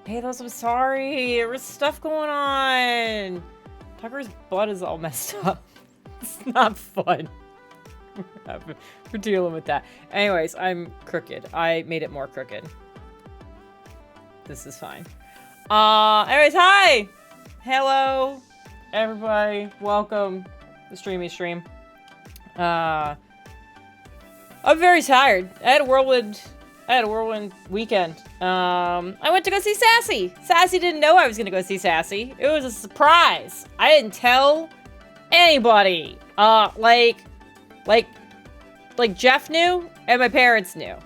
Hey, those, I'm sorry. There was stuff going on. Tucker's butt is all messed up. It's not fun. We're dealing with that. Anyways, I'm crooked. I made it more crooked. This is fine. Anyways, hi! Hello, everybody. Welcome to Streamy Stream. I'm very tired. I had a whirlwind weekend. I went to go see Sassy. Sassy didn't know I was gonna go see Sassy. It was a surprise. I didn't tell anybody. Like Jeff knew and my parents knew.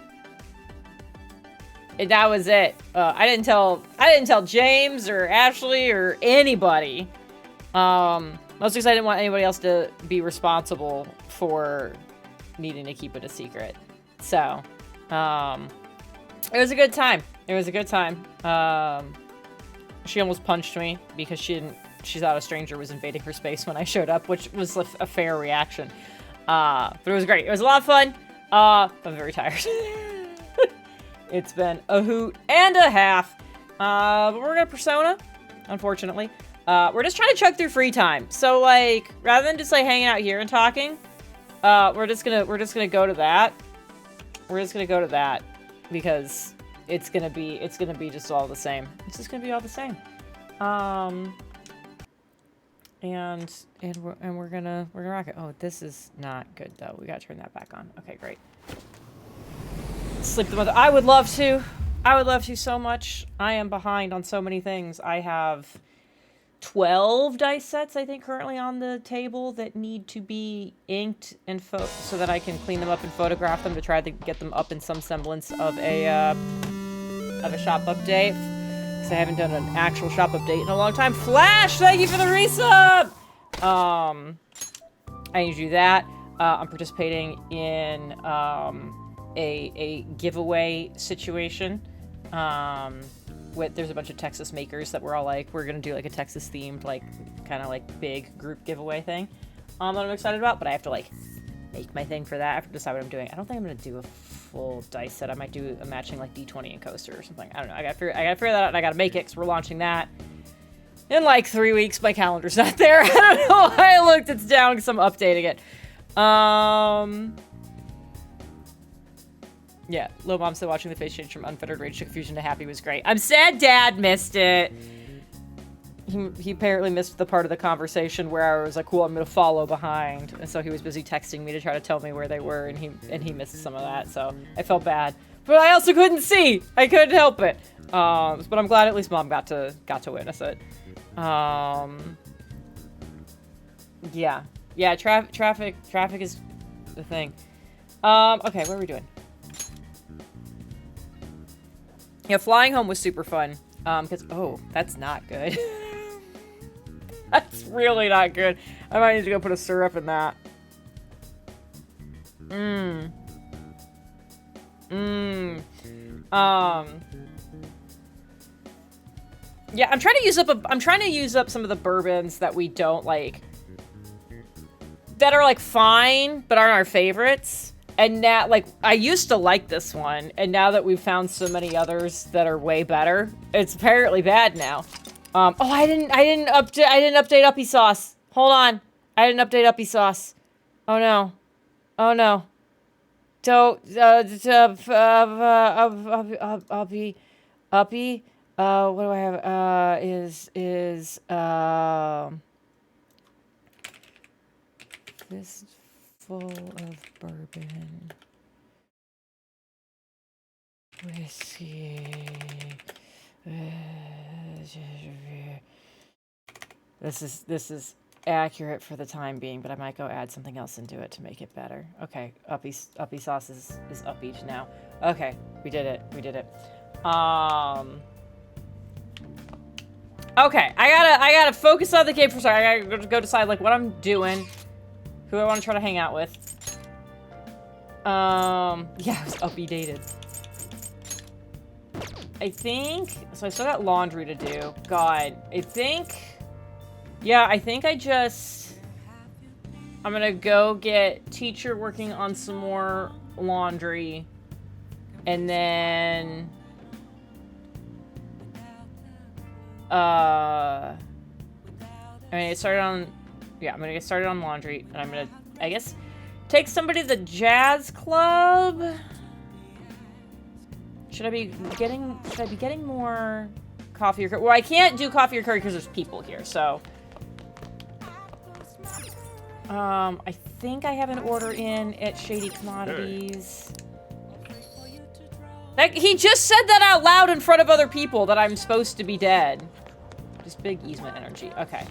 And that was it. I didn't tell James or Ashley or anybody. Mostly because I didn't want anybody else to be responsible for needing to keep it a secret. So, it was a good time. It was a good time. She almost punched me because she thought a stranger was invading her space when I showed up, which was a fair reaction. But it was great. It was a lot of fun. I'm very tired. It's been a hoot and a half. But we're gonna Persona, unfortunately. We're just trying to chug through free time. So, like, rather than just, like, hanging out here and talking, we're just gonna go to that. We're just gonna go to that because it's gonna be just all the same. It's just gonna be all the same. And we're gonna rock it. Oh, this is not good though. We gotta turn that back on. Okay, great. Sleep the mother. I would love to. I would love to so much. I am behind on so many things. I have 12 dice sets, I think, currently on the table that need to be inked and so that I can clean them up and photograph them to try to get them up in some semblance of a shop update. Because I haven't done an actual shop update in a long time. Flash, thank you for the resub! I need to do that. I'm participating in a giveaway situation. There's a bunch of Texas makers that we're all like, we're gonna do like a Texas themed, like, kind of like big group giveaway thing. That I'm excited about, but I have to like make my thing for that. I have to decide what I'm doing. I don't think I'm gonna do a full dice set. I might do a matching like D20 and coaster or something. I don't know. I gotta figure that out and I gotta make it because we're launching that in like 3 weeks. My calendar's not there. I don't know why I looked. It's down because I'm updating it. Yeah, Lil Mom said watching the face change from Unfettered Rage to Confusion to Happy was great. I'm sad Dad missed it. He apparently missed the part of the conversation where I was like, cool, I'm gonna follow behind. And so he was busy texting me to try to tell me where they were, and he missed some of that, so I felt bad. But I also couldn't see! I couldn't help it. But I'm glad at least Mom got to witness it. Yeah, traffic is the thing. Okay, what are we doing? Yeah, flying home was super fun. Because, oh, that's not good. That's really not good. I might need to go put a syrup in that. Yeah, I'm trying to use up some of the bourbons that we don't like, that are like fine, but aren't our favorites. And now, like, I used to like this one, and now that we've found so many others that are way better, it's apparently bad now. Oh, I didn't update Uppy Sauce. Hold on. I didn't update Uppy Sauce. Oh no. Oh no. Don't, Uppy, what do I have? This full of bourbon, whiskey. This is accurate for the time being, but I might go add something else into it to make it better. Okay, Uppy Sauce is upbeat now. Okay, we did it. Okay, I gotta focus on the game for a second. I gotta go decide like what I'm doing, who I want to try to hang out with. Yeah, it was updated. I think so. I still got laundry to do. God, I think I'm gonna go get teacher working on some more laundry, and then I'm gonna get started on, yeah, I'm gonna get started on laundry, and I'm gonna, I guess, take somebody to the jazz club. Should I be getting more coffee or curry? Well, I can't do coffee or curry because there's people here, so. I think I have an order in at Shady Commodities. Like, he just said that out loud in front of other people, that I'm supposed to be dead. Just big easement energy. Okay.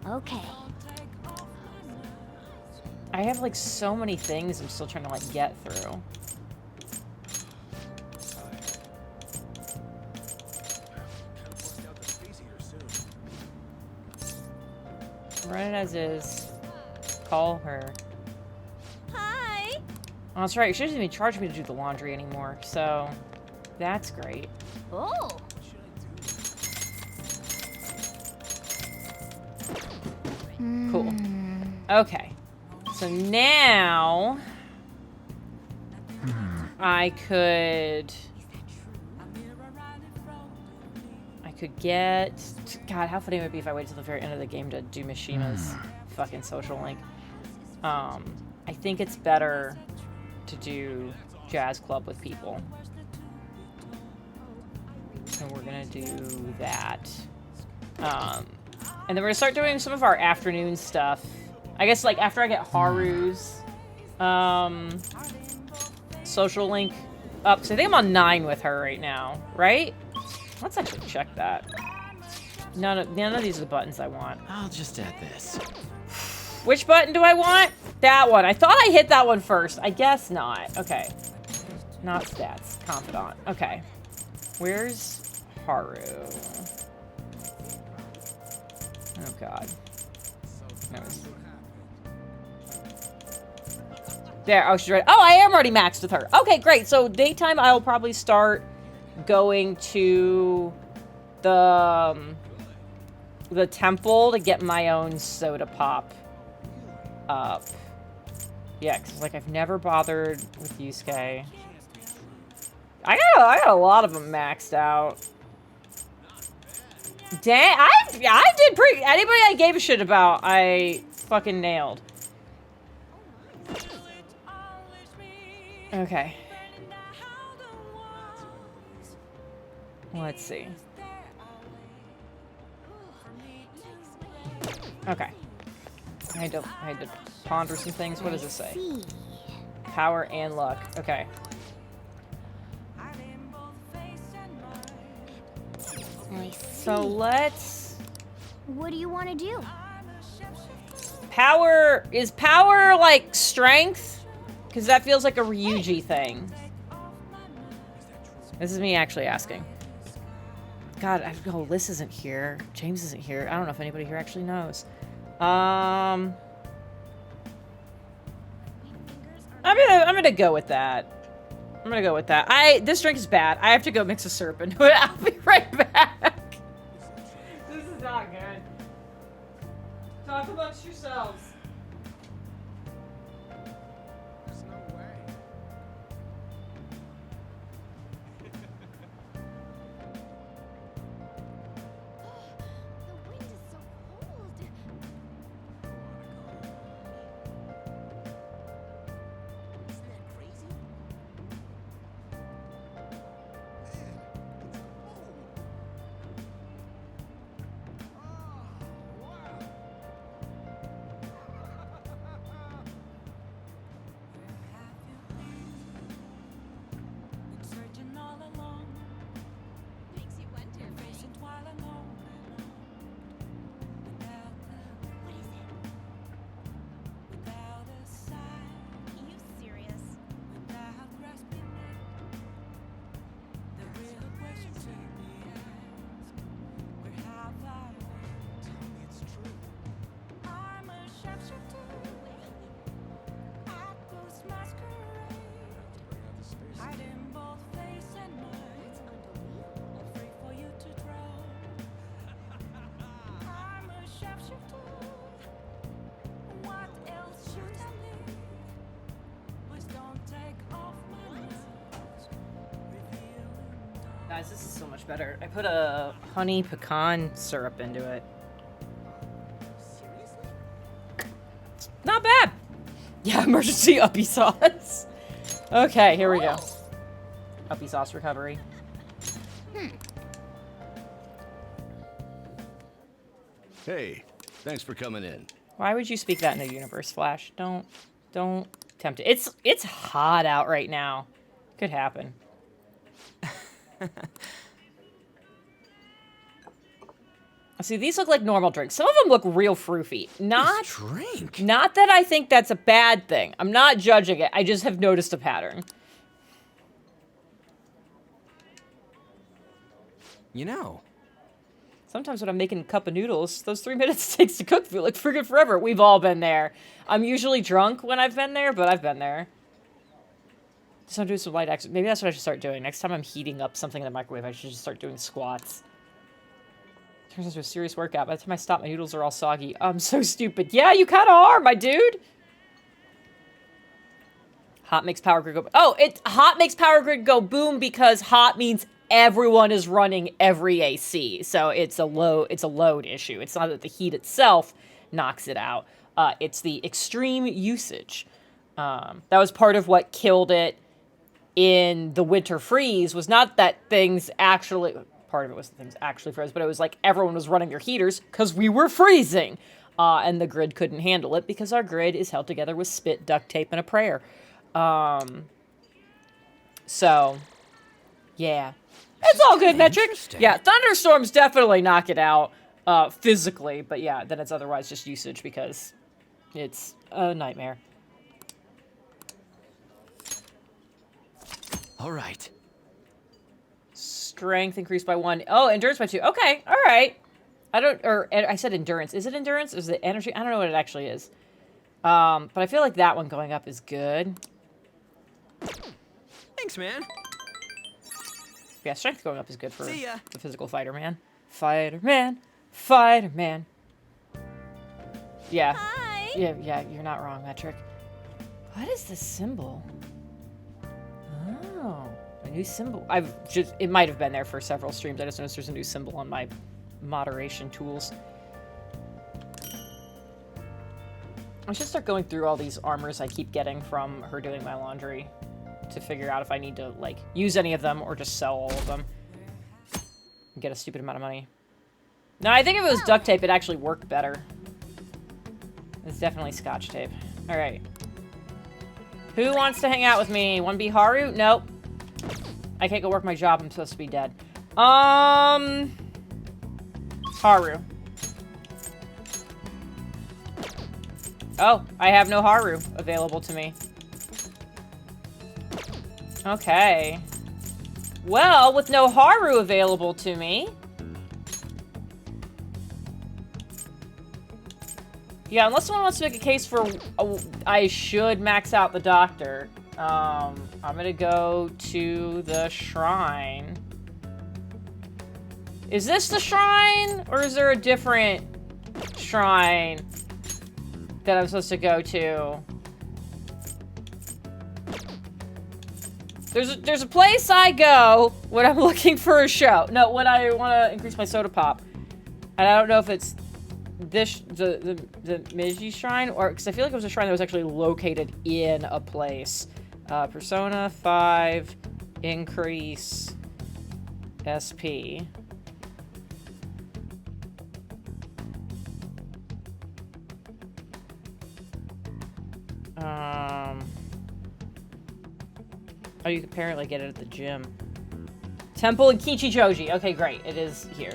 Okay. I have, like, so many things I'm still trying to, like, get through. Run it as is. Call her. Hi. Oh, that's right. She doesn't even charge me to do the laundry anymore, so that's great. Oh. Cool. Okay. So now I could get, God, how funny would it be if I waited till the very end of the game to do Mishima's fucking social link. I think it's better to do jazz club with people. So we're gonna do that. And then we're gonna start doing some of our afternoon stuff. I guess, like, after I get Haru's social link up. So I think I'm on 9 with her right now, right? Let's actually check that. None of these are the buttons I want. I'll just add this. Which button do I want? That one. I thought I hit that one first. I guess not. Okay. Not stats. Confidant. Okay. Where's Haru? Oh, God. No. There. Oh, she's ready. Oh, I am already maxed with her. Okay, great. So daytime, I'll probably start going to the temple to get my own soda pop up. Yeah, because, like, I've never bothered with Yusuke. I got a lot of them maxed out. Dang, I did pretty. Anybody I gave a shit about, I fucking nailed. Okay. Let's see. Okay. I had to ponder some things. What does this say? Power and luck. Okay. So let's... What do you want to do? Power... Is power, like, strength? Because that feels like a Ryuji thing. This is me actually asking. God, Liz isn't here. James isn't here. I don't know if anybody here actually knows. I'm gonna go with that. I'm gonna go with that. This drink is bad. I have to go mix a syrup into it. I'll be right back. This is not good. Talk amongst yourselves. There's no way. The wind is so cold. Isn't that crazy? Man, it's cold. Oh, wow. Guys, this is so much better. I put a honey pecan syrup into it. Seriously? Not bad. Yeah, emergency uppy sauce. Okay, here we go. Uppy sauce recovery. Hey, thanks for coming in. Why would you speak that in the universe, Flash? Don't tempt it. It's hot out right now. Could happen. See, these look like normal drinks. Some of them look real froofy. Not Drink? Not that I think that's a bad thing. I'm not judging it. I just have noticed a pattern. You know, Sometimes when I'm making a cup of noodles, those 3 minutes it takes to cook feel like friggin' forever. We've all been there. I'm usually drunk when I've been there, but I've been there. Just want to do some light exercise. Maybe that's what I should start doing. Next time I'm heating up something in the microwave, I should just start doing squats. Turns into a serious workout. By the time I stop, my noodles are all soggy. I'm so stupid. Yeah, you kind of are, my dude. Hot makes power grid go... Oh, hot makes power grid go boom because hot means everyone is running every AC. So it's a load issue. It's not that the heat itself knocks it out. It's the extreme usage. That was part of what killed it in the winter freeze, was not that things actually... Part of it was the things actually froze, but it was like everyone was running their heaters because we were freezing. And the grid couldn't handle it because our grid is held together with spit, duct tape, and a prayer. So, yeah. It's all good, Metric. Yeah, thunderstorms definitely knock it out physically, but yeah, then it's otherwise just usage because it's a nightmare. all right. Strength increased by 1. Oh, endurance by 2. Okay, all right. I said endurance. Is it endurance? Is it energy? I don't know what it actually is. But I feel like that one going up is good. Thanks, man. Yeah, strength going up is good for See ya. the physical fighter man. Fighter man. Fighter man. Yeah. Hi. Yeah, you're not wrong, Metric. What is this symbol? Oh, a new symbol. It might have been there for several streams. I just noticed there's a new symbol on my moderation tools. I should start going through all these armors I keep getting from her doing my laundry to figure out if I need to, like, use any of them or just sell all of them and get a stupid amount of money. No, I think if it was duct tape, it'd actually work better. It's definitely scotch tape. All right. Who wants to hang out with me? Wanna be Haru? Nope. I can't go work my job. I'm supposed to be dead. Haru. Oh, I have no Haru available to me. Okay. Well, with no Haru available to me... Yeah, unless someone wants to make a case for I should max out the doctor. I'm gonna go to the shrine. Is this the shrine? Or is there a different shrine that I'm supposed to go to? There's a place I go when I'm looking for a show. No, when I want to increase my soda pop. And I don't know if it's this the Meiji shrine, or because I feel like it was a shrine that was actually located in a place. Persona 5 increase SP. Oh, you can apparently get it at the gym. Temple in Kichijoji. Okay, great. It is here.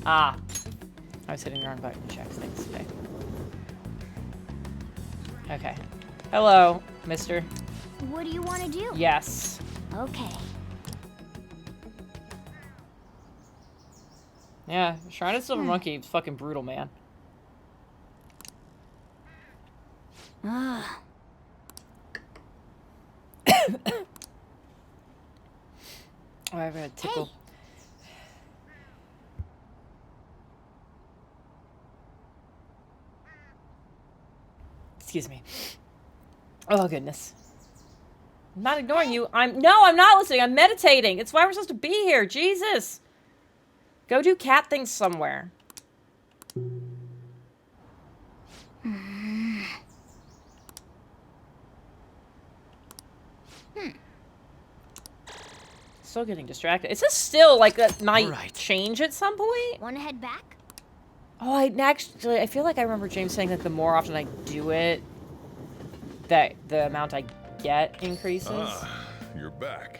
Ah. I was hitting the wrong button. Check things. Okay. Okay. Hello, mister. What do you want to do? Yes. Okay. Yeah, Shrine of Silver Monkey is fucking brutal, man. Ah. Oh, I've got a tickle. Hey. Excuse me. Oh, goodness. I'm not ignoring you. No, I'm not listening. I'm meditating. It's why we're supposed to be here. Jesus. Go do cat things somewhere. Still getting distracted. Is this still like that might change at some point? Want to head back? Oh, I feel like I remember James saying that the more often I do it, that the amount I get increases. You're back.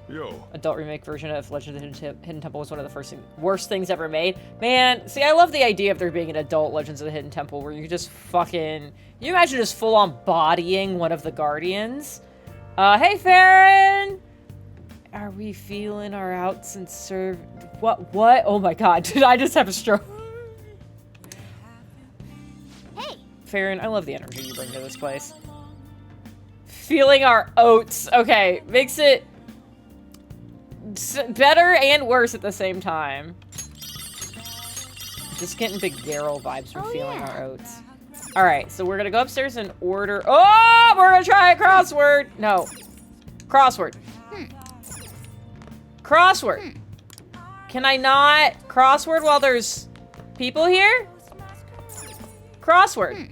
Yo. Adult remake version of Legend of the Hidden Temple was one of the worst things ever made. Man, see, I love the idea of there being an adult Legends of the Hidden Temple where you just fucking... You imagine just full-on bodying one of the Guardians? Hey, Farron! Are we feeling our outs and serve... What? Oh my god, did I just have a stroke? Hey! Farron, I love the energy you bring to this place. Feeling our oats. Okay, makes it... better and worse at the same time. Just getting big Garrel vibes from feeling our oats. Alright, so we're gonna go upstairs and order... Oh! We're gonna try a crossword! No. Crossword. Crossword. Can I not crossword while there's people here? Crossword.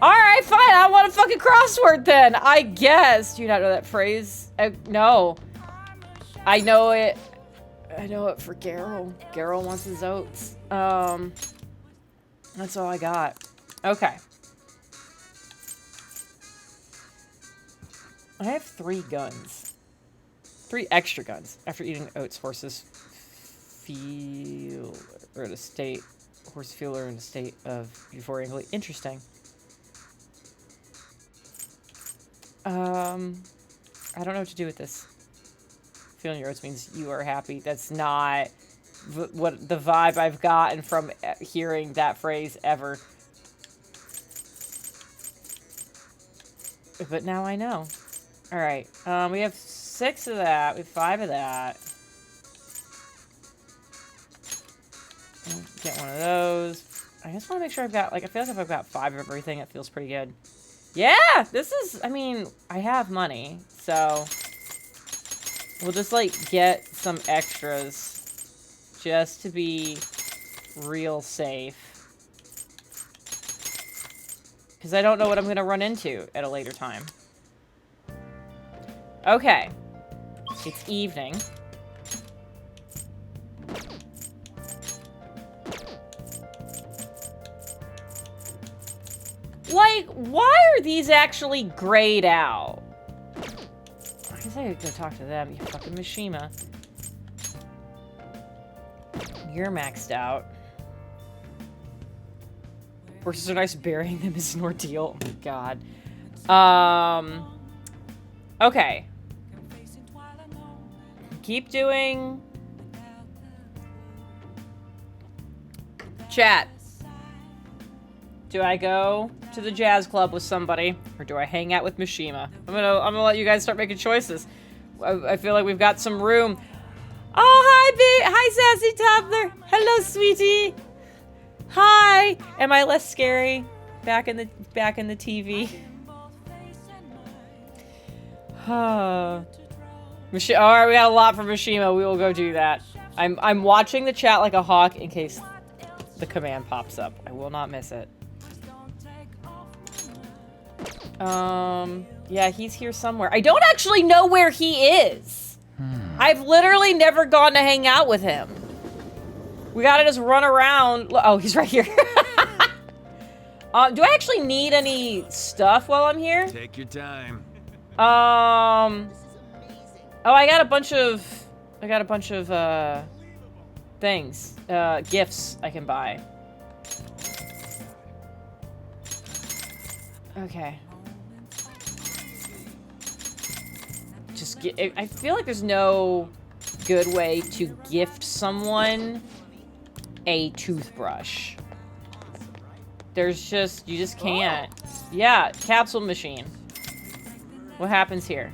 Alright, fine. I want a fucking crossword then. I guess. Do you not know that phrase? No. I know it. I know it for Garrel. Garrel wants his oats. That's all I got. Okay. I have 3 guns. 3 extra guns. After eating oats, horses feel... or in a state... Horse feel are in a state of euphoria. Interesting. I don't know what to do with this. Feeling your oats means you are happy. That's not what the vibe I've gotten from hearing that phrase ever. But now I know. Alright, we have 6 of that. We have 5 of that. Get one of those. I just want to make sure I've got, like, I feel like if I've got 5 of everything, it feels pretty good. Yeah! This is, I mean, I have money, so... We'll just, like, get some extras. Just to be real safe. Because I don't know what I'm going to run into at a later time. Okay. It's evening. Like, why are these actually grayed out? I guess I could go talk to them, you fucking Mishima. You're maxed out. Horses are nice, burying them is an ordeal. Oh my god. Okay. Keep doing... Chat. Do I go to the jazz club with somebody, or do I hang out with Mishima? I'm gonna let you guys start making choices. I feel like we've got some room. Oh, hi, babe. Hi, sassy toddler. Hello, sweetie. Hi. Am I less scary? Back in the TV. Alright, we got a lot from Mishima. We will go do that. I'm watching the chat like a hawk in case the command pops up. I will not miss it. Yeah, he's here somewhere. I don't actually know where he is. I've literally never gone to hang out with him. We gotta just run around. Oh, he's right here. Do I actually need any stuff while I'm here? Take your time. Oh, I got a bunch of things, gifts I can buy. Okay. Just I feel like there's no good way to gift someone a toothbrush. You just can't. Yeah, capsule machine. What happens here?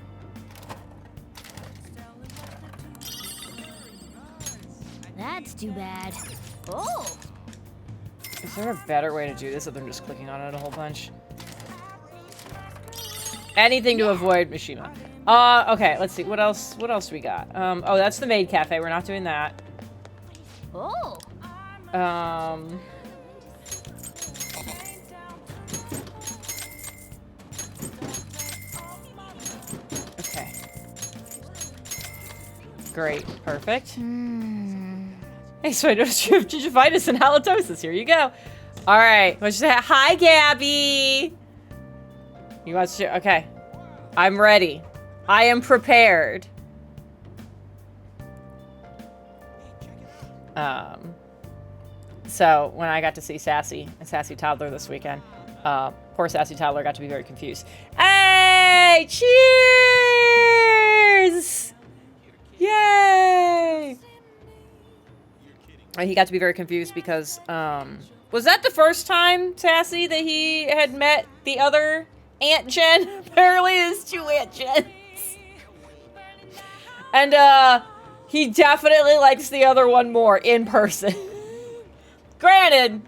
That's too bad. Oh! Is there a better way to do this other than just clicking on it a whole bunch? Anything to avoid Mishima. Okay, let's see. What else we got? Oh, that's the maid cafe. We're not doing that. Oh. Okay. Great. Perfect. Hey, so I noticed you have gingivitis and halitosis. Here you go. All right. Let's just say hi, Gabby. You want to? Okay. I'm ready. I am prepared. So when I got to see Sassy and Sassy Toddler this weekend, poor Sassy Toddler got to be very confused. Hey! Cheers! Yay! He got to be very confused because, was that the first time, Sassy, that he had met the other Aunt Jen? Apparently there's two Aunt Jens. And, he definitely likes the other one more in person. Granted,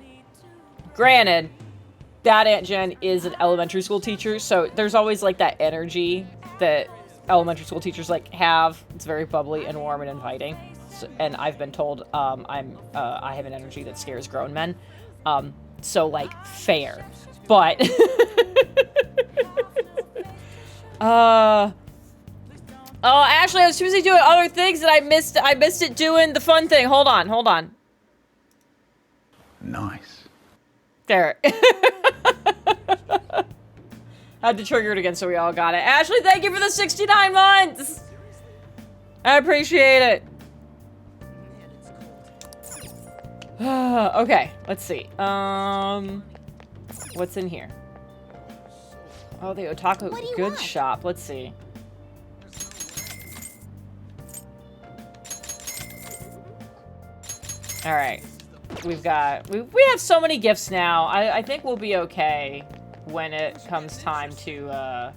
that Aunt Jen is an elementary school teacher, so there's always, like, that energy that elementary school teachers, like, have. It's very bubbly and warm and inviting. So, and I've been told, I have an energy that scares grown men. So, like, fair. But, oh, actually, I was too busy doing other things that I missed it doing the fun thing. Hold on. Nice. There. Had to trigger it again so we all got it. Ashley, thank you for the 69 months! I appreciate it. Okay, let's see. What's in here? Oh, the Otaku Goods Shop. Let's see. All right, we have so many gifts now. I think we'll be okay when it comes time to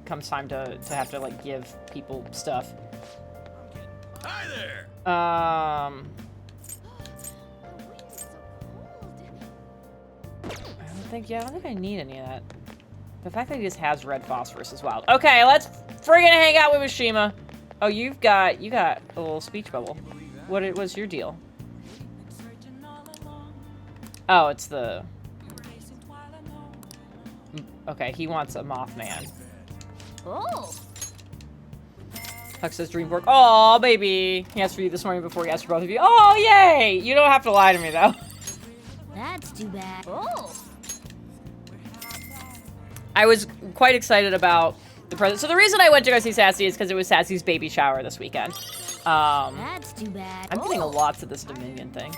have to like give people stuff. Hi there. I don't think I need any of that. The fact that he just has red phosphorus is wild. Okay, let's friggin' hang out with Mishima. Oh, you got a little speech bubble. What was your deal? Oh, it's the... Okay, he wants a Mothman. Oh. Huck says Dreamwork. Oh, baby. He asked for you this morning before he asked for both of you. Oh, yay! You don't have to lie to me, though. That's too bad. Oh. I was quite excited about the present. So the reason I went to go see Sassy is because it was Sassy's baby shower this weekend. That's too bad. I'm getting lots of this Dominion thing.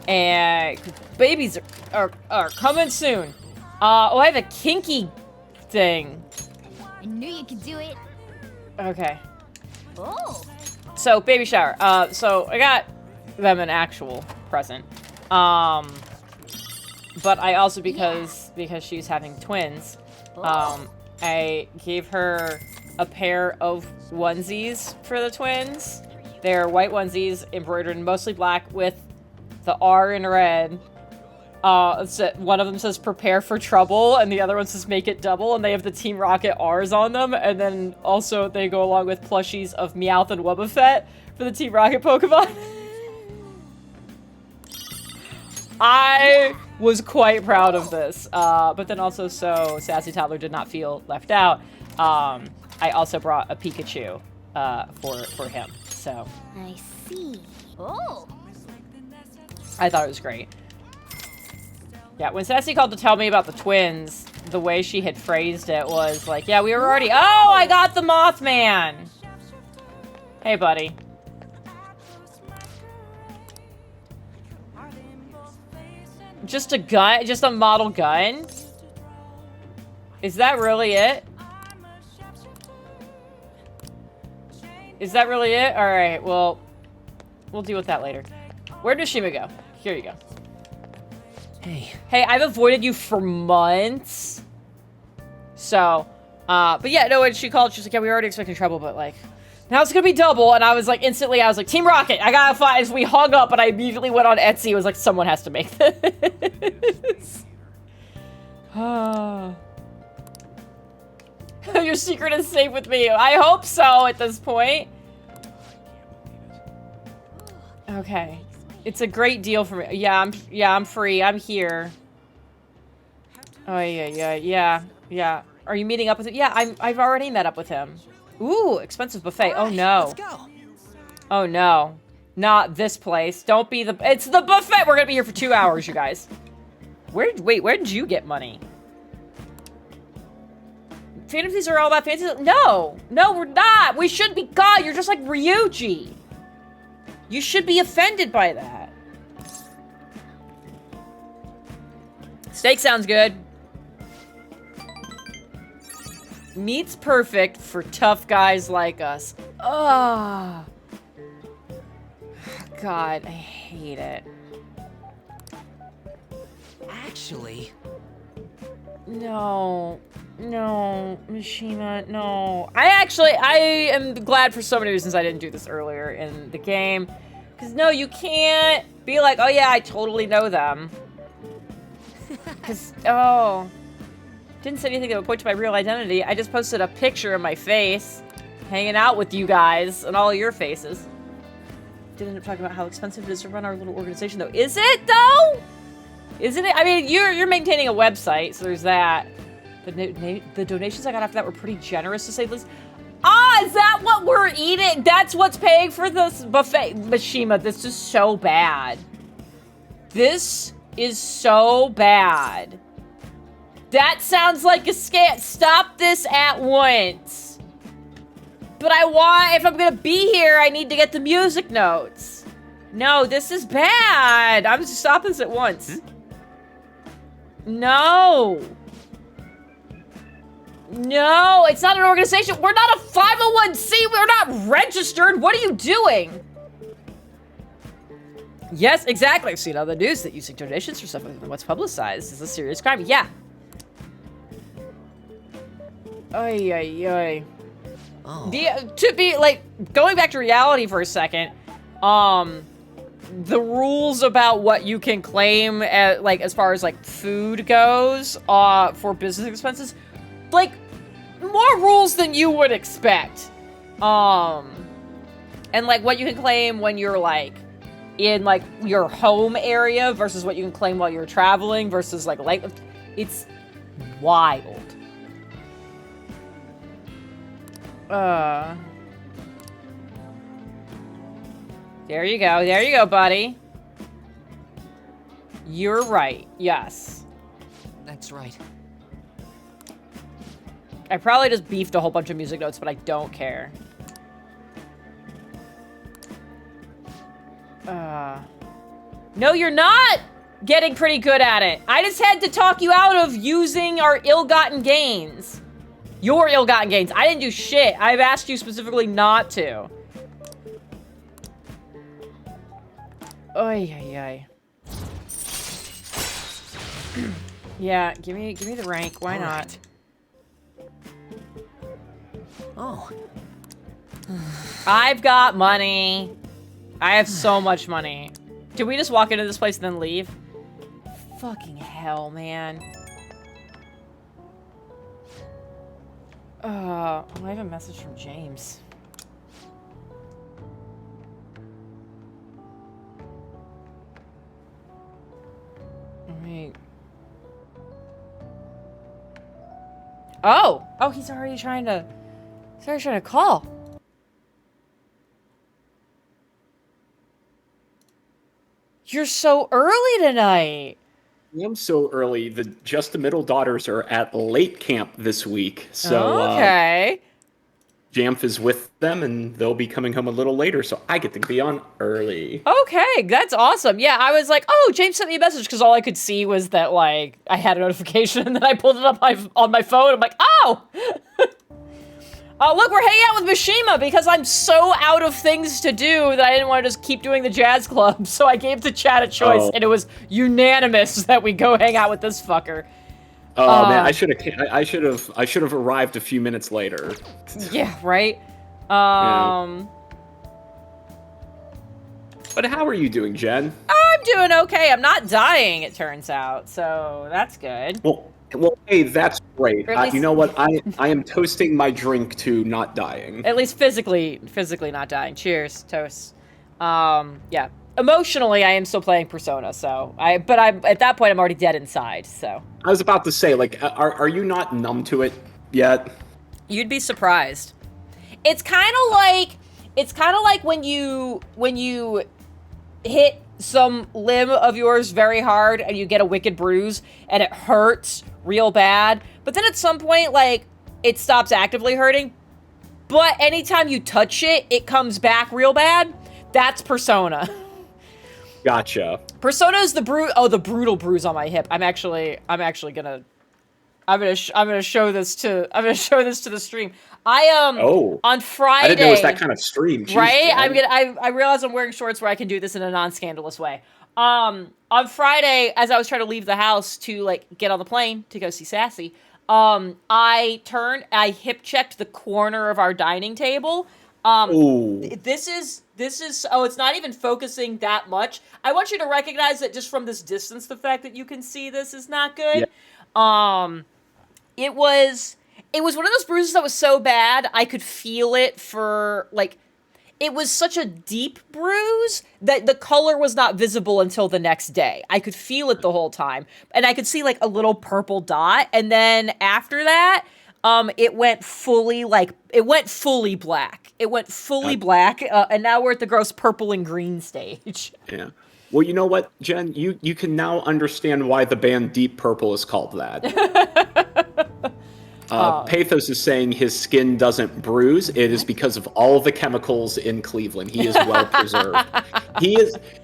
And babies are coming soon. Oh, I have a kinky thing. I knew you could do it. Okay. Oh. So baby shower. So I got them an actual present. But I also because she's having twins, I gave her a pair of onesies for the twins. They're white onesies embroidered in mostly black with the R in red. One of them says prepare for trouble and the other one says make it double, and they have the Team Rocket R's on them, and then also they go along with plushies of Meowth and Wobbuffet for the Team Rocket Pokemon. I was quite proud of this, but then also so Sassy Toddler did not feel left out. I also brought a Pikachu for him, so. I see. Oh. I thought it was great. Yeah, when Sassy called to tell me about the twins, the way she had phrased it was like, yeah, we were already- Oh, I got the Mothman! Hey, buddy. Just a gun? Just a model gun? Is that really it? Is that really it? Alright, well, we'll deal with that later. Where'd Mishima go? Here you go. Hey, I've avoided you for months. So, but yeah, no, when she called, she's like, yeah, we were already expecting trouble, but like, now it's gonna be double. And I was like, instantly, I was like, Team Rocket, I gotta find, as we hung up, and I immediately went on Etsy. It was like, someone has to make this. Your secret is safe with me. I hope so at this point. Okay. It's a great deal for me. Yeah, I'm free. I'm here. Oh, yeah. Are you meeting up with him? Yeah, I've already met up with him. Ooh, expensive buffet. Oh, no. Let's go. Oh, no. Not this place. Don't be the... It's the buffet! We're gonna be here for 2 hours, you guys. Wait, where did you get money? Fantasies are all about fantasies? No! No, we're not! We should be... God, you're just like Ryuji! You should be offended by that. Steak sounds good. Meat's perfect for tough guys like us. Ugh. God, I hate it. Actually, No, Mishima, no. I am glad for so many reasons I didn't do this earlier in the game. Because, no, you can't be like, oh, yeah, I totally know them. Because, oh. Didn't say anything that would point to my real identity. I just posted a picture of my face hanging out with you guys and all your faces. Didn't end up talking about how expensive it is to run our little organization, though. Is it, though? Isn't it? I mean, you're maintaining a website, so there's that. The donations I got after that were pretty generous, to say the least. Ah, is that what we're eating? That's what's paying for this buffet. Mishima, this is so bad. This is so bad. That sounds like a scam. Stop this at once. But if I'm gonna be here, I need to get the music notes. No, this is bad. I'm just stop this at once. No. No, it's not an organization. We're not a 501c. We're not registered. What are you doing? Yes, exactly. I've seen on the news that using donations for stuff what's publicized is a serious crime. Yeah. Ay, ay, ay. oh, To be, like, going back to reality for a second, the rules about what you can claim, as far as, like, food goes, for business expenses, like, more rules than you would expect. And, like, what you can claim when you're, like, in, like, your home area versus what you can claim while you're traveling versus, like, it's wild. There you go, buddy. You're right, yes. that's right. I probably just beefed a whole bunch of music notes, but I don't care. No, you're not getting pretty good at it. I just had to talk you out of using our ill-gotten gains. Your ill-gotten gains. I didn't do shit. I've asked you specifically not to. Oy, ay, ay. Yeah, give me the rank. Why All not? right. Oh, I've got money. I have so much money. Did we just walk into this place and then leave? Fucking hell, man. I have a message from James. Wait. Oh! Oh, he's already trying to call. You're so early tonight. I'm so early. Just the Middle Daughters are at late camp this week. So Okay. Jamf is with them, and they'll be coming home a little later, so I get to be on early. Okay, that's awesome. Yeah, I was like, oh, James sent me a message because all I could see was that, like, I had a notification and then I pulled it up on my phone. I'm like, oh! Look, we're hanging out with Mishima because I'm so out of things to do that I didn't want to just keep doing the jazz club. So I gave the chat a choice, and it was unanimous that we go hang out with this fucker. Oh man, I should have arrived a few minutes later. Yeah, right? But how are you doing, Jen? I'm doing okay. I'm not dying, it turns out. So that's good. Well, Well, hey, that's great. Or at least- You know what? I am toasting my drink to not dying. At least physically not dying. Cheers, toast. Yeah. Emotionally, I am still playing Persona, so but at that point I'm already dead inside. So I was about to say, like, are you not numb to it yet? you'd be surprised. It's kind of like when you hit some limb of yours very hard and you get a wicked bruise and it hurts real bad, but then at some point, like, it stops actively hurting, but anytime you touch it, it comes back real bad. That's Persona. Gotcha. Persona is the brutal bruise on my hip. I'm actually gonna show this to the stream. On Friday. I didn't know it was that kind of stream. Jeez, right? Jen. I realize I'm wearing shorts where I can do this in a non-scandalous way. On Friday, as I was trying to leave the house to like get on the plane to go see Sassy, I hip checked the corner of our dining table. Ooh. This is it's not even focusing that much. I want you to recognize that just from this distance, the fact that you can see this is not good. Yeah. It was one of those bruises that was so bad I could feel it for like, it was such a deep bruise that the color was not visible until the next day. I could feel it the whole time, and I could see like a little purple dot, and then after that, it went fully black. It went fully black, and now we're at the gross purple and green stage. Yeah. Well, you know what, Jen? You can now understand why the band Deep Purple is called that. Pathos is saying his skin doesn't bruise. It is because of all the chemicals in Cleveland. He is well preserved.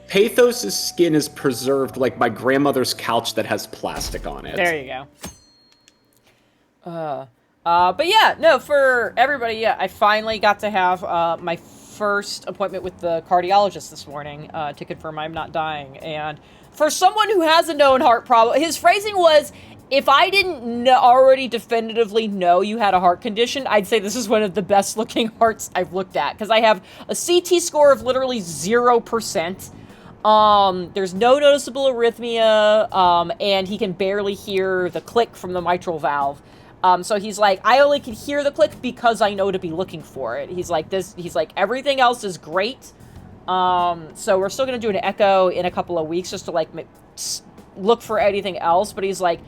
Pathos's skin is preserved like my grandmother's couch that has plastic on it. There you go. But yeah, no, for everybody, yeah, I finally got to have my first appointment with the cardiologist this morning to confirm I'm not dying. And for someone who has a known heart problem, his phrasing was, if I didn't already definitively know you had a heart condition, I'd say this is one of the best looking hearts I've looked at, because I have a CT score of literally 0%. There's no noticeable arrhythmia, and he can barely hear the click from the mitral valve. So he's like, I only can hear the click because I know to be looking for it. He's like, everything else is great. So we're still gonna do an echo in a couple of weeks just to like look for anything else. But he's like,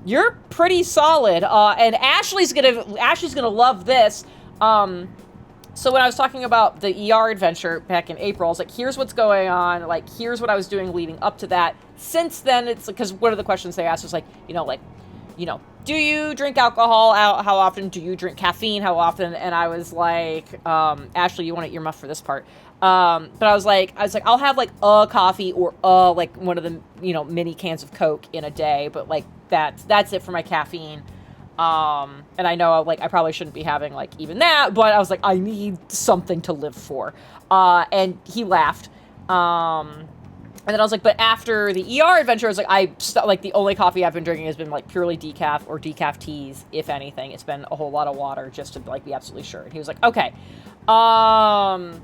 you're pretty solid. And Ashley's gonna love this. So when I was talking about the ER adventure back in April, I was like, here's what's going on. Like, here's what I was doing leading up to that. Since then, it's because one of the questions they asked was like, do you drink alcohol? How often? Do you drink caffeine? How often? And I was like, Ashley, you want to earmuff for this part. But I was like, I'll have like a coffee or like one of the, mini cans of Coke in a day. But like, that's it for my caffeine. And I know like, I probably shouldn't be having like even that, but I was like, I need something to live for. And he laughed. And then I was like, but after the ER adventure, I was like, the only coffee I've been drinking has been like purely decaf or decaf teas, if anything. It's been a whole lot of water just to like be absolutely sure. And he was like, okay. So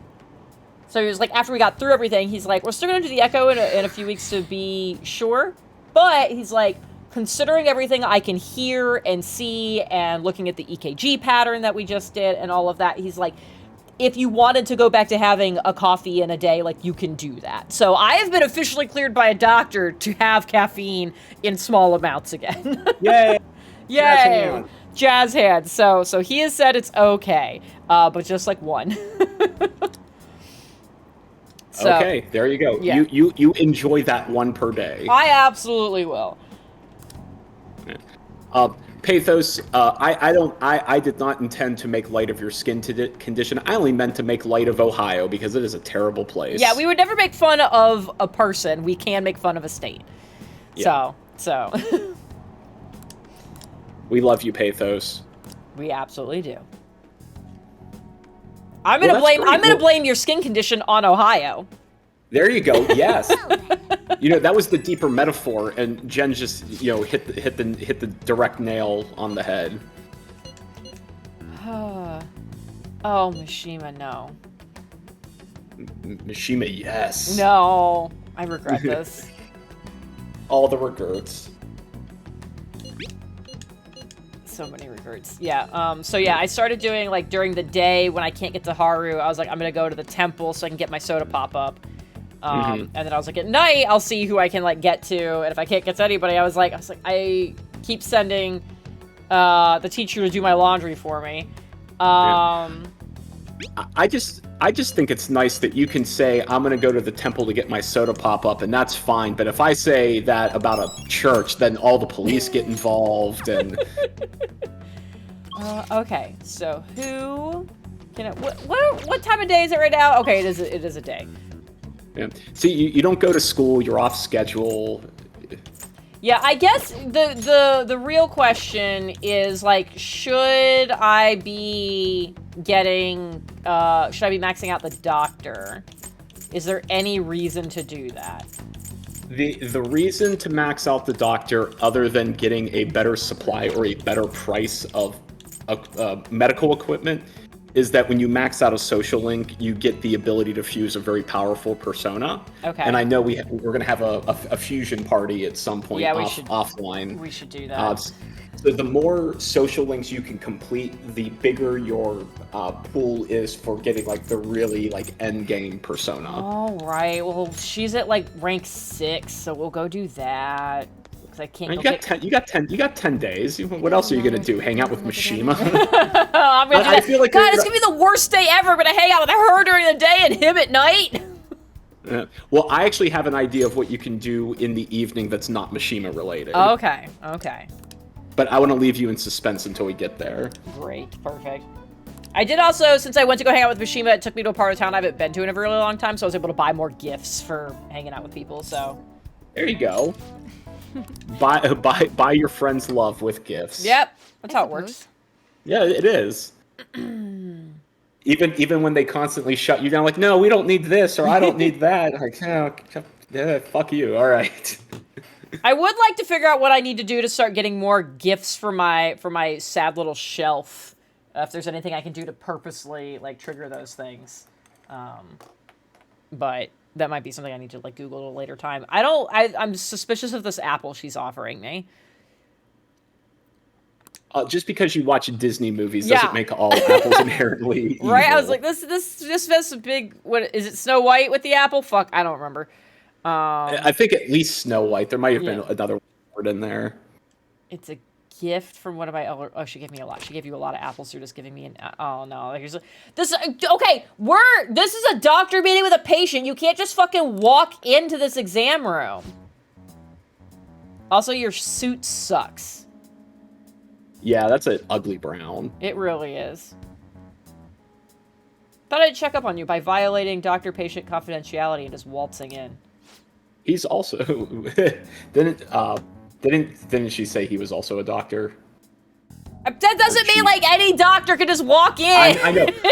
he was like, after we got through everything, he's like, we're still gonna do the echo in a few weeks to be sure. But he's like, considering everything I can hear and see and looking at the EKG pattern that we just did and all of that, he's like, if you wanted to go back to having a coffee in a day, like, you can do that. So I have been officially cleared by a doctor to have caffeine in small amounts again. Yay! Yay! Jazz hands. So he has said it's okay, but just like one. So, okay, there you go. Yeah. You enjoy that one per day. I absolutely will. Pathos, I did not intend to make light of your skin condition. I only meant to make light of Ohio because it is a terrible place. Yeah, we would never make fun of a person. We can make fun of a state. Yeah. So. We love you, Pathos. We absolutely do. I'm gonna blame your skin condition on Ohio. There you go. Yes. That was the deeper metaphor, and Jen just hit the direct nail on the head. Oh, Mishima, no. Mishima, yes. No, I regret this. All the regrets. So many reverts. Yeah, so yeah, I started doing, like, during the day when I can't get to Haru, I was like, I'm gonna go to the temple so I can get my soda pop-up. And then I was like, at night, I'll see who I can, like, get to, and if I can't get to anybody, I was like, I keep sending, the teacher to do my laundry for me. I just think it's nice that you can say, I'm going to go to the temple to get my soda pop-up, and that's fine. But if I say that about a church, then all the police get involved, and... Okay, so who... What time of day is it right now? Okay, it is a day. Yeah. See, you don't go to school, you're off schedule. Yeah, I guess the real question is, like, should I be maxing out the doctor? Is there any reason to do that? The reason to max out the doctor, other than getting a better supply or a better price of medical equipment, is that when you max out a social link, you get the ability to fuse a very powerful persona. Okay. And I know we're going to have a fusion party at some point offline. We should do that. So the more social links you can complete, the bigger your pool is for getting, like, the really, like, end game persona. All right. Well, she's at, like, rank 6, so we'll go do that. I can't. You got 10 days. What else are you gonna do? Hang out with Mishima? I'm gonna do that. I feel like God, it's gonna be the worst day ever. I'm gonna hang out with her during the day and him at night. Well, I actually have an idea of what you can do in the evening that's not Mishima related. Okay. But I want to leave you in suspense until we get there. Great, perfect. I did also, since I went to go hang out with Mishima, it took me to a part of town I haven't been to in a really long time, so I was able to buy more gifts for hanging out with people. So there you go. buy your friends love with gifts. Yep, that's how it works. Yeah, it is. even when they constantly shut you down, like, no, we don't need this, or I don't need that. Like, oh, yeah, fuck you. All right. I would like to figure out what I need to do to start getting more gifts for my sad little shelf. If there's anything I can do to purposely, like, trigger those things. But that might be something I need to, like, Google at a later time. I'm suspicious of this apple she's offering me. Just because you watch Disney movies doesn't make all apples inherently evil. Right? I was like, this just has a big... What is it? Snow White with the apple? Fuck, I don't remember. I think at least Snow White. There might have been another word in there. It's a gift from one of my elder... Oh, she gave me a lot. She gave you a lot of apples. You're just giving me an... Oh, no. Here's this... Okay, this is a doctor meeting with a patient. You can't just fucking walk into this exam room. Also, your suit sucks. Yeah, that's an ugly brown. It really is. Thought I'd check up on you by violating doctor-patient confidentiality and just waltzing in. He's also... Didn't she say he was also a doctor? That doesn't mean, like, any doctor could just walk in.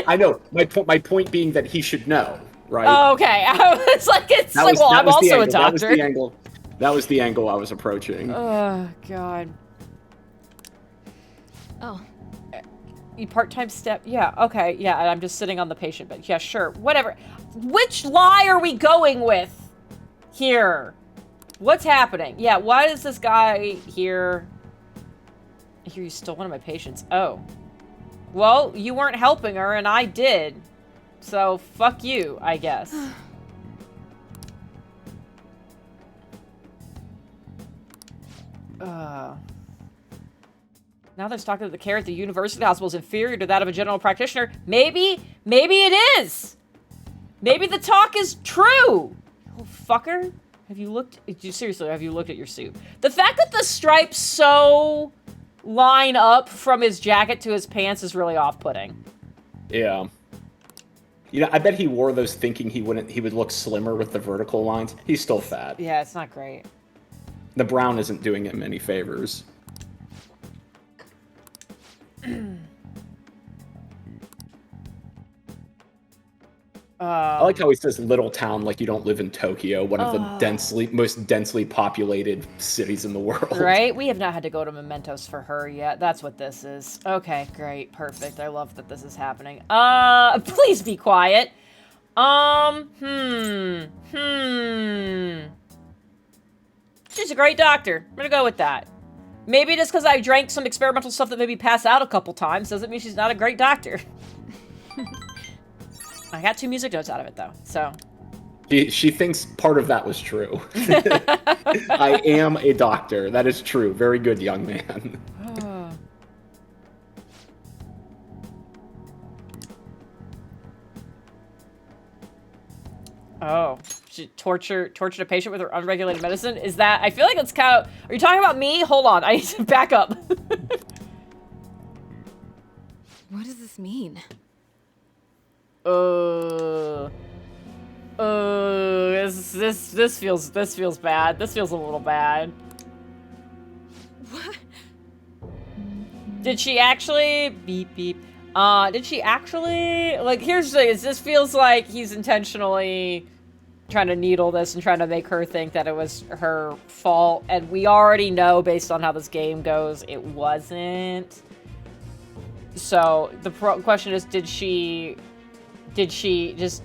I know. My point being that he should know, right? Oh, okay. I'm also a doctor. That was the angle I was approaching. Oh, God. Oh. You part-time step? Yeah, okay. Yeah, I'm just sitting on the patient bed. Yeah, sure. Whatever. Which lie are we going with here? What's happening? Yeah, why is this guy here? I hear you stole one of my patients. Oh. Well, you weren't helping her, and I did. So, fuck you, I guess. Now there's talking that the care at the university hospital is inferior to that of a general practitioner. Maybe it is. Maybe the talk is true. Oh, fucker. Have you looked at your suit? The fact that the stripes so line up from his jacket to his pants is really off-putting. Yeah. You know, I bet he wore those thinking he would look slimmer with the vertical lines. He's still fat. Yeah, it's not great. The brown isn't doing him any favors. I like how he says little town like you don't live in Tokyo, one of the most densely populated cities in the world. Right? We have not had to go to Mementos for her yet. That's what this is. Okay, great. Perfect. I love that this is happening. Please be quiet. She's a great doctor. I'm gonna go with that. Maybe just because I drank some experimental stuff that made me pass out a couple times doesn't mean she's not a great doctor. I got 2 music notes out of it, though, so... She thinks part of that was true. I am a doctor. That is true. Very good, young man. Oh, she tortured a patient with her unregulated medicine? Is that... I feel like it's kind of... Are you talking about me? Hold on, I need to back up. What does this mean? This feels bad. This feels a little bad. What? Did she actually... Beep, beep. Did she actually... Like, here's the thing, is this feels like he's intentionally trying to needle this and trying to make her think that it was her fault, and we already know, based on how this game goes, it wasn't. So, the question is, did she just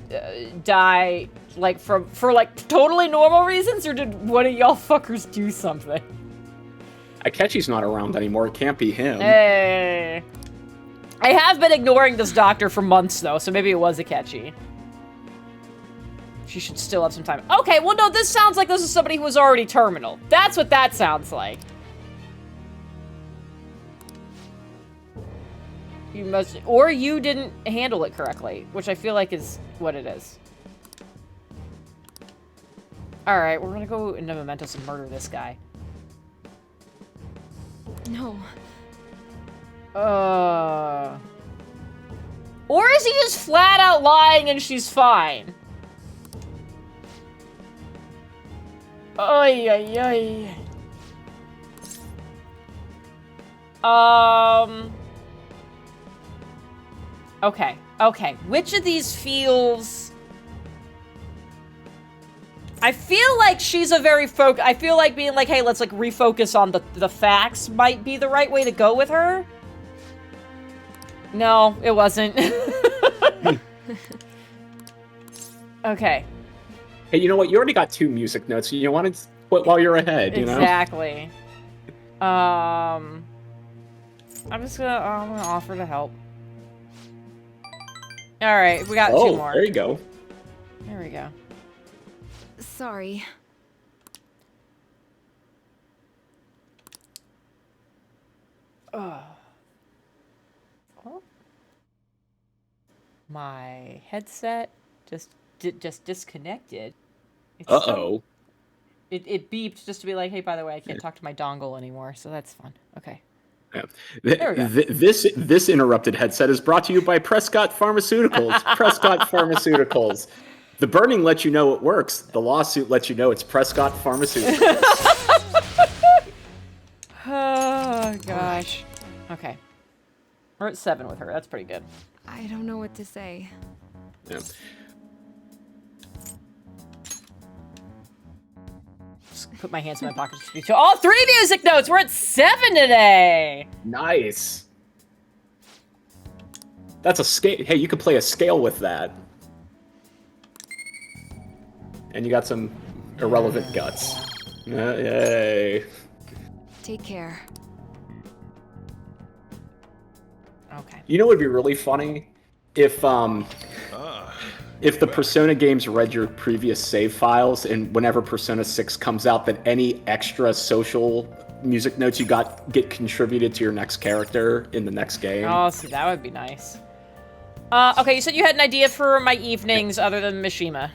die, like, for like, totally normal reasons, or did one of y'all fuckers do something? Akechi's not around anymore. It can't be him. Hey. I have been ignoring this doctor for months, though, so maybe it was Akechi. She should still have some time. Okay, well, no, this sounds like this is somebody who was already terminal. That's what that sounds like. You must... Or you didn't handle it correctly, which I feel like is what it is. Alright, we're gonna go into Mementos and murder this guy. No. Or is he just flat out lying and she's fine? Oy, oy, oy. Okay. Which of these feels... I feel like she's a very I feel like being like, hey, let's like refocus on the facts might be the right way to go with her. No, it wasn't. Okay. Hey, you know what? You already got 2 music notes. You want to put while you're ahead, you know? Exactly. I'm gonna offer to help. Alright, we got 2 more. There you go. There we go. Sorry. Oh. My headset just disconnected. Uh-oh. It beeped just to be like, hey, by the way, I can't talk to my dongle anymore, so that's fun. Okay. Yeah. There we go. This interrupted headset is brought to you by Prescott Pharmaceuticals. Prescott Pharmaceuticals. The burning lets you know it works. The lawsuit lets you know it's Prescott Pharmaceuticals. Oh, gosh. Okay. We're at 7 with her. That's pretty good. I don't know what to say. Yeah. Just put my hands in my pockets to speak to all 3 music notes. We're at 7 today. Nice. That's a scale. Hey, you could play a scale with that. And you got some irrelevant guts. Yay. Take care. Okay. You know what would be really funny? If the Persona games read your previous save files, and whenever Persona 6 comes out, that any extra social music notes you got get contributed to your next character in the next game. Oh, see, that would be nice. Okay, you said you had an idea for my evenings other than Mishima.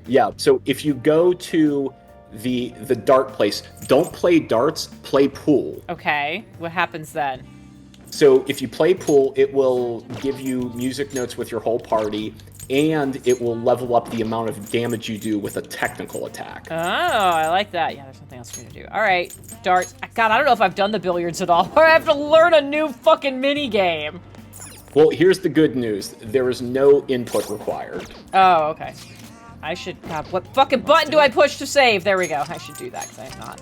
Yeah, so if you go to the dart place, don't play darts, play pool. Okay, what happens then? So if you play pool, it will give you music notes with your whole party, and it will level up the amount of damage you do with a technical attack. Oh, I like that. Yeah, there's something else for me to do. All right, darts. God, I don't know if I've done the billiards at all, or I have to learn a new fucking mini game. Well, here's the good news. There is no input required. Oh, okay. I should... God, what fucking button do I push to save? There we go. I should do that, because I have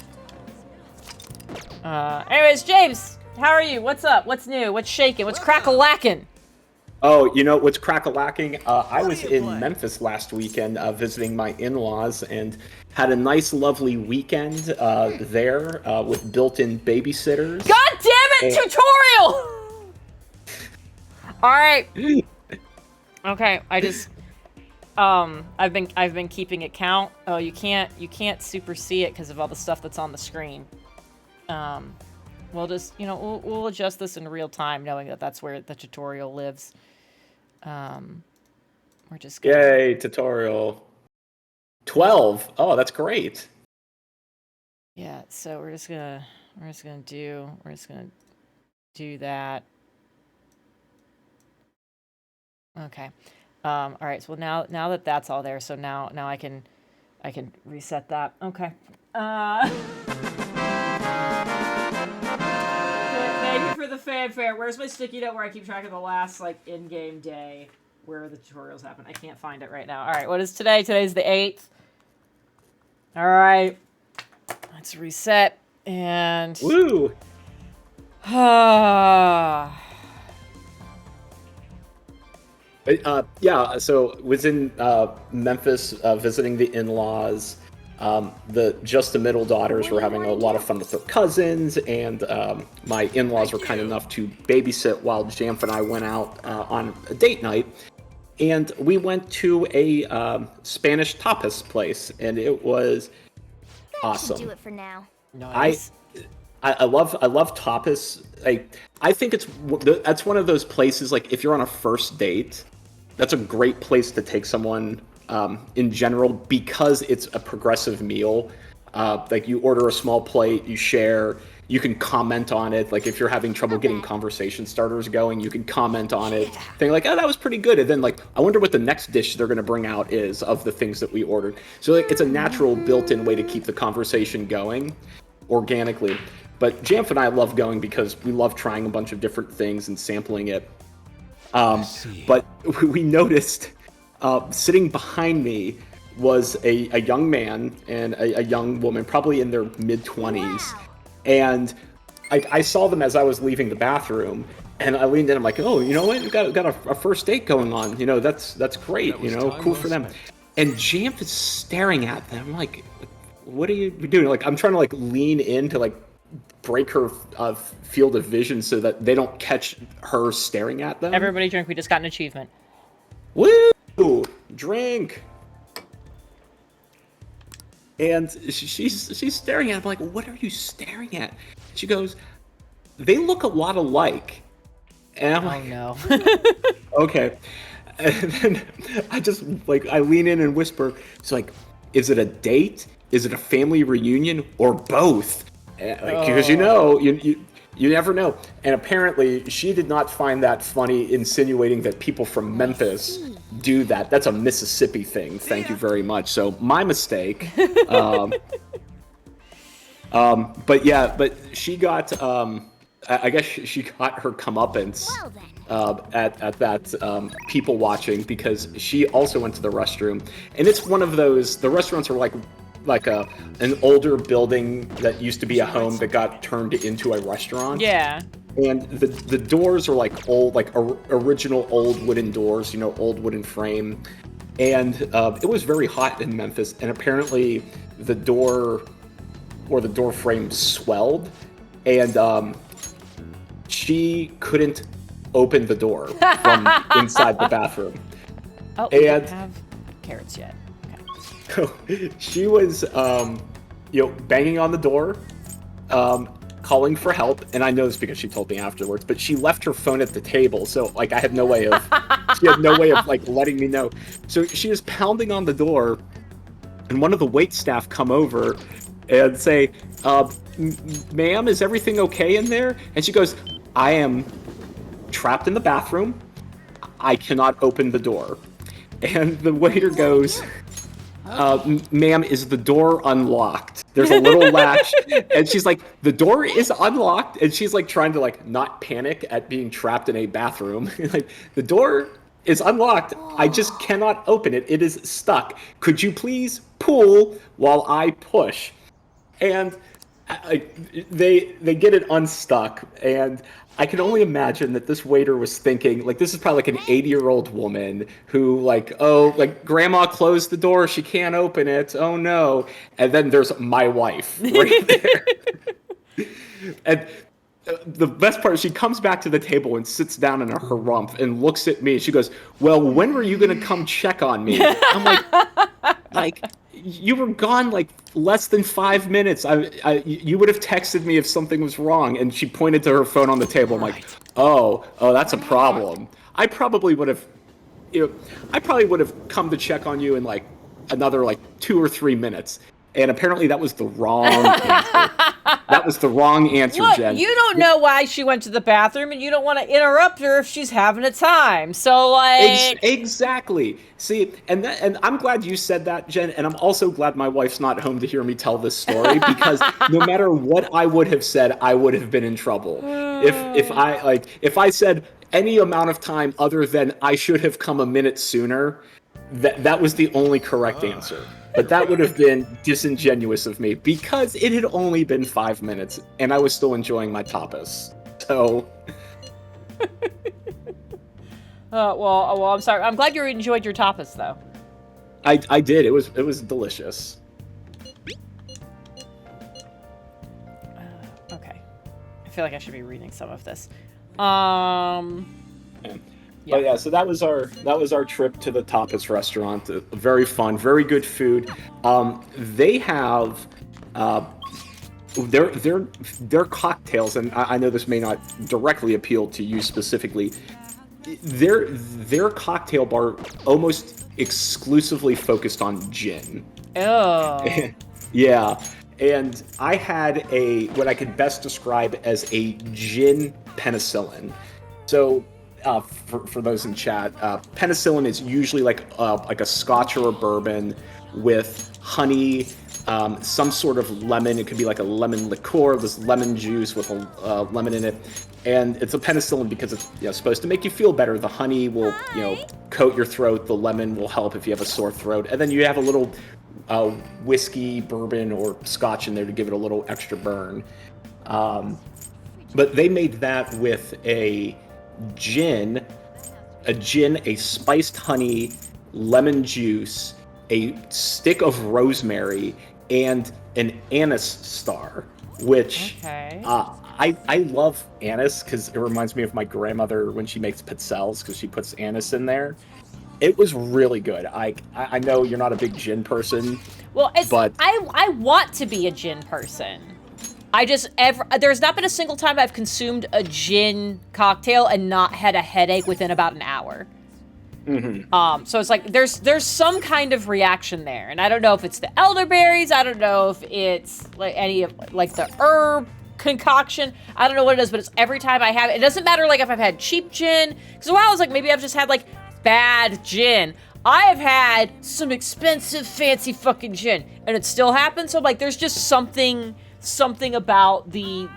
not. Anyways, James, how are you? What's up? What's new? What's shaking? What's crack-a-lackin'? Oh, you know what's crack-a-lacking? I What was are you in playing? Memphis last weekend visiting my in-laws and had a nice, lovely weekend there with built-in babysitters. God damn it, And- tutorial! All right. Okay, I've been keeping it count. Oh, you can't super see it because of all the stuff that's on the screen. We'll just, we'll adjust this in real time, knowing that that's where the tutorial lives. We're just gonna... Yay, tutorial. 12. Oh, that's great. Yeah, so we're just gonna do that. Okay. All right. So now that that's all there, so now I can reset that. Okay. Thank you for the fanfare. Where's my sticky note where I keep track of the last in-game day where the tutorials happen? I can't find it right now. All right. What is today? Today's the 8th. All right. Let's reset and. Woo! Yeah, so was in Memphis visiting the in-laws. Just the middle daughters were having a lot of fun with their cousins, and my in-laws were kind enough to babysit while Jamf and I went out on a date night. And we went to a Spanish tapas place, and it was awesome. Do it for now. Nice. I love tapas. I think that's one of those places, like if you're on a first date, that's a great place to take someone in general, because it's a progressive meal. Like you order a small plate, you share, you can comment on it. Like if you're having trouble getting conversation starters going, you can comment on it. Think like, oh, that was pretty good. And then like, I wonder what the next dish they're going to bring out is of the things that we ordered. So like, it's a natural built-in way to keep the conversation going organically. But Jamf and I love going because we love trying a bunch of different things and sampling it. But we noticed sitting behind me was a young man and a young woman, probably in their mid-20s. Wow. And I saw them as I was leaving the bathroom, and I leaned in. I'm like, oh, you know what? You got a first date going on. That's great. Cool for them. And Jamf is staring at them. I'm like, what are you doing? Like, I'm trying to like lean in to like break her field of vision so that they don't catch her staring at them. Everybody drink. We just got an achievement. Woo! Drink. And she's staring at him like, what are you staring at? She goes, they look a lot alike. And I'm like, no. Okay. And then I lean in and whisper, it's like, is it a date? Is it a family reunion? Or both? Because you never know. And apparently she did not find that funny, insinuating that people from Memphis do that. That's a Mississippi thing. Thank you very much. So my mistake. But she got, I guess she got her comeuppance at that people watching, because she also went to the restroom. And it's one of those, the restaurants are like an older building that used to be a home that got turned into a restaurant. Yeah. And the doors are like old, like original old wooden doors, old wooden frame. And it was very hot in Memphis, and apparently the door frame swelled, and she couldn't open the door from inside the bathroom. Oh, we don't have carrots yet. She was, banging on the door, calling for help, and I know this because she told me afterwards, but she left her phone at the table, so, like, she had no way of, like, letting me know. So she was pounding on the door, and one of the wait staff come over and say, ma'am, is everything okay in there? And she goes, I am trapped in the bathroom. I cannot open the door. And the waiter goes, ma'am, is the door unlocked? There's a little latch. And she's like, the door is unlocked. And she's like trying to like not panic at being trapped in a bathroom. Like, the door is unlocked. I just cannot open it. It is stuck. Could you please pull while I push? And they get it unstuck, and I can only imagine that this waiter was thinking, like, this is probably like an 80-year-old woman who, like, oh, like, grandma closed the door, she can't open it, oh no. And then there's my wife right there. And the best part is she comes back to the table and sits down in her harumph and looks at me. She goes, well, when were you going to come check on me? I'm like, you were gone like less than 5 minutes. You would have texted me if something was wrong. And she pointed to her phone on the table. I'm like, oh, that's a problem. I probably would have come to check on you in like another like 2 or 3 minutes. And apparently that was the wrong answer. That was the wrong answer, Look, Jen. you don't know why she went to the bathroom, and you don't want to interrupt her if she's having a time. So, like... Exactly. See, and I'm glad you said that, Jen, and I'm also glad my wife's not home to hear me tell this story, because no matter what I would have said, I would have been in trouble. If I said any amount of time other than I should have come a minute sooner, that was the only correct answer. But that would have been disingenuous of me, because it had only been 5 minutes and I was still enjoying my tapas. So. Well, I'm sorry. I'm glad you enjoyed your tapas, though. I did. It was delicious. Okay. I feel like I should be reading some of this. Yeah. But yeah, so that was our trip to the tapas restaurant. Very fun, very good food. They have their cocktails, and I know this may not directly appeal to you specifically. Their cocktail bar almost exclusively focused on gin. Oh. Yeah, and I had what I could best describe as a gin penicillin. So. For those in chat, penicillin is usually like a scotch or a bourbon with honey, some sort of lemon. It could be like a lemon liqueur, this lemon juice with a lemon in it. And it's a penicillin because it's supposed to make you feel better. The honey will coat your throat. The lemon will help if you have a sore throat. And then you have a little whiskey, bourbon, or scotch in there to give it a little extra burn. But they made that with a gin, a spiced honey, lemon juice, a stick of rosemary, and an anise star, which I love anise because it reminds me of my grandmother when she makes pizzelles, because she puts anise in there. It was really good. I know you're not a big gin person. Well, but I want to be a gin person. There's not been a single time I've consumed a gin cocktail and not had a headache within about an hour. Mm-hmm. So it's like there's some kind of reaction there, and I don't know if it's the elderberries, I don't know if it's like any of like the herb concoction, I don't know what it is, but it's every time I have it. It doesn't matter like if I've had cheap gin, because a while I was like maybe I've just had like bad gin. I have had some expensive fancy fucking gin, and it still happens. So like there's just something about the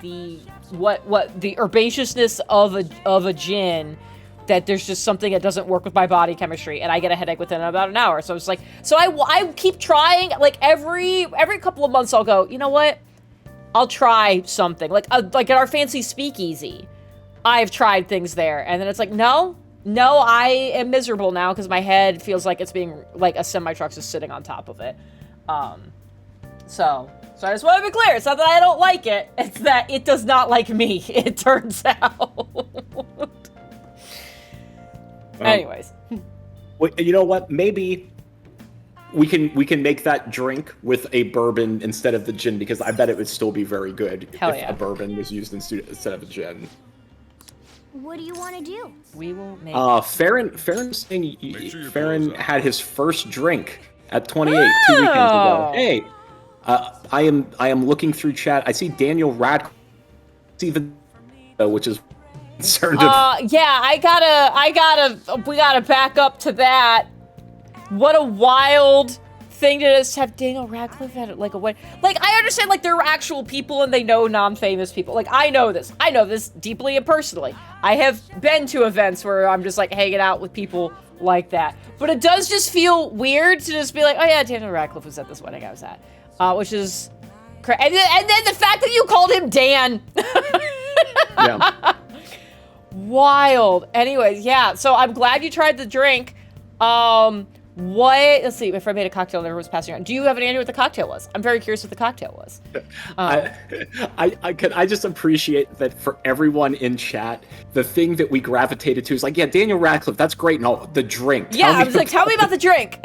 herbaceousness of a gin, that there's just something that doesn't work with my body chemistry, and I get a headache within about an hour. So it's like, I keep trying, like every couple of months I'll go, you know what? I'll try something. Like at our fancy speakeasy, I've tried things there, and then it's like, no, I am miserable now because my head feels like it's being, like a semi-truck's just sitting on top of it. So I just want to be clear. It's not that I don't like it. It's that it does not like me, it turns out. Anyways. Well, you know what? Maybe we can make that drink with a bourbon instead of the gin, because I bet it would still be very good if a bourbon was used instead of a gin. What do you want to do? We will make Farron's saying Farron had his first drink at 28 2 weekends ago. Hey. I am looking through chat. I see Daniel Radcliffe, which is concerned. Yeah, we gotta back up to that. What a wild thing to just have Daniel Radcliffe at like a wedding. Like, I understand, like, there are actual people and they know non-famous people. Like, I know this deeply and personally. I have been to events where I'm just like hanging out with people like that. But it does just feel weird to just be like, oh yeah, Daniel Radcliffe was at this wedding I was at. Which is And then the fact that you called him Dan. Yeah. Wild. Anyways, yeah. So I'm glad you tried the drink. Let's see, if I made a cocktail and everyone was passing around. Do you have any idea what the cocktail was? I'm very curious what the cocktail was. I just appreciate that for everyone in chat, the thing that we gravitated to is like, yeah, Daniel Radcliffe, that's great. No, the drink. Yeah, I was like, tell me about the drink.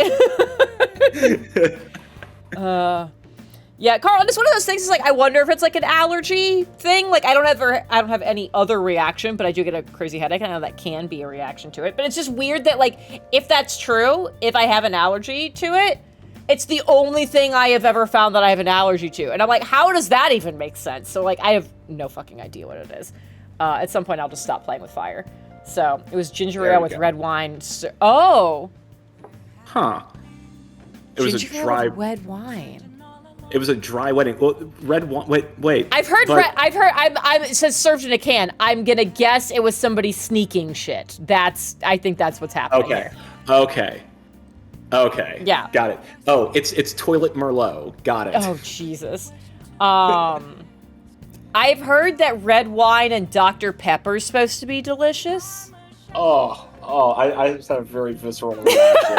Yeah, Carl, it's one of those things. Is like, I wonder if it's like an allergy thing. Like, I don't have any other reaction, but I do get a crazy headache. I know that can be a reaction to it, but it's just weird that, like, if that's true, if I have an allergy to it, it's the only thing I have ever found that I have an allergy to, and I'm like, how does that even make sense? So, like, I have no fucking idea what it is. At some point, I'll just stop playing with fire. So it was ginger ale with red wine. Oh, huh? It was a dry red wine. It was a dry wedding. Well, red wine. Wait. I've heard. It says served in a can. I'm gonna guess it was somebody sneaking shit. I think that's what's happening. Okay. Yeah. Got it. Oh, it's toilet Merlot. Got it. Oh Jesus. I've heard that red wine and Dr. Pepper is supposed to be delicious. I just had a very visceral reaction.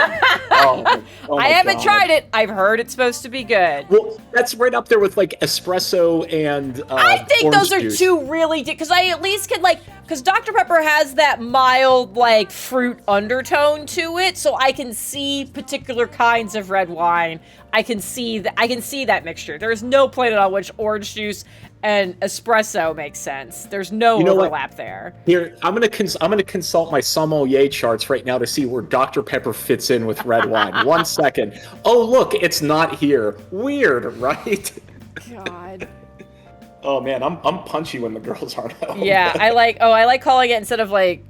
Oh I haven't tried it. I've heard it's supposed to be good. Well, that's right up there with like espresso and I think those are juice. two really, because I at least could because Dr. Pepper has that mild like fruit undertone to it, so I can see particular kinds of red wine. I can see that mixture. There is no planet on which orange juice and espresso makes sense. There's no overlap there. Here, I'm gonna consult my sommelier charts right now to see where Dr. Pepper fits in with red wine. 1 second. Oh, look, it's not here. Weird, right? God. Oh man, I'm punchy when the girls aren't home. Yeah, I like calling it instead of like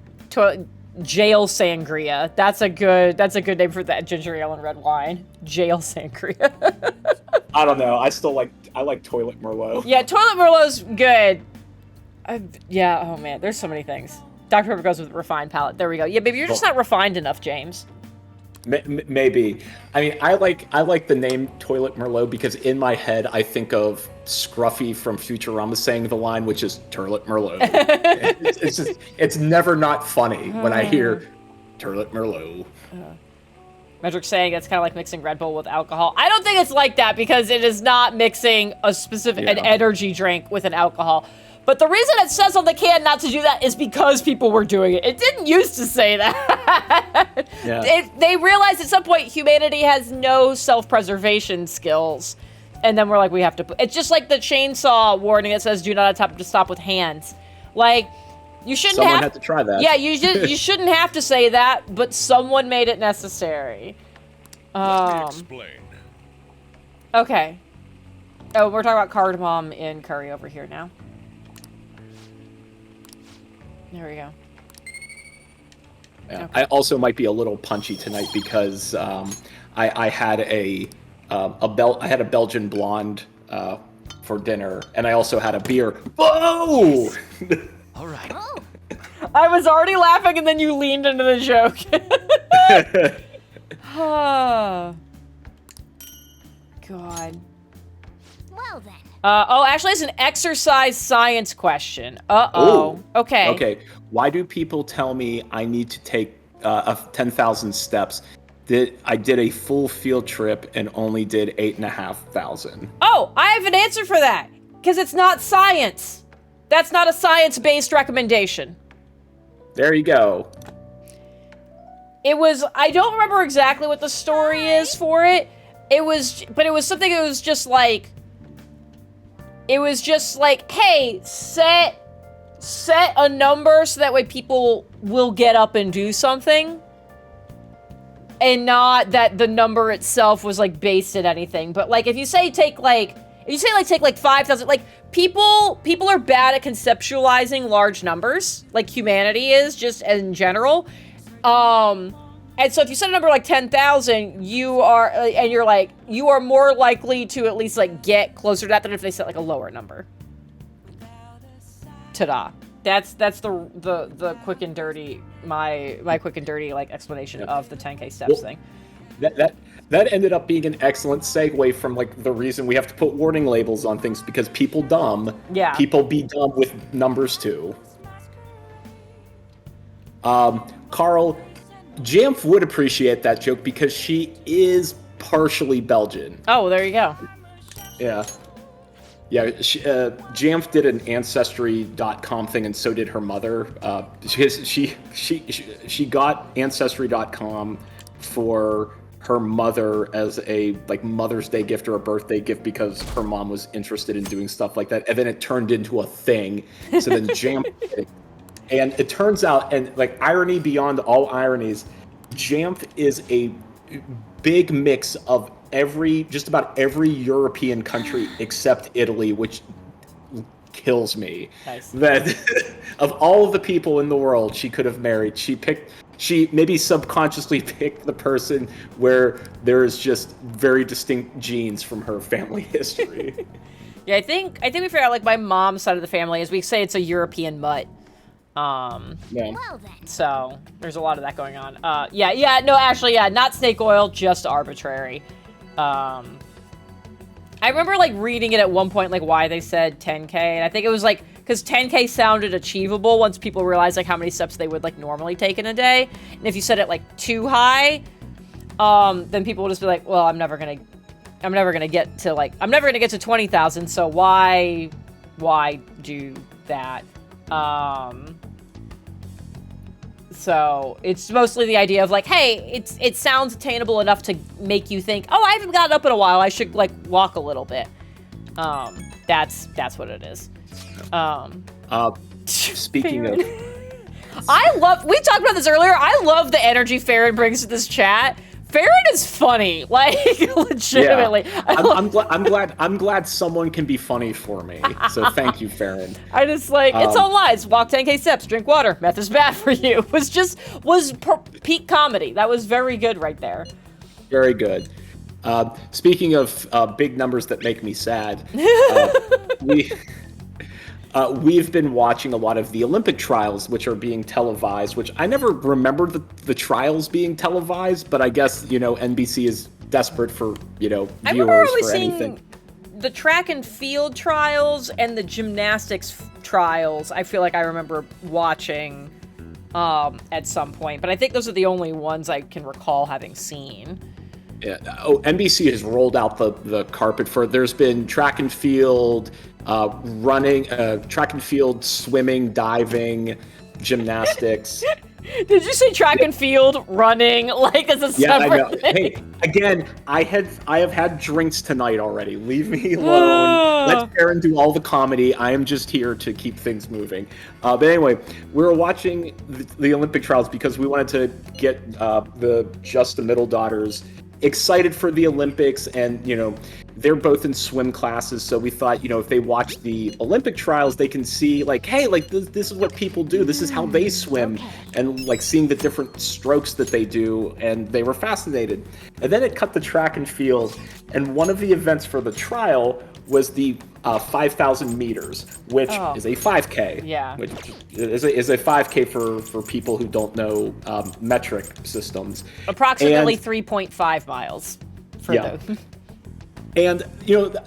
jail sangria. That's a good name for that ginger ale and red wine. Jail sangria. I don't know. I like toilet Merlot. Yeah, toilet Merlot's good. Yeah, oh man, there's so many things. Dr. Pepper goes with refined palate. There we go. Yeah, maybe you're just not refined enough, James. Maybe. I mean, I like the name Toilet Merlot because in my head I think of Scruffy from Futurama saying the line, which is Toilet Merlot. it's never not funny when I hear Toilet Merlot. Medrick's saying it's kind of like mixing Red Bull with alcohol. I don't think it's like that because it is not mixing an energy drink with an alcohol. But the reason it says on the can not to do that is because people were doing it. It didn't used to say that. Yeah. They realized at some point humanity has no self-preservation skills. And then we're like, we have to... It's just like the chainsaw warning that says do not attempt to stop with hands. Like, you shouldn't Someone had to try that. Yeah, you shouldn't have to say that, but someone made it necessary. Let me explain. Okay. Oh, we're talking about cardamom in curry over here now. There we go. Yeah. Okay. I also might be a little punchy tonight because I had a Belgian blonde for dinner, and I also had a beer. Whoa! All right. Oh, I was already laughing, and then you leaned into the joke. God. well then. Actually, it's an exercise science question. Uh-oh. Okay. Okay. Why do people tell me I need to take 10,000 steps? I did a full field trip and only did 8,500. Oh, I have an answer for that. Because it's not science. That's not a science-based recommendation. There you go. I don't remember exactly what the story is for it. It was something that was just like... It was just like, hey, set a number so that way people will get up and do something. And not that the number itself was like based in anything. But like if you say take like 5,000, like people are bad at conceptualizing large numbers, like humanity is just in general. And so if you set a number like 10,000, you are more likely to at least like get closer to that than if they set like a lower number. Ta-da. That's the quick and dirty, my quick and dirty like explanation of the 10K steps thing. That ended up being an excellent segue from like the reason we have to put warning labels on things because people dumb. Yeah. People be dumb with numbers too. Carl, Jamf would appreciate that joke because she is partially Belgian. Oh, there you go. Yeah. Yeah, Jamf did an Ancestry.com thing, and so did her mother. She got Ancestry.com for her mother as a like Mother's Day gift or a birthday gift because her mom was interested in doing stuff like that, and then it turned into a thing. So then Jamf did it. And it turns out, and like irony beyond all ironies, Jamf is a big mix of just about every European country except Italy, which kills me. Nice. That of all of the people in the world she could have married, she maybe subconsciously picked the person where there is just very distinct genes from her family history. Yeah, I think we figured out like my mom's side of the family, as we say, it's a European mutt. Yeah. Well then. So there's a lot of that going on. Not snake oil, just arbitrary. I remember like reading it at one point, like why they said 10K, and I think it was like because 10K sounded achievable once people realized like how many steps they would like normally take in a day, and if you set it like too high, then people will just be like, well, I'm never gonna get to 20,000, so why do that? So it's mostly the idea of like, hey, it sounds attainable enough to make you think, oh, I haven't gotten up in a while, I should like walk a little bit. That's what it is. Speaking of, we talked about this earlier. I love the energy Farron brings to this chat. Farron is funny, like legitimately. Yeah. I'm glad someone can be funny for me. So thank you, Farron. I just like it's all lies. Walk 10K steps, drink water. Meth is bad for you. Was peak comedy. That was very good right there. Very good. Speaking of big numbers that make me sad, we've been watching a lot of the Olympic trials, which are being televised, which I never remembered the trials being televised, but I guess, NBC is desperate for, viewers I remember always for anything. seeing the track and field trials and the gymnastics trials. I feel like I remember watching at some point, but I think those are the only ones I can recall having seen. Yeah. Oh, NBC has rolled out the carpet for. There's been track and field, running, track and field, swimming, diving, gymnastics. Did you say track and field, running, like as a separate I know. thing? Hey, again, I have had drinks tonight already. Leave me alone. Let Aaron do all the comedy. I am just here to keep things moving. But anyway, we were watching the Olympic trials because we wanted to get the Just the Middle daughters excited for the Olympics, and they're both in swim classes, so we thought if they watch the Olympic trials they can see like, hey, like this is what people do, this is how they swim, and like seeing the different strokes that they do, and they were fascinated. And then it cut to track and field, and one of the events for the trial was the 5,000 meters, which is a 5K. Yeah. Which is a 5K for people who don't know metric systems. Approximately 3.5 miles for those. And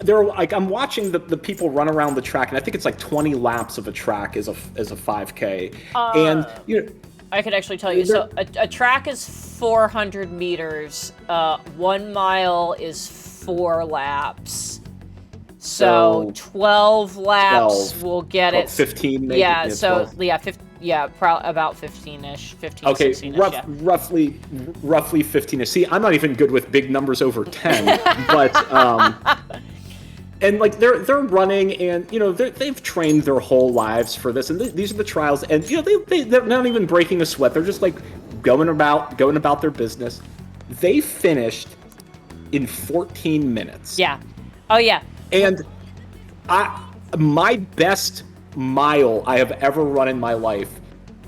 they're like, I'm watching the people run around the track, and I think it's like 20 laps of a track is a 5K. And I could actually tell you. So a track is 400 meters. 1 mile is 4 laps. So 12 laps will get it. 15 maybe. Yeah, so 12. about 15-ish, 15, okay, 16-ish, roughly 15-ish. See, I'm not even good with big numbers over 10, but and like they're running, and they've trained their whole lives for this, and these are the trials, and they're not even breaking a sweat. They're just like going about their business. They finished in 14 minutes. Yeah. Oh yeah. And my best mile I have ever run in my life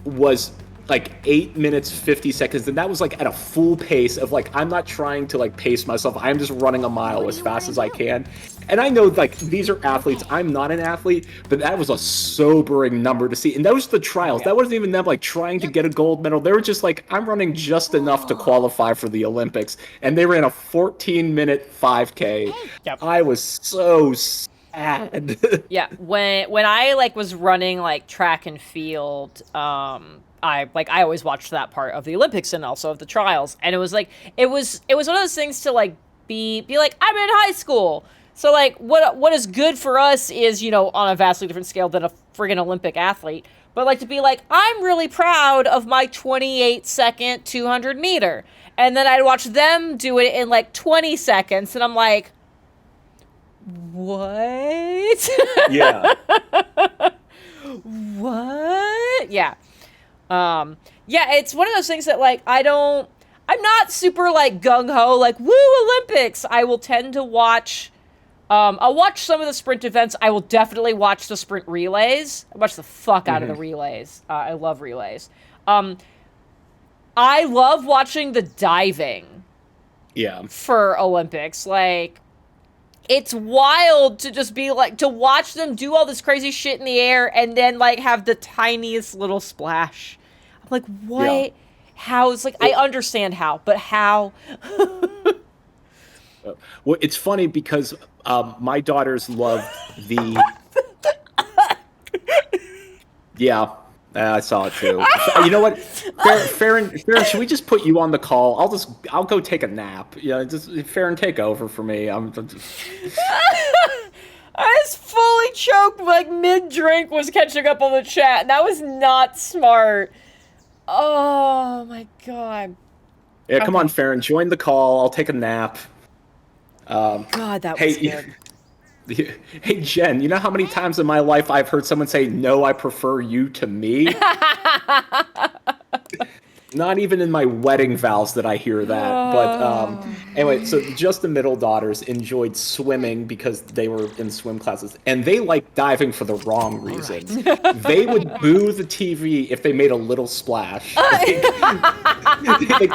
was like 8 minutes 50 seconds, and that was like at a full pace of like, I'm not trying to like pace myself, I'm just running a mile as fast as I can. And I know like these are athletes, I'm not an athlete, but that was a sobering number to see. And that was the trials. That wasn't even them like trying to get a gold medal. They were just like, I'm running just enough to qualify for the Olympics. And they ran a 14-minute 5K. Yep. I was so sad. Yeah, when I like was running like track and field, I always watched that part of the Olympics and also of the trials, and it was one of those things to like be like, I'm in high school, so like what is good for us is, you know, on a vastly different scale than a friggin' Olympic athlete, but like to be like, I'm really proud of my 28-second 200 meter, and then I'd watch them do it in like 20 seconds, and I'm like, what? Yeah. What? Yeah. Yeah, it's one of those things that, like, I'm not super, like, gung-ho, like, woo, Olympics! I will tend to watch, I'll watch some of the sprint events. I will definitely watch the sprint relays. I watch the fuck out of the relays. I love relays. I love watching the diving. Yeah. For Olympics. Like, it's wild to just be like, to watch them do all this crazy shit in the air and then, like, have the tiniest little splash. I'm like, what? Yeah. How? It's like, I understand how, but how? Well, it's funny because my daughters love the... Yeah, I saw it too. You know what, Farron, should we just put you on the call? I'll go take a nap. Yeah, just Farron, take over for me. I'm just... I was fully choked, like mid-drink was catching up on the chat, and that was not smart. Oh my god. Yeah, come on, Farron, join the call. I'll take a nap. God, that was good. Hey, Jen, you know how many times in my life I've heard someone say, no, I prefer you to me? Not even in my wedding vows did I hear that. But anyway, so just the middle daughters enjoyed swimming because they were in swim classes. And they liked diving for the wrong reason. They would boo the TV if they made a little splash. Like,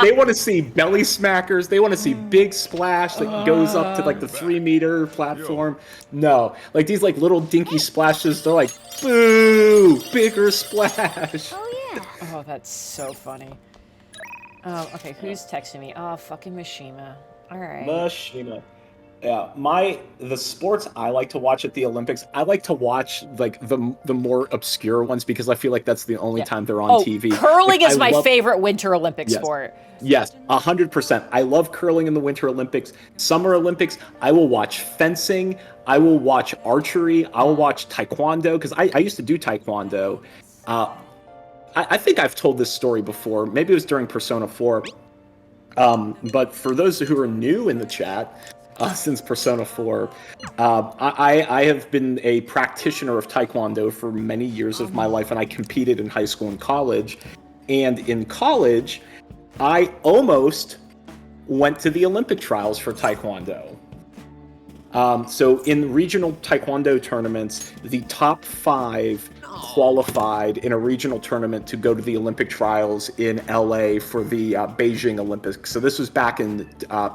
they want to see belly smackers. They want to see big splash that goes up to like the 3-meter platform. No, like these like little dinky splashes, they're like, boo, bigger splash. Oh, yeah. Oh, that's so funny. Okay, who's texting me? Oh, fucking Mishima. All right. Mishima. Yeah, the sports I like to watch at the Olympics, I like to watch like the more obscure ones because I feel like that's the only time they're on TV. Curling like, is my favorite Winter Olympic sport. Yes, 100%. I love curling in the Winter Olympics. Summer Olympics, I will watch fencing. I will watch archery. I will watch taekwondo because I used to do taekwondo. I think I've told this story before. Maybe it was during Persona 4. But for those who are new in the chat, since Persona 4, I have been a practitioner of Taekwondo for many years of my life, and I competed in high school and college. And in college, I almost went to the Olympic trials for Taekwondo. So in regional Taekwondo tournaments, the top 5 qualified in a regional tournament to go to the Olympic trials in LA for the Beijing Olympics. So this was back in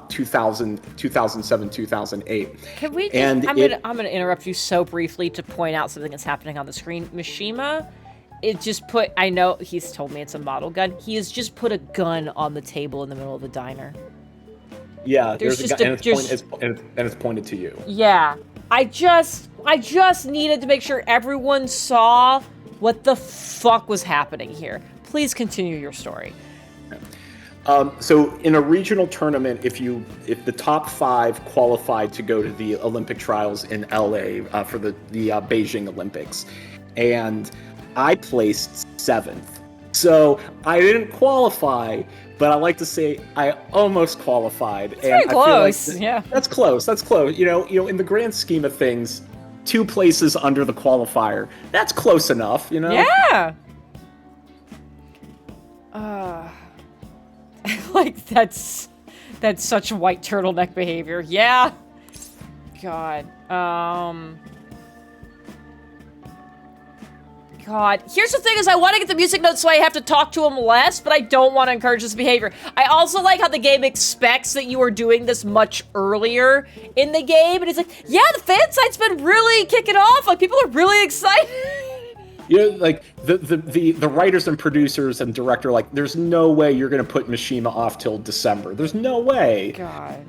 2007, 2008. Can we just, I'm gonna interrupt you so briefly to point out something that's happening on the screen. Mishima, I know he's told me it's a model gun. He has just put a gun on the table in the middle of the diner. Yeah, there's a gun, and it's pointed to you. Yeah. I just needed to make sure everyone saw what the fuck was happening here. Please continue your story. So in a regional tournament, if the top 5 qualified to go to the Olympic trials in LA for the Beijing Olympics, and I placed 7th. So I didn't qualify, but I like to say I almost qualified. It's very close. I feel like yeah. That's close. That's close. You know, in the grand scheme of things, 2 places under the qualifier. That's close enough, you know? Yeah. Like that's such white turtleneck behavior. Yeah. God. God, God. Here's the thing is I want to get the music notes so I have to talk to him less, but I don't want to encourage this behavior. I also like how the game expects that you are doing this much earlier in the game. And it's like, yeah, the fan site's been really kicking off. Like, people are really excited. You know, like, the writers and producers and director are like, there's no way you're going to put Mishima off till December. There's no way. God.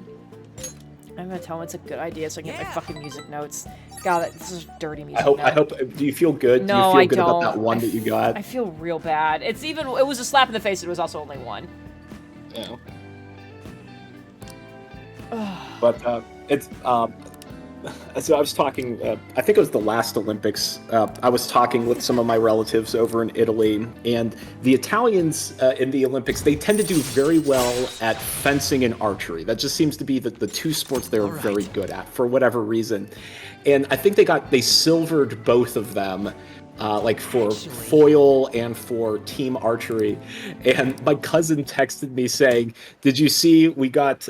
I'm going to tell him it's a good idea so I can get my fucking music notes. God, this is dirty music I hope, do you feel good? No, do you feel I good don't. about that one that you got? I feel real bad. It was a slap in the face, it was also only one. Yeah. But, it's, so I was talking, I think it was the last Olympics, I was talking with some of my relatives over in Italy, and the Italians in the Olympics, they tend to do very well at fencing and archery. That just seems to be the two sports they're very good at, for whatever reason. And I think they silvered both of them, like for foil and for team archery. And my cousin texted me saying, did you see we got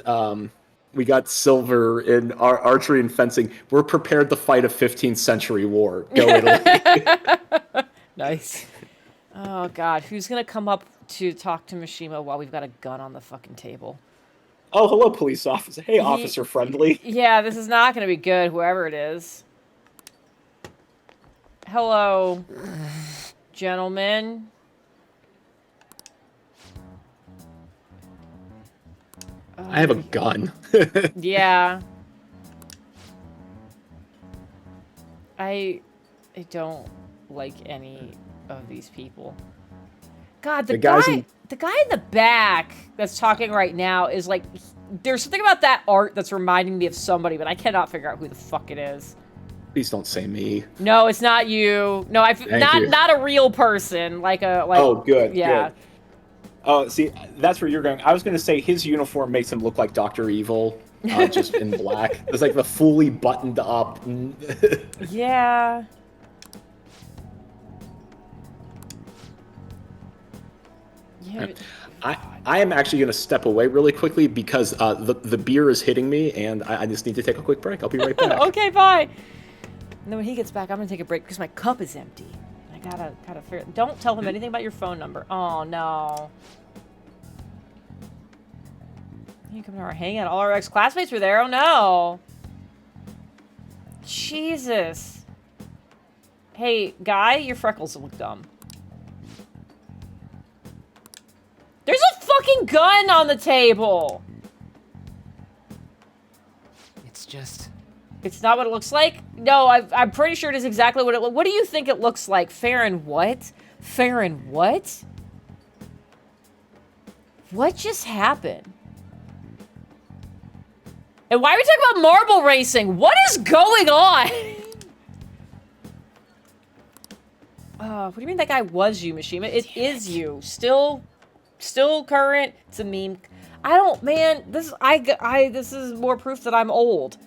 silver in our archery and fencing. We're prepared to fight a 15th century war. Go Italy. Nice. Oh, God. Who's going to come up to talk to Mishima while we've got a gun on the fucking table? Oh, hello, police officer. Hey, officer friendly. Yeah, this is not going to be good, whoever it is. Hello, gentlemen. I have a gun. Yeah. I don't like any of these people. God, the guy in the back that's talking right now is like, there's something about that art that's reminding me of somebody, but I cannot figure out who the fuck it is. Please don't say me. No, it's not you. No, not a real person. Oh, good. Yeah. Good. Oh, see, that's where you're going. I was going to say his uniform makes him look like Dr. Evil, just in black. It's like the fully buttoned up. Yeah. Yeah. I am actually going to step away really quickly because the beer is hitting me, and I just need to take a quick break. I'll be right back. Okay, bye. And then when he gets back, I'm going to take a break because my cup is empty. I gotta figure. Don't tell him anything about your phone number. Oh no. You come to our hangout. All our ex-classmates were there. Oh no. Jesus. Hey, guy, your freckles look dumb. There's a fucking gun on the table. It's just... It's not what it looks like? No, I'm pretty sure it is exactly what it looks like. What do you think it looks like? Farron what? Farron what? What just happened? And why are we talking about marble racing? What is going on? What do you mean that guy was you, Mishima? It is you. Still current. It's a meme. This is more proof that I'm old.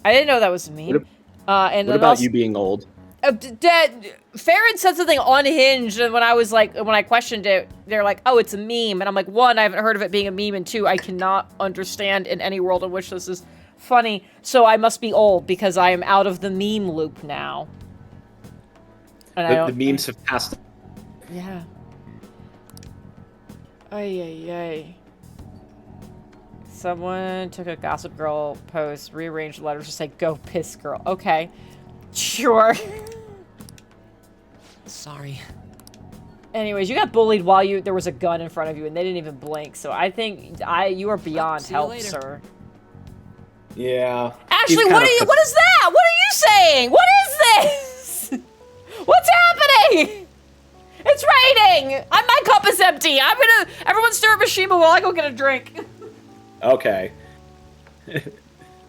I didn't know that was a meme. What about you being old? Farron said something unhinged, and when I questioned it, they're like, "Oh, it's a meme," and I'm like, one, I haven't heard of it being a meme, and two, I cannot understand in any world in which this is funny, so I must be old because I am out of the meme loop now. And the memes have passed. Yeah. Ay. Someone took a Gossip Girl post, rearranged letters to say, "Go piss, girl." Okay. Sure. Sorry. Anyways, you got bullied while there was a gun in front of you, and they didn't even blink. So I think you are beyond help, sir. Yeah. Actually, what is that? What are you saying? What is this? What's happening? It's raining. My cup is empty. Everyone stir up Mishima while I go get a drink. Okay.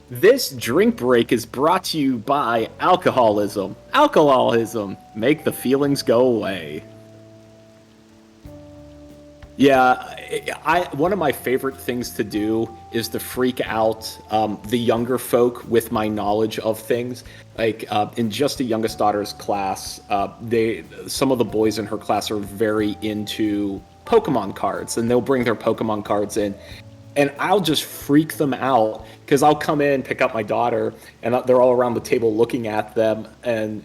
This drink break is brought to you by alcoholism. Alcoholism. Make the feelings go away. Yeah, one of my favorite things to do is to freak out the younger folk with my knowledge of things. Like in just the youngest daughter's class, some of the boys in her class are very into Pokemon cards, and they'll bring their Pokemon cards in. And I'll just freak them out because I'll come in, pick up my daughter, and they're all around the table looking at them and,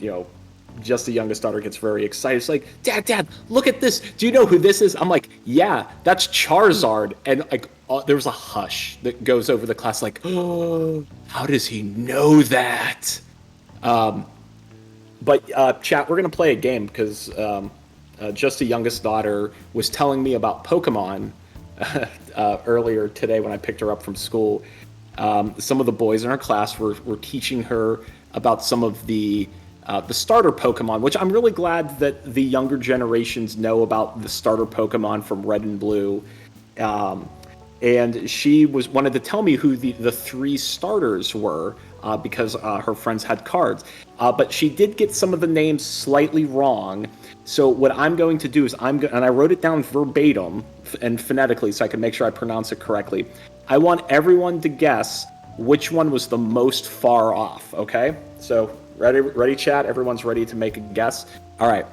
just the youngest daughter gets very excited. It's like, Dad, look at this. Do you know who this is? I'm like, yeah, that's Charizard. And like, there was a hush that goes over the class, like, oh, how does he know that? But chat, we're gonna play a game because just the youngest daughter was telling me about Pokemon earlier today when I picked her up from school. Some of the boys in our class were teaching her about some of the starter Pokemon, which I'm really glad that the younger generations know about the starter Pokemon from Red and Blue. And she wanted to tell me who the 3 starters were because her friends had cards. But she did get some of the names slightly wrong. So what I'm going to do is and I wrote it down verbatim and phonetically so I can make sure I pronounce it correctly. I want everyone to guess which one was the most far off, okay? So ready, chat? Everyone's ready to make a guess? All right.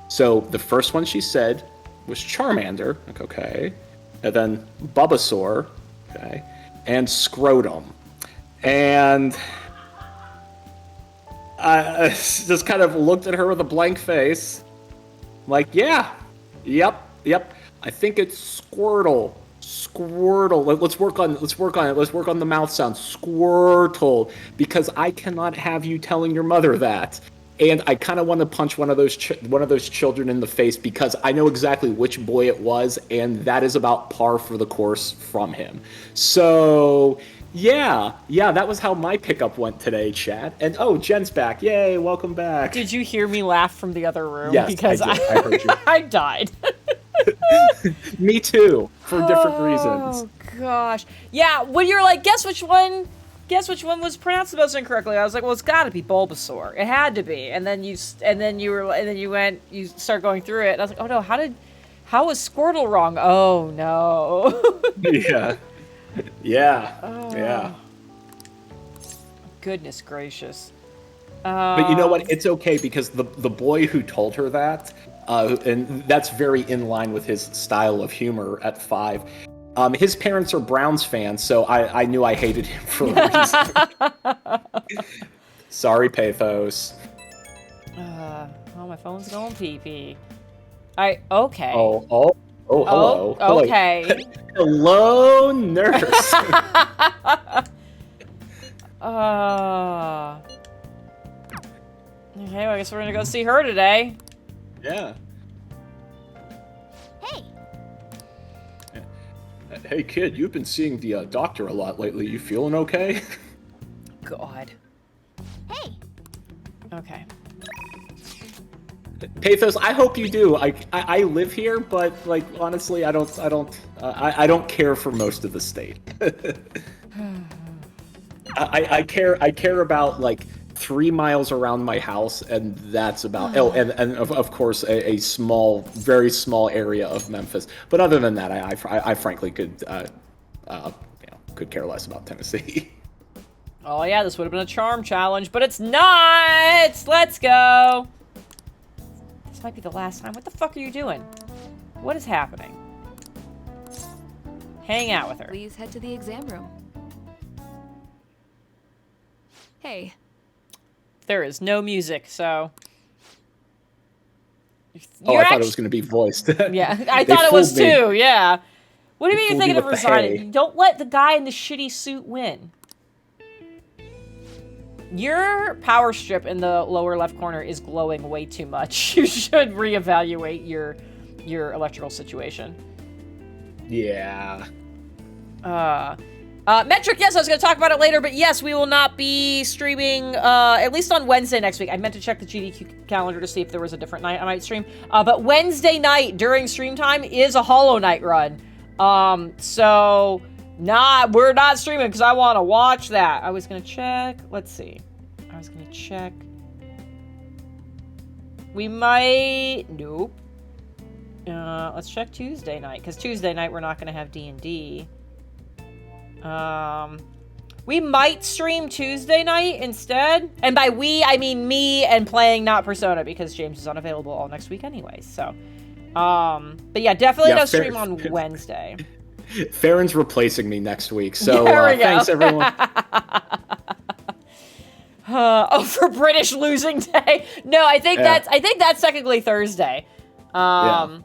So the first one she said was Charmander, like, okay. And then Bulbasaur, okay. And Scrotum. And I just kind of looked at her with a blank face. I'm like, yeah, yep. I think it's Squirtle. Let's work on it. Let's work on the mouth sound. Squirtle, because I cannot have you telling your mother that. And I kind of want to punch one of those children in the face because I know exactly which boy it was, and that is about par for the course from him. So yeah, that was how my pickup went today, chat. And oh, Jen's back! Yay, welcome back. Did you hear me laugh from the other room? Yes, because I did. I heard you. I died. Me too, for different reasons. Oh gosh, yeah. When you're like, guess which one was pronounced the most incorrectly? I was like, well, it's got to be Bulbasaur. It had to be. And then you start going through it. And I was like, oh no, how was Squirtle wrong? Oh no. Yeah. Goodness gracious. But you know what? It's okay because the boy who told her that, and that's very in line with his style of humor at 5. His parents are Browns fans, so I knew I hated him for a reason. Sorry, Pathos. Oh, my phone's going pee-pee. Okay. Oh, hello. Okay. Hello, nurse. Okay, well, I guess we're gonna go see her today. Yeah. Hey, Hey, kid, you've been seeing the doctor a lot lately. You feeling okay? God. hey. Okay. Pathos, I hope you do. I live here, but like honestly, I don't care for most of the state. I care about like 3 miles around my house, and that's about. Oh, and of course a small, very small area of Memphis. But other than that, I frankly could care less about Tennessee. Oh yeah, this would have been a charm challenge, but it's not! Let's go! This might be the last time. What the fuck are you doing? What is happening? Hang out with her. Please head to the exam room. Hey, There is no music, so... Oh, I thought it was going to be voiced. Yeah, I thought it was fooled me. too, yeah. What do you mean you're thinking of with the resigning? hay. Don't let the guy in the shitty suit win. Your power strip in the lower left corner is glowing way too much. You should reevaluate your electrical situation. Yeah. Metric, yes, I was going to talk about it later, but yes, we will not be streaming, at least on Wednesday next week. I meant to check the GDQ calendar to see if there was a different night I might stream. But Wednesday night during stream time is a Hollow Knight run. So, we're not streaming because I want to watch that. I was going to check, let's see. I was going to check. We might, nope. Let's check Tuesday night, because Tuesday night we're not going to have D&D. We might stream Tuesday night instead. And by we, I mean me and playing not Persona, because James is unavailable all next week anyways, so. But yeah, definitely no stream on Wednesday. Farron's replacing me next week, so There we go. thanks everyone. For British losing day. No, I think that's technically Thursday. But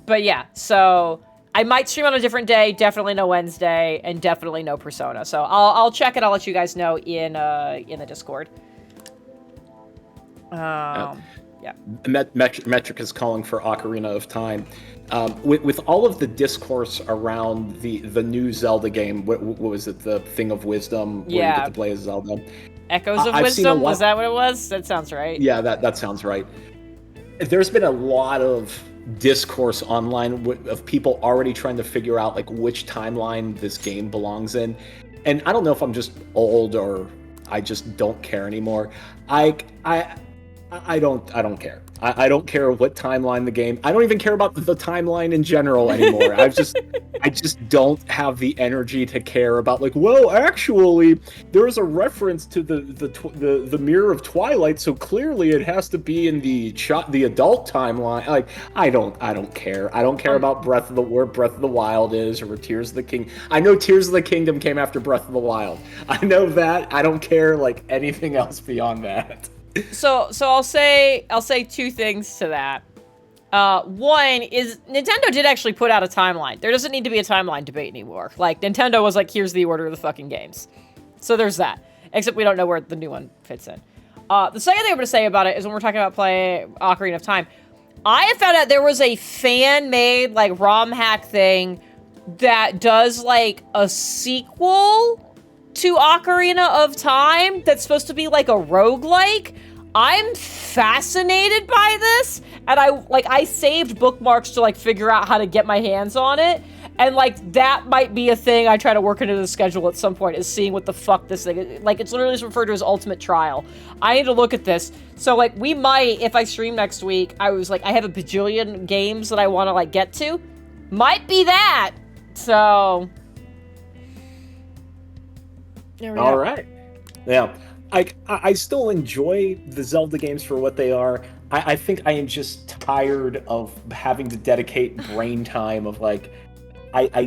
yeah, so I might stream on a different day, definitely no Wednesday, and definitely no Persona. So I'll check it, I'll let you guys know in the Discord. Yeah. Metric is calling for Ocarina of Time. With all of the discourse around the new Zelda game, what was it? The Thing of Wisdom, where you get to play as Zelda. Echoes of Wisdom? Was that what it was? That sounds right. Yeah, that sounds right. There's been a lot of discourse online of people already trying to figure out like which timeline this game belongs in. And I don't know if I'm just old or I just don't care anymore. I don't care. I don't care what timeline the game. I don't even care about the timeline in general anymore. I just don't have the energy to care about like, well, actually, there is a reference to the Mirror of Twilight, so clearly it has to be in the adult timeline. Like, I don't care. I don't care about where Breath of the Wild is or Tears of the King. I know Tears of the Kingdom came after Breath of the Wild. I know that. I don't care like anything else beyond that. So I'll say two things to that. One is Nintendo did actually put out a timeline. There doesn't need to be a timeline debate anymore. Like, Nintendo was like, here's the order of the fucking games. So there's that. Except we don't know where the new one fits in. The second thing I'm going to say about it is when we're talking about playing Ocarina of Time, I have found out there was a fan-made, like, ROM hack thing that does, like, a sequel to Ocarina of Time that's supposed to be like a roguelike. I'm fascinated by this, and I saved bookmarks to like figure out how to get my hands on it, and like that might be a thing I try to work into the schedule at some point, is seeing what the fuck this thing is. Like, it's literally referred to as Ultimate Trial. I need to look at this. So like, we might, if I stream next week, I was like, I have a bajillion games that I want to like get to. Might be that. So all right. Yeah. I still enjoy the Zelda games for what they are. I think I am just tired of having to dedicate brain time of like, I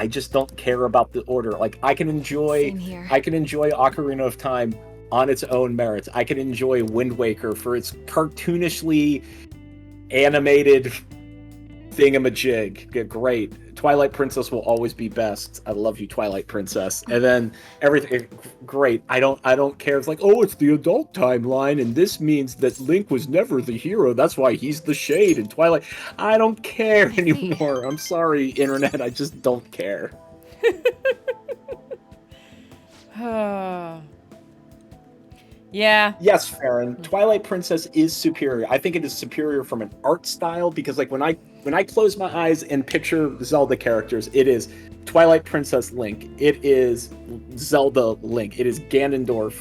just don't care about the order. Like, I can enjoy Ocarina of Time on its own merits. I can enjoy Wind Waker for its cartoonishly animated thingamajig. Great. Twilight Princess will always be best. I love you, Twilight Princess. And then everything, great. I don't care. It's like, oh, it's the adult timeline, and this means that Link was never the hero. That's why he's the shade in Twilight. I don't care anymore. I'm sorry, internet. I just don't care. Yeah. Yes, Farron. Twilight Princess is superior. I think it is superior from an art style, because like when I close my eyes and picture Zelda characters, it is Twilight Princess Link. It is Zelda Link. It is Ganondorf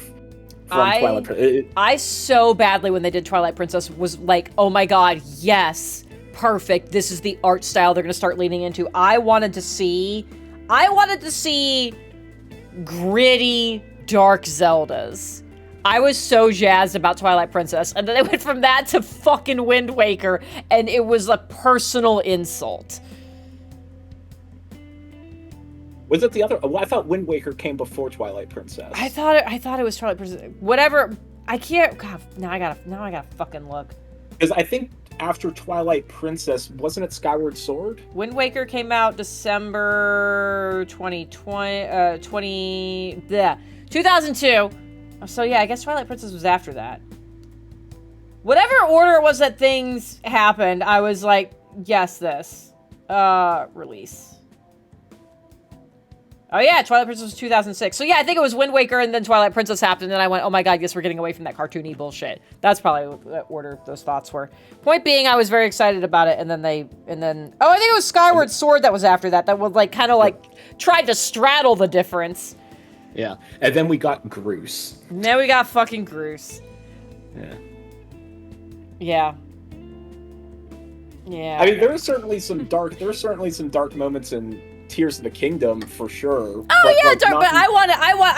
from Twilight Princess. I so badly, when they did Twilight Princess, was like, oh my god, yes, perfect. This is the art style they're going to start leaning into. I wanted to see gritty, dark Zeldas. I was so jazzed about Twilight Princess, and then they went from that to fucking Wind Waker, and it was a personal insult. Was it the other? Well, I thought Wind Waker came before Twilight Princess. I thought it was Twilight Princess. Whatever. I can't. God, now I gotta fucking look. Because I think after Twilight Princess, wasn't it Skyward Sword? Wind Waker came out December 2002. So yeah, I guess Twilight Princess was after that. Whatever order it was that things happened, I was like, yes, this. Release. Oh yeah, Twilight Princess was 2006. So yeah, I think it was Wind Waker and then Twilight Princess happened, and I went, oh my god, guess we're getting away from that cartoony bullshit. That's probably what the order those thoughts were. Point being, I was very excited about it, and then I think it was Skyward Sword that was after that was like kind of like tried to straddle the difference. Yeah, and then we got Groose. Now we got fucking Groose. Yeah. Yeah. I mean, there are certainly some dark moments in Tears of the Kingdom for sure. Oh yeah, dark. But I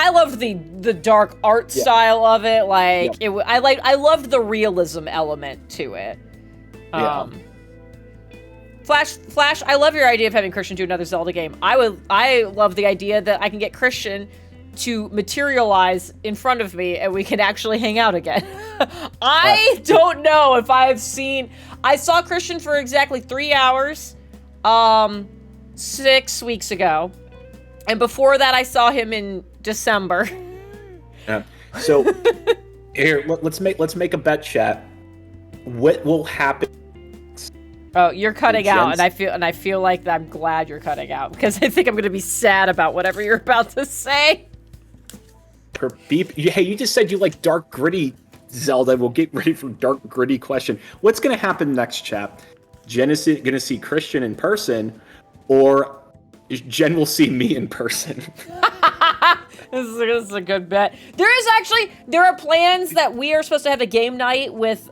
loved the dark art style of it. Like I loved the realism element to it. Flash, I love your idea of having Christian do another Zelda game. I love the idea that I can get Christian to materialize in front of me and we can actually hang out again. I don't know if I've seen... I saw Christian for exactly 3 hours 6 weeks ago. And before that, I saw him in December. Yeah. So here, let's make a bet, chat. What will happen? Oh, you're cutting out, and I feel like I'm glad you're cutting out because I think I'm gonna be sad about whatever you're about to say. Per beep. Hey, you just said you like dark gritty Zelda. We'll get ready for dark gritty question. What's gonna happen next, chap? Jen is gonna see Christian in person, or Jen will see me in person. This is a good bet. There are plans that we are supposed to have a game night with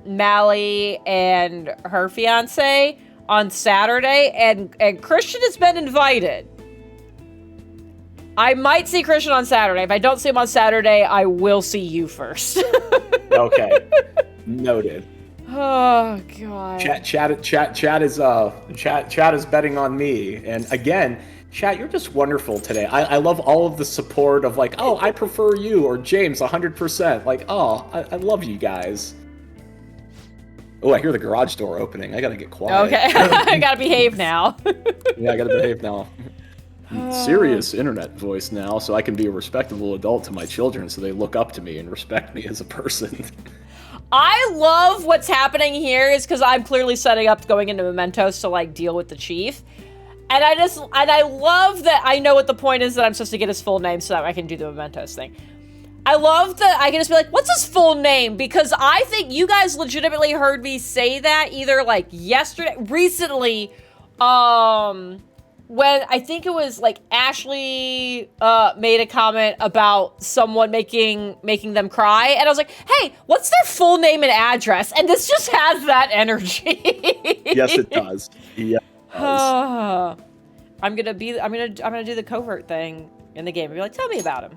Mally and her fiance on Saturday, and Christian has been invited. I might see Christian on Saturday. If I don't see him on Saturday, I will see you first. Okay. Noted. Oh god. Chat is betting on me. And again, chat, you're just wonderful today. I love all of the support of like, oh, I prefer you, or James 100%. Like, oh, I love you guys. Oh, I hear the garage door opening. I gotta get quiet. Okay. I gotta behave now. Yeah, I gotta behave now. Serious internet voice now, so I can be a respectable adult to my children, so they look up to me and respect me as a person. I love what's happening here is because I'm clearly setting up going into Mementos to like deal with the chief. And I love that I know what the point is that I'm supposed to get his full name so that I can do the Mementos thing. I love that I can just be like, what's his full name? Because I think you guys legitimately heard me say that either like recently, when I think it was like Ashley made a comment about someone making them cry, and I was like, hey, what's their full name and address? And this just has that energy. Yes, it does. Yeah. I'm gonna do the covert thing in the game and be like, tell me about him.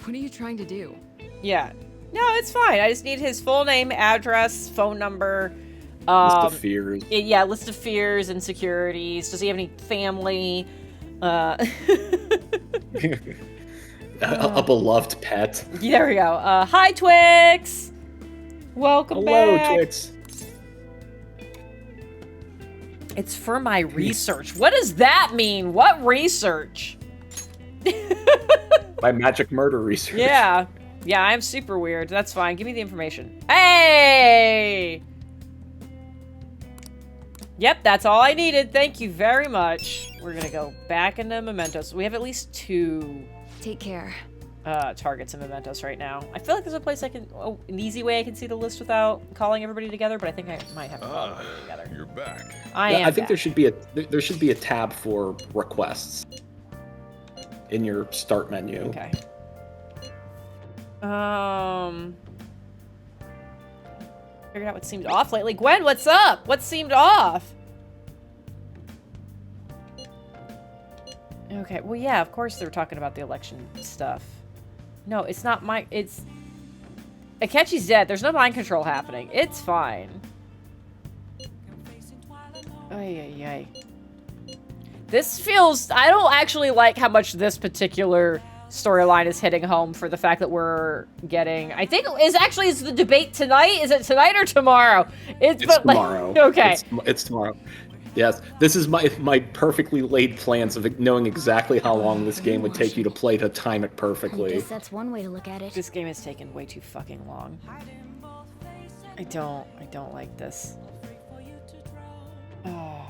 What are you trying to do? Yeah. No, it's fine. I just need his full name, address, phone number. List of fears. Yeah, list of fears, insecurities. Does he have any family? A beloved pet. There we go. Hi, Twix! Welcome back. Hello, Twix. It's for my research. What does that mean? What research? My magic murder research. Yeah. Yeah, I'm super weird. That's fine. Give me the information. Hey! Yep, that's all I needed. Thank you very much. We're gonna go back into Mementos. We have at least 2 Take care. targets in Mementos right now. I feel like there's a place an easy way I can see the list without calling everybody together, but I think I might have to call everybody together. You're back. I am I think back. there should be a tab for requests in your start menu. Okay. Figured out what seemed off lately. Gwen, what's up? What seemed off? Okay, well, yeah, of course they were talking about the election stuff. No, it's not it's... Akechi's dead. There's no mind control happening. It's fine. Ay. This feels... I don't actually like how much this particular storyline is hitting home for the fact that we're getting... I think is the debate tonight? Is it tonight or tomorrow? It's tomorrow. Okay. It's tomorrow. Yes, this is my perfectly laid plans of knowing exactly how long this game would take you to play to time it I perfectly. guess that's one way to look at it. This game has taken way too fucking long. I don't like this. Oh.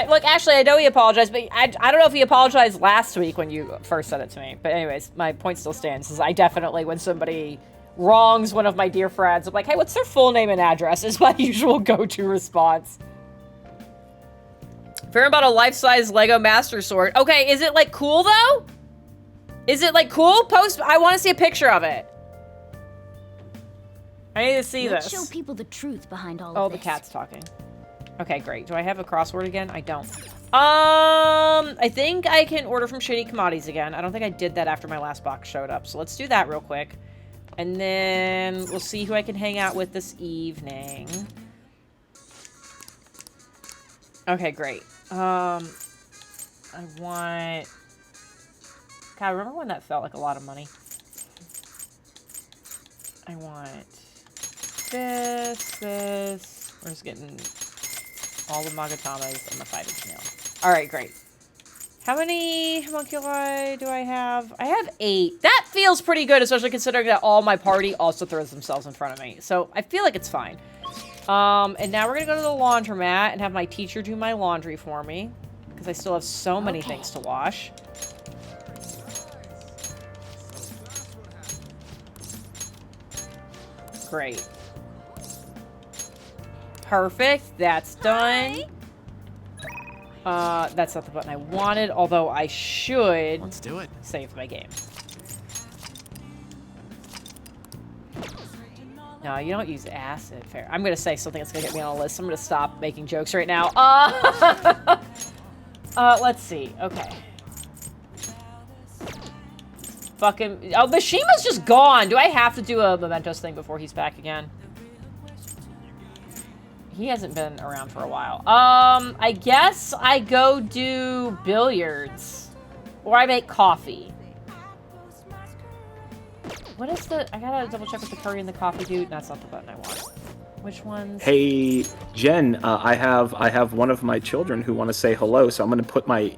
Look, Ashley, I know he apologized, but I don't know if he apologized last week when you first said it to me. But anyways, my point still stands. Is I definitely, when somebody wrongs one of my dear friends, I'm like, hey, what's their full name and address? Is my usual go-to response. Fearing about a life-size Lego Master Sword. Okay, is it, like, cool, though? Is it, like, cool? I want to see a picture of it. I need to see Let's this. show people the truth behind all Oh, of the this. cat's talking. Okay, great. Do I have a crossword again? I don't. I think I can order from Shady Commodities again. I don't think I did that after my last box showed up. So let's do that real quick. And then we'll see who I can hang out with this evening. Okay, great. I want... God, remember when that felt like a lot of money? I want this. We're just getting all the Magatamas and the 5-inch nail. Alright, great. How many homunculi do I have? I have 8. That feels pretty good, especially considering that all my party also throws themselves in front of me. So I feel like it's fine. And now we're gonna go to the laundromat and have my teacher do my laundry for me. Because I still have so many things to wash. Great. Perfect. That's done. That's not the button I wanted, although I should Let's do it. save my game. No, you don't use acid. Fair. I'm gonna say something that's gonna get me on a list. I'm gonna stop making jokes right now. Let's see. Okay. Fucking... Oh, Mishima's just gone. Do I have to do a Mementos thing before he's back again? He hasn't been around for a while. I guess I go do billiards. Or I make coffee. What is the... I gotta double check what the curry and the coffee do. That's not the button I want. Which ones? Hey, Jen, I have one of my children who want to say hello, so I'm going to put my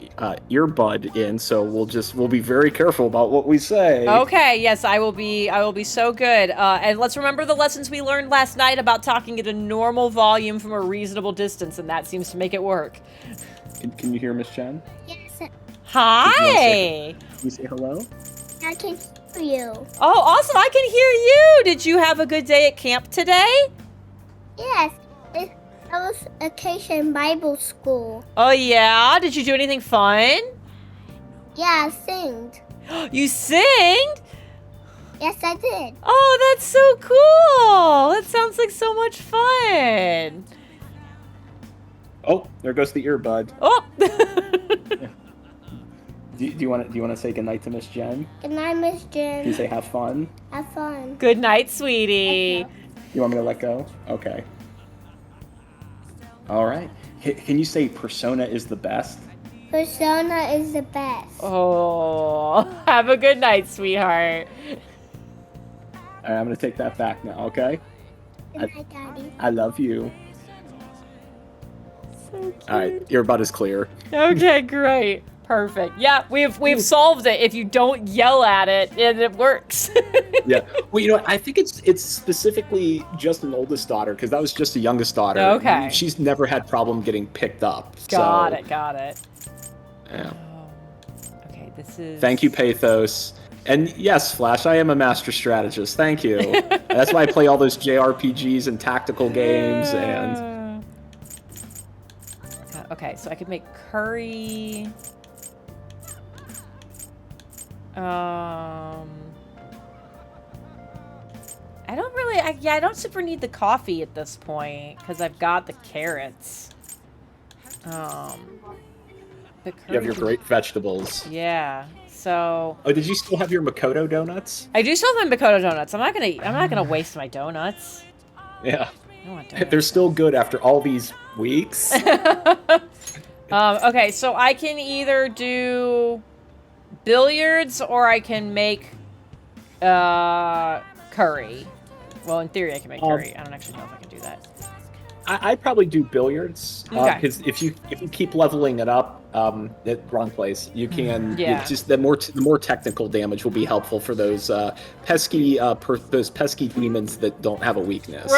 earbud in, so we'll be very careful about what we say. Okay, yes, I will be so good. And let's remember the lessons we learned last night about talking at a normal volume from a reasonable distance, and that seems to make it work. Can you hear Miss Jen? Yes, Hi! Can you say hello? I can hear you. Oh, awesome, I can hear you! Did you have a good day at camp today? Yes, I was Occasion Bible School. Oh, yeah? Did you do anything fun? Yeah, I sing. You sing? Yes, I did. Oh, that's so cool! That sounds like so much fun! Oh, there goes the earbud. Oh! Do you want to say goodnight to Miss Jen? Good night, Miss Can you Jen. say have fun? Have fun. Good night, sweetie. You want me to let go? Okay. All right. Can you say Persona is the best? Persona is the best. Oh, have a good night, sweetheart. All right, I'm going to take that back now, okay? Good night, Daddy. I love you. All right, earbud is clear. Okay, great. Perfect. Yeah, we've solved it. If you don't yell at it, and it works. Yeah. Well, you know what? I think it's specifically just an oldest daughter, because that was just a youngest daughter. Okay. She's never had problem getting picked up. Got so, it. Got it. Yeah. Okay, this is... Thank you, Pathos. And yes, Flash, I am a master strategist. Thank you. That's why I play all those JRPGs and tactical games. And okay, so I could make curry. I don't really, I don't super need the coffee at this point, because I've got the carrots. The you have your curry- great vegetables. Yeah, so... Oh, did you still have your Makoto donuts? I do still have my Makoto donuts. I'm not gonna waste my donuts. Yeah. I don't want donuts. They're still good after all these weeks. Okay, so I can either do billiards or I can make curry. Well, in theory, I can make curry. I don't actually know if I can do that. I'd probably do billiards Okay. because if you keep leveling it up, wrong place. You can. Yeah. It's just the more technical damage will be helpful for those pesky demons that don't have a weakness.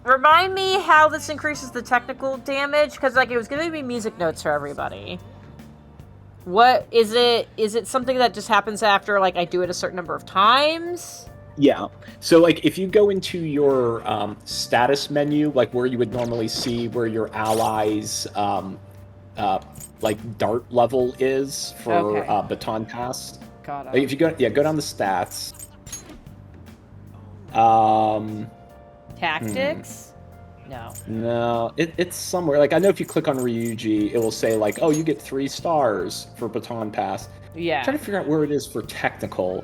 Remind me how this increases the technical damage, because like it was giving me music notes for everybody. What is it? Is it something that just happens after like I do it a certain number of times? Yeah. So, like, if you go into your status menu, like where you would normally see where your allies' like dart level is for baton pass. Got Like, if you go down the stats. Tactics? No. No, it's somewhere. Like, I know if you click on Ryuji, it will say like, oh, you get 3 stars for baton pass. Yeah. I'm trying to figure out where it is for technical.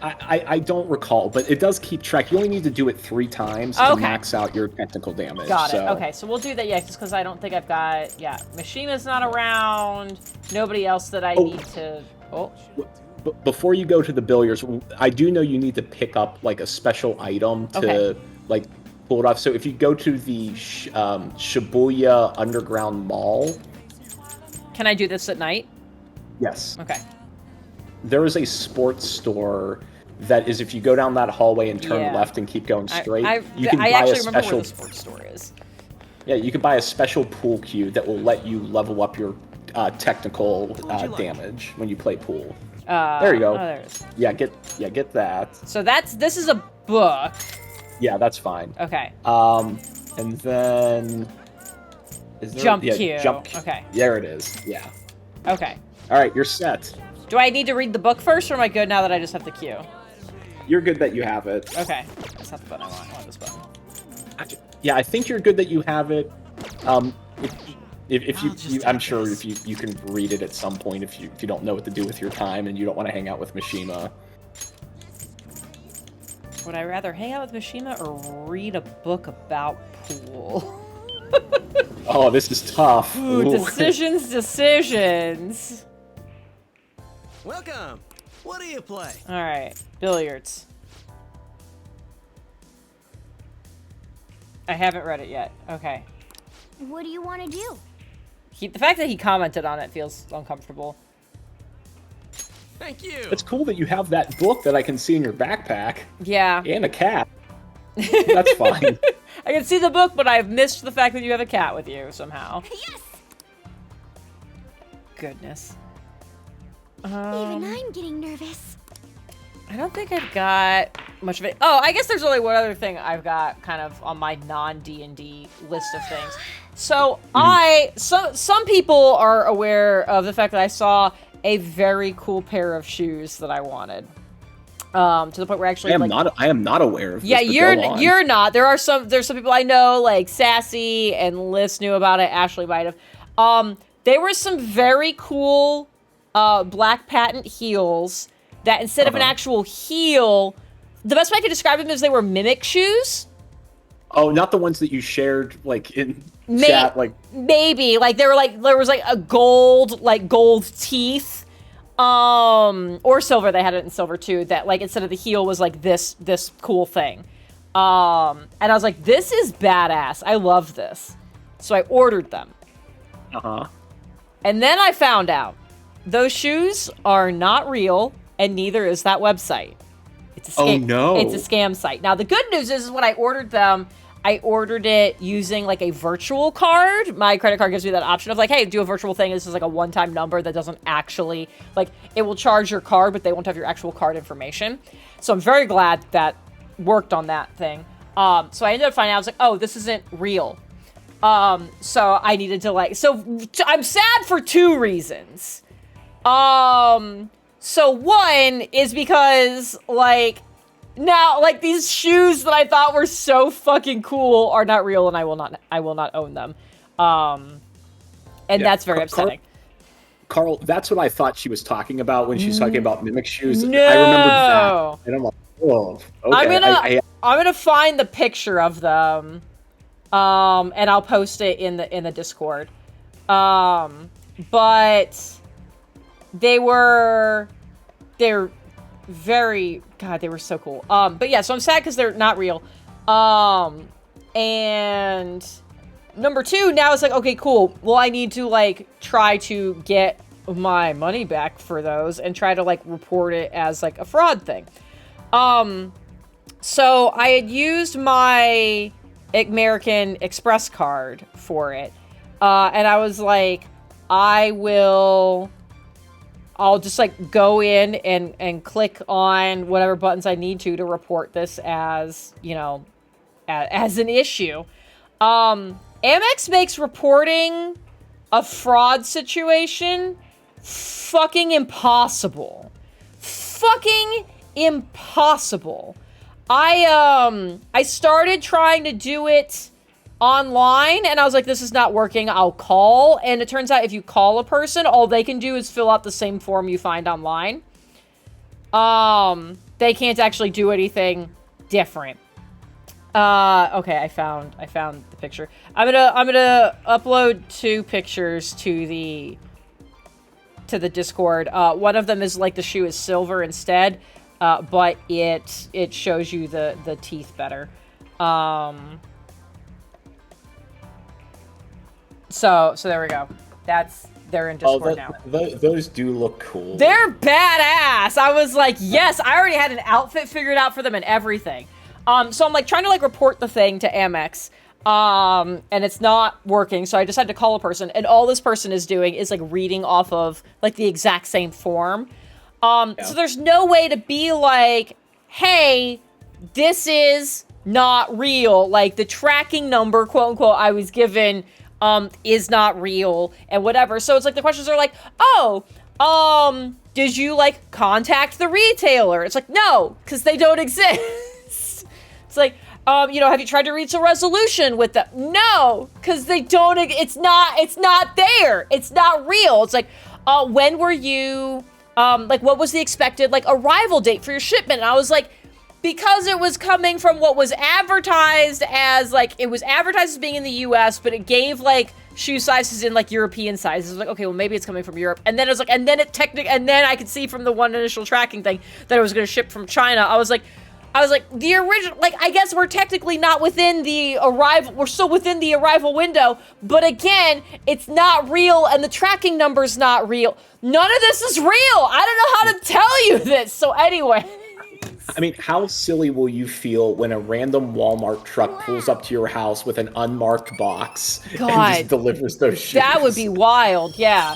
I don't recall, but it does keep track. You only need to do it 3 times to max out your technical damage. Got it. Okay, so we'll do that, yeah, just because I don't think I've got... Yeah, Mishima's not around. Nobody else that I need to... Oh. Before you go to the billiards, I do know you need to pick up, like, a special item to, like, pull it off. So if you go to the Shibuya Underground Mall... Can I do this at night? Yes. Okay. There is a sports store that is, if you go down that hallway and turn left and keep going straight, you can buy a special... remember where the sports store is. Yeah, you can buy a special pool cue that will let you level up your technical damage when you play pool. There you go. Oh, there it is. Yeah, get that. So this is a book. Yeah, that's fine. Okay. And then... Is there, jump yeah, cue. Jump cue. Okay. There it is. Yeah. Okay. All right, you're set. Do I need to read the book first, or am I good now that I just have the cue? You're good that you have it. Okay. That's not the button I want. I want this button. Yeah, I think you're good that you have it. If you I'm sure if you can read it at some point if you don't know what to do with your time and you don't want to hang out with Mishima. Would I rather hang out with Mishima or read a book about pool? Oh, this is tough. Ooh, decisions. Welcome. What do you play? All right, billiards. I haven't read it yet. Okay. What do you want to do? The fact that he commented on it feels uncomfortable. Thank you. It's cool that you have that book that I can see in your backpack. Yeah. And a cat. That's fine. I can see the book, but I've missed the fact that you have a cat with you somehow. Yes! Goodness. Even I'm getting nervous. I don't think I've got much of it. Oh, I guess there's only one other thing I've got kind of on my non-D&D list of things. So some people are aware of the fact that I saw a very cool pair of shoes that I wanted. To the point where actually I am not aware of this. Yeah, you're not. There's some people I know, like Sassy and Liz knew about it, Ashley might have. There were some very cool black patent heels that instead of an actual heel, the best way I could describe them is they were mimic shoes. Oh, not the ones that you shared like in chat, like maybe like there was like a gold teeth, or silver. They had it in silver too. That like instead of the heel was like this cool thing, and I was like, this is badass. I love this, so I ordered them. And then I found out those shoes are not real, and neither is that website. It's a scam. Oh no! It's a scam site. Now the good news is when I ordered them, I ordered it using like a virtual card. My credit card gives me that option of like, hey, do a virtual thing. This is like a one-time number that doesn't actually like it will charge your card, but they won't have your actual card information. So I'm very glad that worked on that thing. So I ended up finding out I was like, oh, this isn't real. So I needed to like, I'm sad for 2 reasons. So one is because like now like these shoes that I thought were so fucking cool are not real and I will not own them. And that's very upsetting. Carl, that's what I thought she was talking about when she's talking about mimic shoes. No. I remember that. And I'm like, oh, okay. I'm gonna find the picture of them. And I'll post it in the Discord. But they're very, God, they were so cool. But yeah, so I'm sad because they're not real. And number 2, now it's like, okay, cool. Well, I need to like try to get my money back for those and try to like report it as like a fraud thing. So I had used my American Express card for it. And I was like, I'll just like go in and click on whatever buttons I need to report this as, you know, as an issue. Amex makes reporting a fraud situation fucking impossible. Fucking impossible. I started trying to do it online and I was like, this is not working. I'll call. And it turns out if you call a person, all they can do is fill out the same form you find online. they can't actually do anything different. Okay, I found the picture. I'm gonna upload 2 pictures to the Discord. One of them is like the shoe is silver instead, but it shows you the teeth better. So there we go. They're in Discord now. Those do look cool. They're badass. I was like, yes, I already had an outfit figured out for them and everything. So I'm like trying to like report the thing to Amex. And it's not working, so I decided to call a person, and all this person is doing is like reading off of like the exact same form. So there's no way to be like, hey, this is not real. Like the tracking number, quote unquote, I was given is not real and whatever. So it's like the questions are like, oh, did you like contact the retailer? It's like, no, because they don't exist. It's like, have you tried to reach a resolution with them? No, because they don't, it's not there. It's not real. It's like, when were you, what was the expected, like, arrival date for your shipment? And I was like, because it was coming from what was advertised as, like, it was advertised as being in the US, but it gave, like, shoe sizes in, like, European sizes. I was like, okay, well, maybe it's coming from Europe. And then it was like, and then I could see from the one initial tracking thing that it was going to ship from China. I was like, the original, like, I guess we're technically not within the arrival, we're still within the arrival window, but again, it's not real, and the tracking number's not real. None of this is real! I don't know how to tell you this! So anyway. I mean, how silly will you feel when a random Walmart truck pulls up to your house with an unmarked box and just delivers those shoes? That would be wild, yeah.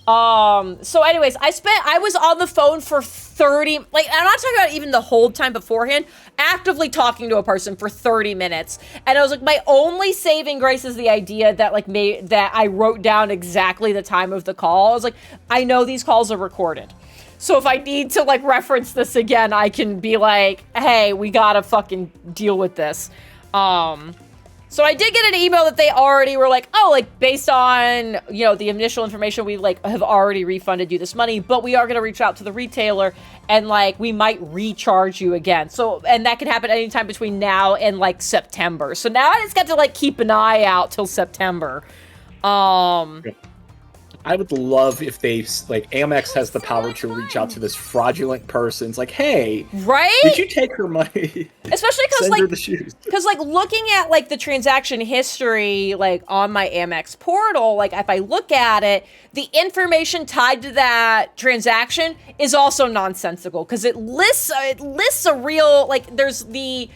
So anyways, I was on the phone for 30, like, I'm not talking about even the whole time beforehand, actively talking to a person for 30 minutes. And I was like, my only saving grace is the idea that, like, that I wrote down exactly the time of the call. I was like, I know these calls are recorded. So if I need to, like, reference this again, I can be like, hey, we gotta fucking deal with this. So I did get an email that they already were like, oh, like, based on, the initial information, we, like, have already refunded you this money, but we are going to reach out to the retailer and, like, we might recharge you again. So, and that can happen anytime between now and, like, September. So now I just got to, like, keep an eye out till September. I would love if they, like, Amex has the power to reach out to this fraudulent person. It's like, hey, right? Did you take her money? Especially because, Send like, her the shoes. Because, like, looking at, like, the transaction history, like, on my Amex portal, like, if I look at it, the information tied to that transaction is also nonsensical because it lists a real, like, there's the.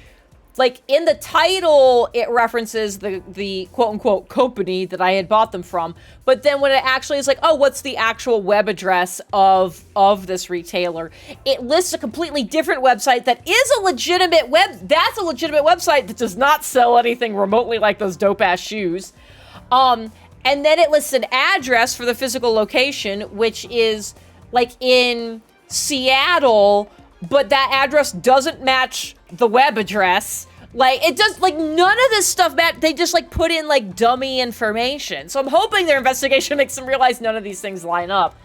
Like, in the title, it references the quote-unquote company that I had bought them from. But then when it actually is like, oh, what's the actual web address of this retailer? It lists a completely different website that is a legitimate that's a legitimate website that does not sell anything remotely like those dope-ass shoes. And then it lists an address for the physical location, which is, like, in Seattle, but that address doesn't match the web address. Like, it does, like, none of this stuff, they just, like, put in, like, dummy information. So I'm hoping their investigation makes them realize none of these things line up.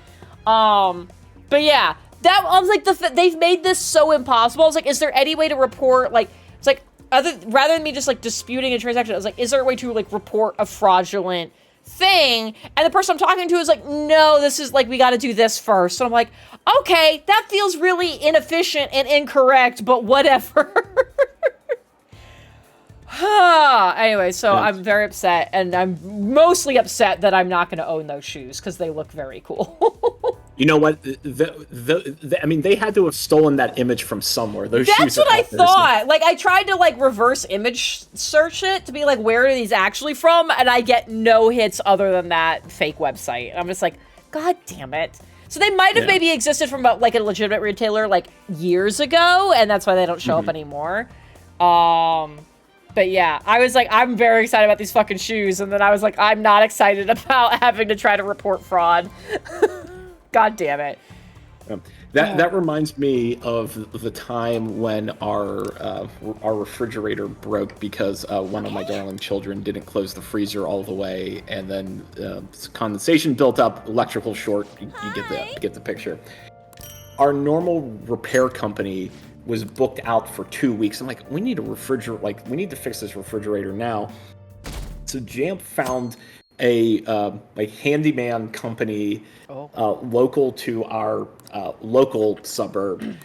But yeah, I was like, they've made this so impossible. I was like, is there any way to report, like, it's like, rather than me just, like, disputing a transaction, I was like, is there a way to, like, report a fraudulent thing? And the person I'm talking to is like, no, this is, like, we got to do this first. So I'm like, okay, that feels really inefficient and incorrect, but whatever. Anyway, so I'm very upset, and I'm mostly upset that I'm not going to own those shoes because they look very cool. You know what? I mean, they had to have stolen that image from somewhere. Those shoes. That's what I thought. Like, I tried to, like, reverse image search it to be like, where are these actually from? And I get no hits other than that fake website. And I'm just like, God damn it. So they might have maybe existed from, like, a legitimate retailer, like, years ago, and that's why they don't show up anymore. But yeah, I was like, I'm very excited about these fucking shoes, and then I was like, I'm not excited about having to try to report fraud. God damn it. That reminds me of the time when our refrigerator broke because one of my darling children didn't close the freezer all the way, and then condensation built up, electrical short. You get the picture. Our normal repair company was booked out for 2 weeks. I'm like, we need a refrigerator. Like, we need to fix this refrigerator now. So Jamp found a like handyman company local to our local suburb.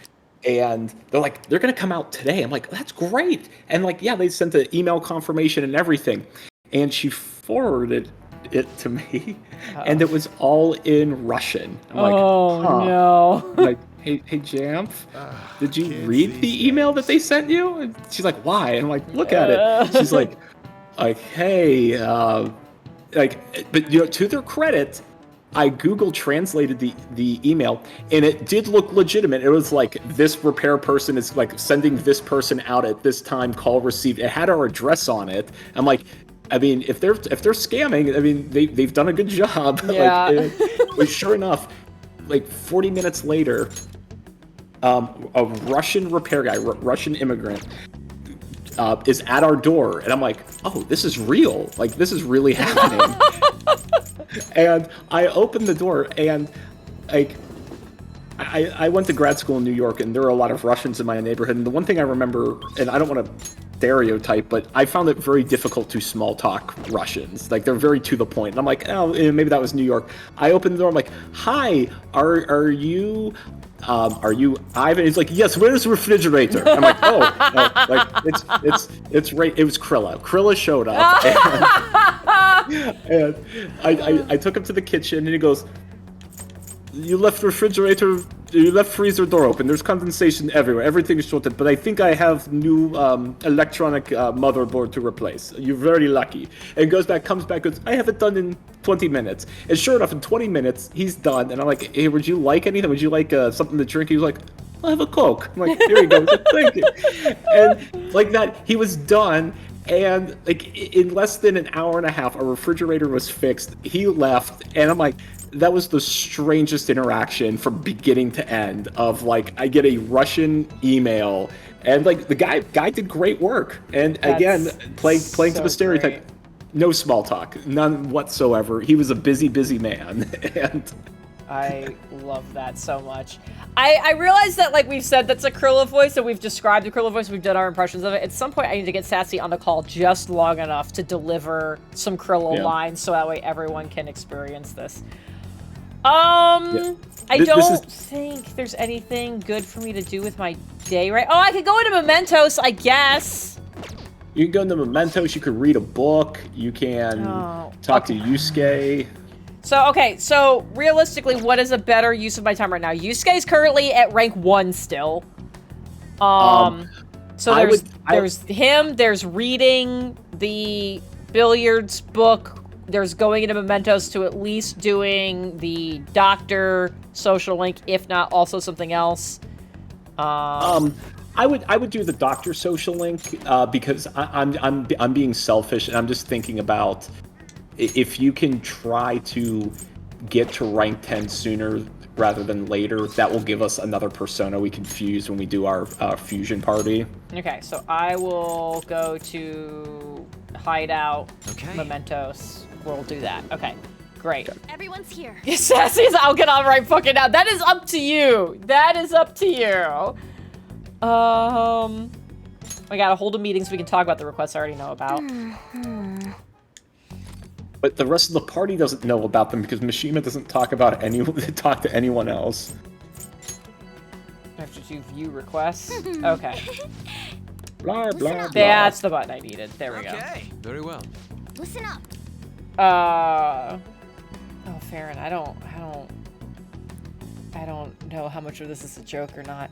And they're like, they're going to come out today. I'm like, that's great. And like, yeah, they sent the email confirmation and everything. And she forwarded it to me. And it was all in Russian. I'm like, no. I'm like, hey, Jamp, did you read the email that they sent you? And she's like, why? And I'm like, look at it. She's like, hey, but you know, to their credit, I Google translated the email, and it did look legitimate. It was like, this repair person is like sending this person out at this time, call received. It had our address on it. I'm like, I mean, if they're scamming, I mean, they've done a good job. Yeah. But sure enough, like 40 minutes later, a Russian repair guy, Russian immigrant, is at our door, and I'm like, oh, this is real. Like, this is really happening. And I opened the door, and like, I went to grad school in New York, and there are a lot of Russians in my neighborhood. And the one thing I remember, and I don't want to stereotype, but I found it very difficult to small talk Russians. Like, they're very to the point. And I'm like, oh, maybe that was New York. I opened the door. I'm like, hi, are you Ivan? He's like, yes, where's the refrigerator? I'm like, oh, like it's right. It was Krilla. Krilla showed up, and I took him to the kitchen, and he goes, you left freezer door open. There's condensation everywhere. Everything is shorted, but I think I have new electronic motherboard to replace. You're very lucky. And comes back, goes, I have it done in 20 minutes. And sure enough, in 20 minutes, he's done. And I'm like, hey, would you like anything? Would you like something to drink? He was like, I'll have a Coke. I'm like, here you go. Thank you. And like that, he was done. And like in less than an hour and a half, our refrigerator was fixed. He left, and I'm like, that was the strangest interaction from beginning to end of like, I get a Russian email, and like the guy did great work. And again, playing to the stereotype, great. No small talk, none whatsoever. He was a busy man. And I love that so much. I realize that, like we've said, that's a Krilla voice, and we've described the Krilla voice, we've done our impressions of it. At some point, I need to get Sassy on the call just long enough to deliver some Krilla lines, so that way everyone can experience this. I don't think there's anything good for me to do with my day, right? Oh, I could go into Mementos, I guess. You can go into Mementos, you could read a book, you can talk to Yusuke. So realistically, what is a better use of my time right now? Yusuke is currently at rank 1 still. So there's him, there's reading the billiards book, there's going into Mementos to at least doing the doctor social link, if not also something else. I would do the doctor social link because I'm being selfish, and I'm just thinking about if you can try to get to rank 10 sooner rather than later, that will give us another persona we can fuse when we do our fusion party. Okay, so I will go to Hideout, Mementos. We'll do that. Okay, great. Everyone's here. Yes, Sassy's, I'll get on right fucking now. That is up to you. That is up to you. We gotta hold a meeting so we can talk about the requests I already know about. But the rest of the party doesn't know about them because Mishima doesn't talk about talk to anyone else. I have to do view requests. Okay. Blah blah blah. That's the button I needed. There we go. Okay, very well. Listen up. Oh, Farron, I don't know how much of this is a joke or not.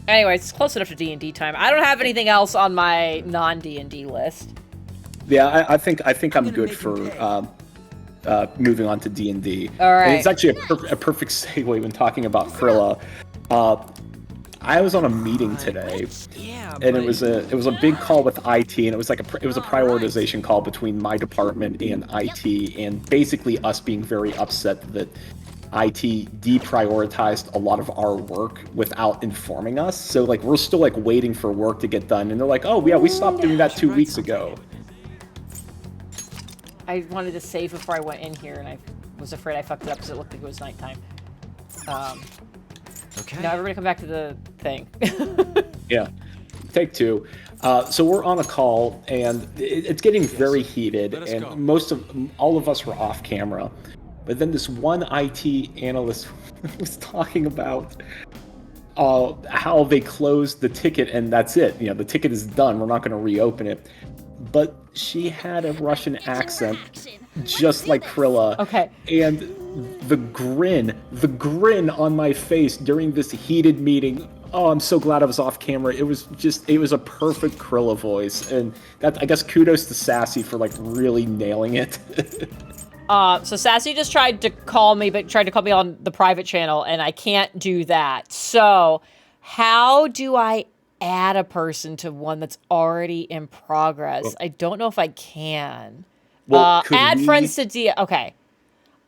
Anyway, it's close enough to D&D time. I don't have anything else on my non-D&D list. Yeah, I think I'm good for moving on to D&D. All right. And it's actually a perfect segue when talking about Krilla. I was on a meeting today, and it was a big call with IT, and it was a prioritization call between my department and IT, and basically us being very upset that IT deprioritized a lot of our work without informing us. So like we're still like waiting for work to get done, and they're like, oh yeah, we stopped doing that 2 weeks ago. I wanted to save before I went in here, and I was afraid I fucked it up because it looked like it was nighttime. Okay. Now everybody come back to the thing. Yeah. Take two. So we're on a call, and it's getting very heated, Let us and go. all of us were off camera. But then this one IT analyst was talking about how they closed the ticket, and that's it. The ticket is done. We're not going to reopen it. But she had a Russian accent, just like Krilla. Okay. And the grin on my face during this heated meeting. Oh, I'm so glad I was off camera. It was a perfect Krilla voice, and that, I guess, kudos to Sassy for like really nailing it. So Sassy just tried to call me, but tried to call me on the private channel, and I can't do that. So how do I add a person to one that's already in progress? Well, I don't know if I can. could Add we- friends to D. Okay.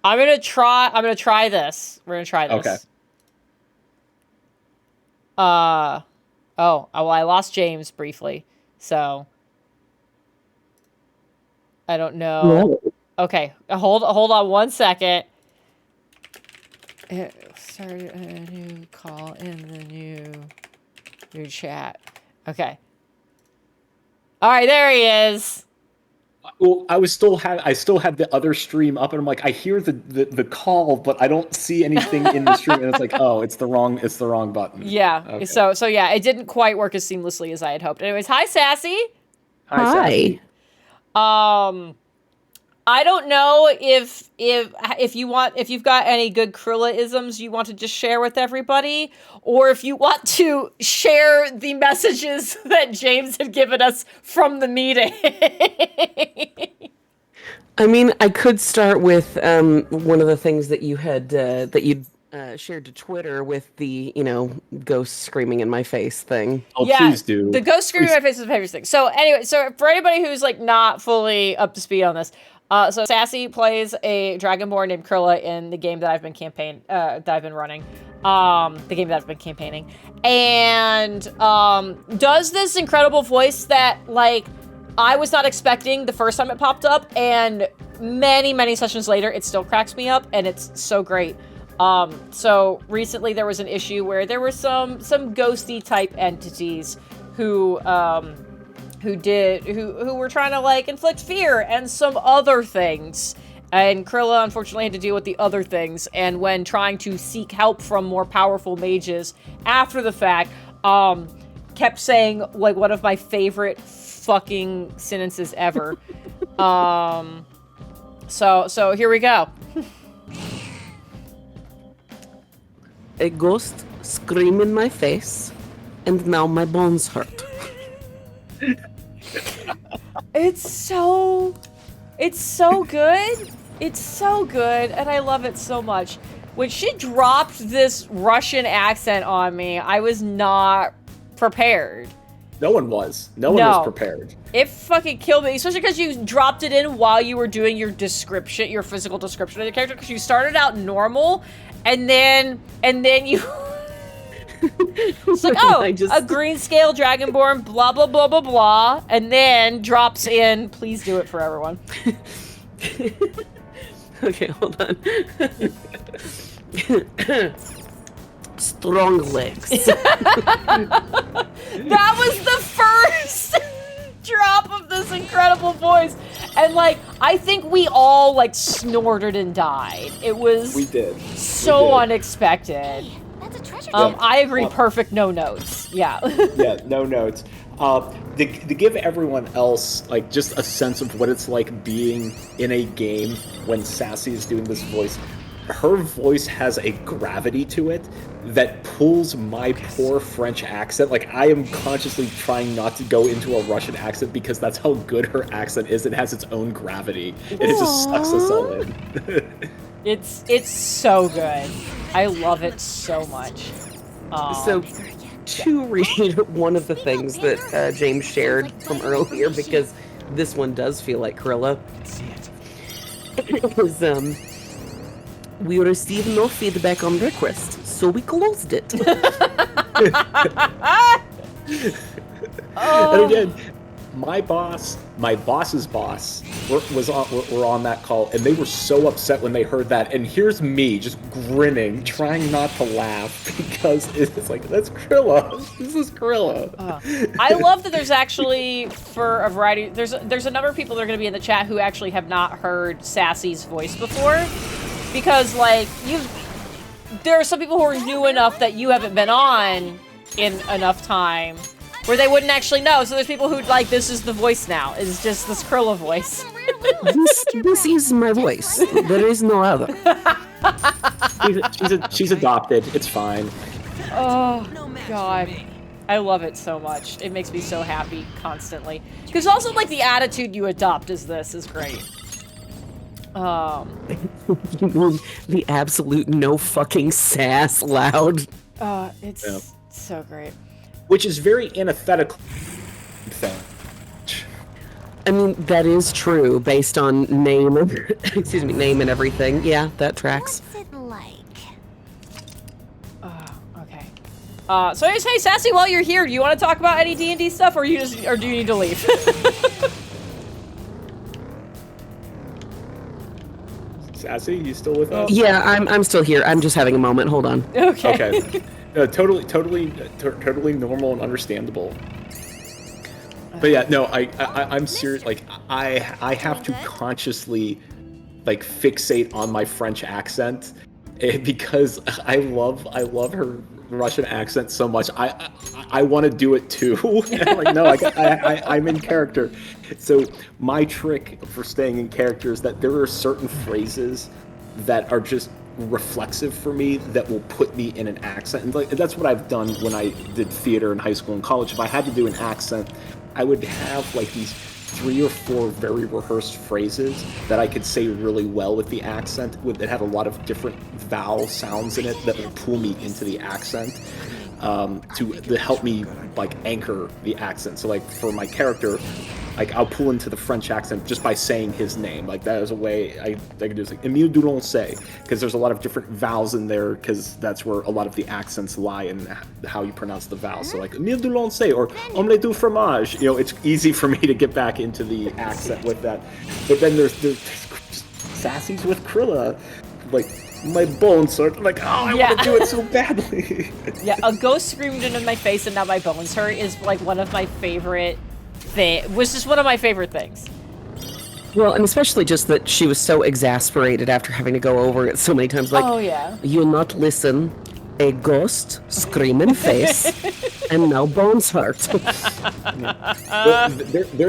I'm gonna try this. We're gonna try this. Okay. Oh, well, I lost James briefly, so I don't know. Okay, hold on 1 second. Start a new call in the new chat. Okay. All right, there he is. Well, I still had the other stream up, and I'm like, I hear the call, but I don't see anything in the stream, and it's like, oh, it's the wrong button. Yeah. Okay. So yeah, it didn't quite work as seamlessly as I had hoped. Anyways, hi Sassy. Hi. Sassy. I don't know if you've got any good Krilla-isms you want to just share with everybody, or if you want to share the messages that James had given us from the meeting. I mean, I could start with one of the things that you had shared to Twitter with the ghost screaming in my face thing. Oh, yeah, please do. The ghost screaming in my face is my favorite thing. So anyway, so for anybody who's like not fully up to speed on this. So Sassy plays a dragonborn named Krilla in the game that I've been running, the game that I've been campaigning, and does this incredible voice that like I was not expecting the first time it popped up, and many sessions later it still cracks me up, and it's so great. So recently there was an issue where there were some ghosty type entities who were trying to like inflict fear and some other things, and Krilla unfortunately had to deal with the other things, and when trying to seek help from more powerful mages after the fact, kept saying like one of my favorite fucking sentences ever. So here we go. A ghost screamed in my face, and now my bones hurt. It's so good. It's so good, and I love it so much. When she dropped this Russian accent on me, I was not prepared. No one was. No one was prepared. It fucking killed me, especially because you dropped it in while you were doing your description, your physical description of the character, because you started out normal, and then you... It's like, oh, a green scale dragonborn, blah, blah, blah, blah, blah, and then drops in, please do it for everyone. Okay, hold on. Strong legs. That was the first drop of this incredible voice. And, like, I think we all, like, snorted and died. It was We did. so unexpected. That's a treasure. I agree, perfect no notes. Yeah. Yeah, no notes. To give everyone else like just a sense of what it's like being in a game when Sassy is doing this voice, her voice has a gravity to it that pulls my poor French accent. Like, I am consciously trying not to go into a Russian accent because that's how good her accent is. It has its own gravity, and it just sucks us all in. It's so good. I love it so much. So, to read one of the things that James shared from earlier, because this one does feel like Krilla, is we received no feedback on request, so we closed it. And again, my boss, my boss's boss, were on that call, and they were so upset when they heard that. And here's me just grinning, trying not to laugh because it's like, that's Krilla. This is Krilla. I love that there's actually, for a variety, there's a number of people that are going to be in the chat who actually have not heard Sassy's voice before, because like there are some people who are new enough that you haven't been on in enough time where they wouldn't actually know. So there's people who like, this is the voice now. It's just this Krilla voice. This is my voice. There is no other. She's adopted. It's fine. Oh, God. I love it so much. It makes me so happy constantly. Because also, like, the attitude you adopt is great. The absolute no fucking sass loud. It's so great. Which is very antithetical thing. I mean, that is true based on name, excuse me, name and everything. Yeah, that tracks. What's it like? Okay. So anyways, hey, Sassy, while you're here, do you want to talk about any D&D stuff, or do you need to leave? Sassy, you still with us? Yeah, I'm still here. I'm just having a moment. Hold on. Okay. Okay. Totally normal and understandable. But yeah, no, I'm serious. Like, I have to consciously, like, fixate on my French accent because I love her Russian accent so much. I want to do it too. I'm like, no, I'm in character. So my trick for staying in character is that there are certain phrases that are just reflexive for me that will put me in an accent, and like that's what I've done when I did theater in high school and college. If I had to do an accent, I would have like these 3 or 4 very rehearsed phrases that I could say really well with the accent, that had a lot of different vowel sounds in it that would pull me into the accent, to help me like anchor the accent. So like for my character, like I'll pull into the French accent just by saying his name. Like that is a way I can do. It's like Emile Dulancey, because there's a lot of different vowels in there, because that's where a lot of the accents lie in how you pronounce the vowels. So like Emile Dulancey or omelette du fromage. You know, it's easy for me to get back into the accent with that. But then there's just Sassy's with Krilla, like my bones hurt. Like, oh, I want to do it so badly. Yeah, a ghost screamed into my face and now my bones hurt is like one of my favorite was just one of my favorite things. Well, and especially just that she was so exasperated after having to go over it so many times. Like, oh yeah, you'll not listen. A ghost scream in face, and now bones hurt.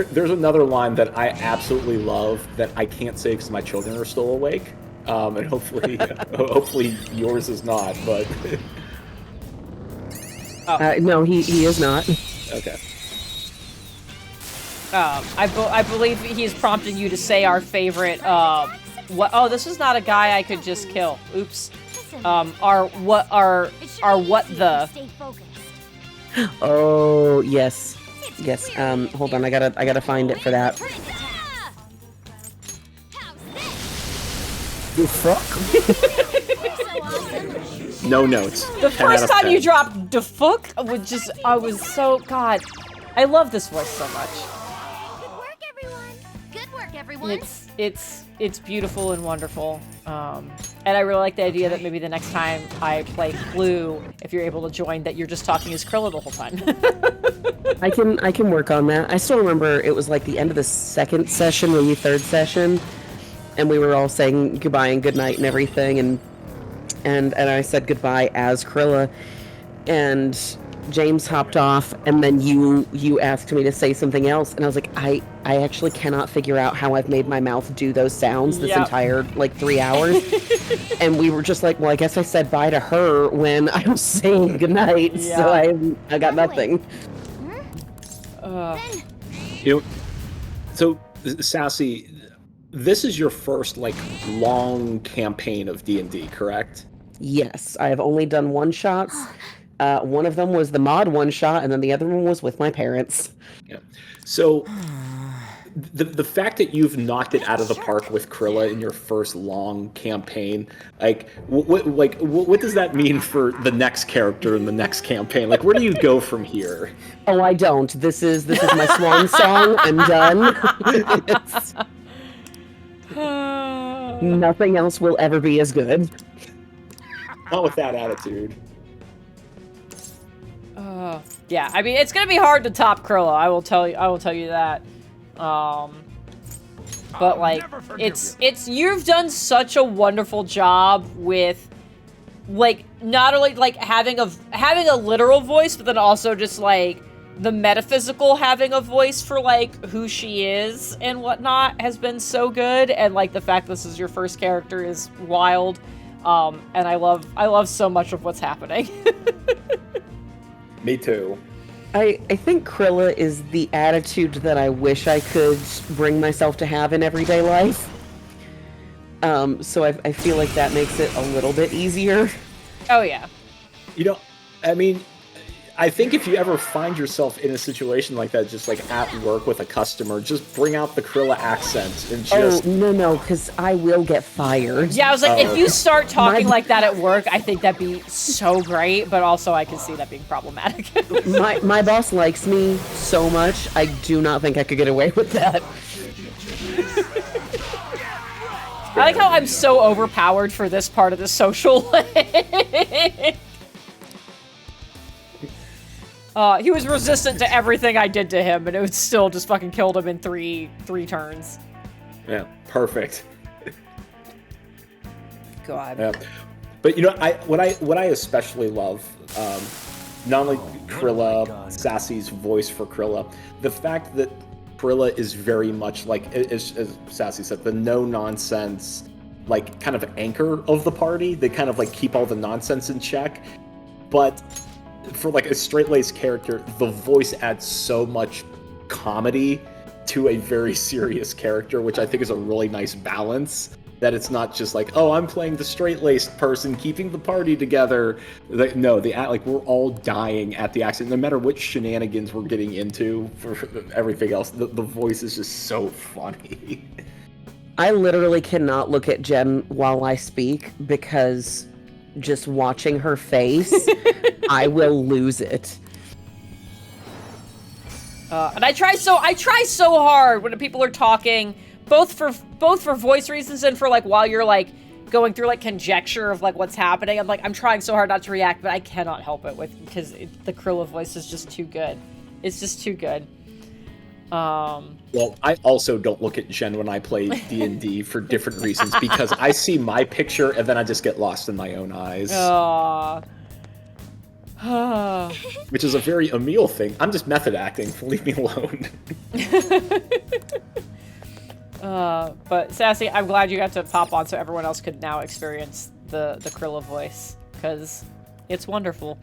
There's another line that I absolutely love that I can't say because my children are still awake, and hopefully yours is not. But no, he is not. Okay. I believe he's prompting you to say our favorite. What? Oh, this was not a guy I could just kill. Oops. What the? Oh yes. Hold on, I gotta find it for that. You fuck. No notes. The first time you dropped "the fuck" I was so God. I love this voice so much. Good work, everyone. It's beautiful and wonderful, and I really like the idea that maybe the next time I play Clue, if you're able to join, that you're just talking as Krilla the whole time. I can work on that. I still remember it was like the end of the second session, maybe third session, and we were all saying goodbye and goodnight and everything, and I said goodbye as Krilla, and James hopped off, and then you asked me to say something else, and I was like, I actually cannot figure out how I've made my mouth do those sounds this entire like 3 hours. And we were just like, well, I guess I said bye to her when I was saying goodnight, so I got nothing. So Sassy, this is your first like long campaign of D&D, correct? Yes, I have only done one-shots. One of them was the mod one-shot, and then the other one was with my parents. Yeah. So the fact that you've knocked it out of the park with Krilla in your first long campaign, like what does that mean for the next character in the next campaign? Like, where do you go from here? Oh, I don't. This is my swan song. I'm done. Nothing else will ever be as good. Not with that attitude. Yeah, I mean, it's gonna be hard to top Krilla. I will tell you that. But like, it's you've done such a wonderful job with, like, not only like having a literal voice, but then also just like the metaphysical having a voice for like who she is and whatnot has been so good. And like the fact this is your first character is wild. And I love so much of what's happening. Me too. I think Krilla is the attitude that I wish I could bring myself to have in everyday life. So I feel like that makes it a little bit easier. Oh, yeah. You know, I mean, I think if you ever find yourself in a situation like that, just like at work with a customer, just bring out the Krilla accent and just... Oh, no, because I will get fired. Yeah, I was like, if you start talking like that at work, I think that'd be so great, but also I can see that being problematic. my boss likes me so much, I do not think I could get away with that. I like how I'm so overpowered for this part of the social link. He was resistant to everything I did to him, and it would still just fucking killed him in three turns. Yeah, perfect. God. Yeah. But you know, what I especially love, not only Krilla, Sassy's voice for Krilla, the fact that Krilla is very much like, as Sassy said, the no-nonsense, like, kind of anchor of the party. They kind of, like, keep all the nonsense in check. But for, like, a straight-laced character, the voice adds so much comedy to a very serious character, which I think is a really nice balance. That it's not just like, oh, I'm playing the straight-laced person keeping the party together. Like, no, like we're all dying at the accident. No matter which shenanigans we're getting into for everything else, the voice is just so funny. I literally cannot look at Jen while I speak because just watching her face, I will lose it. And I try so hard when people are talking, both for voice reasons and for like while you're like going through like conjecture of like what's happening. I'm trying so hard not to react, but I cannot help it because the Krilla voice is just too good. It's just too good. Well, I also don't look at Jen when I play D&D for different reasons because I see my picture and then I just get lost in my own eyes. Which is a very Emil thing. I'm just method acting. Leave me alone. But Sassy, I'm glad you got to pop on so everyone else could now experience the Krilla voice, because it's wonderful.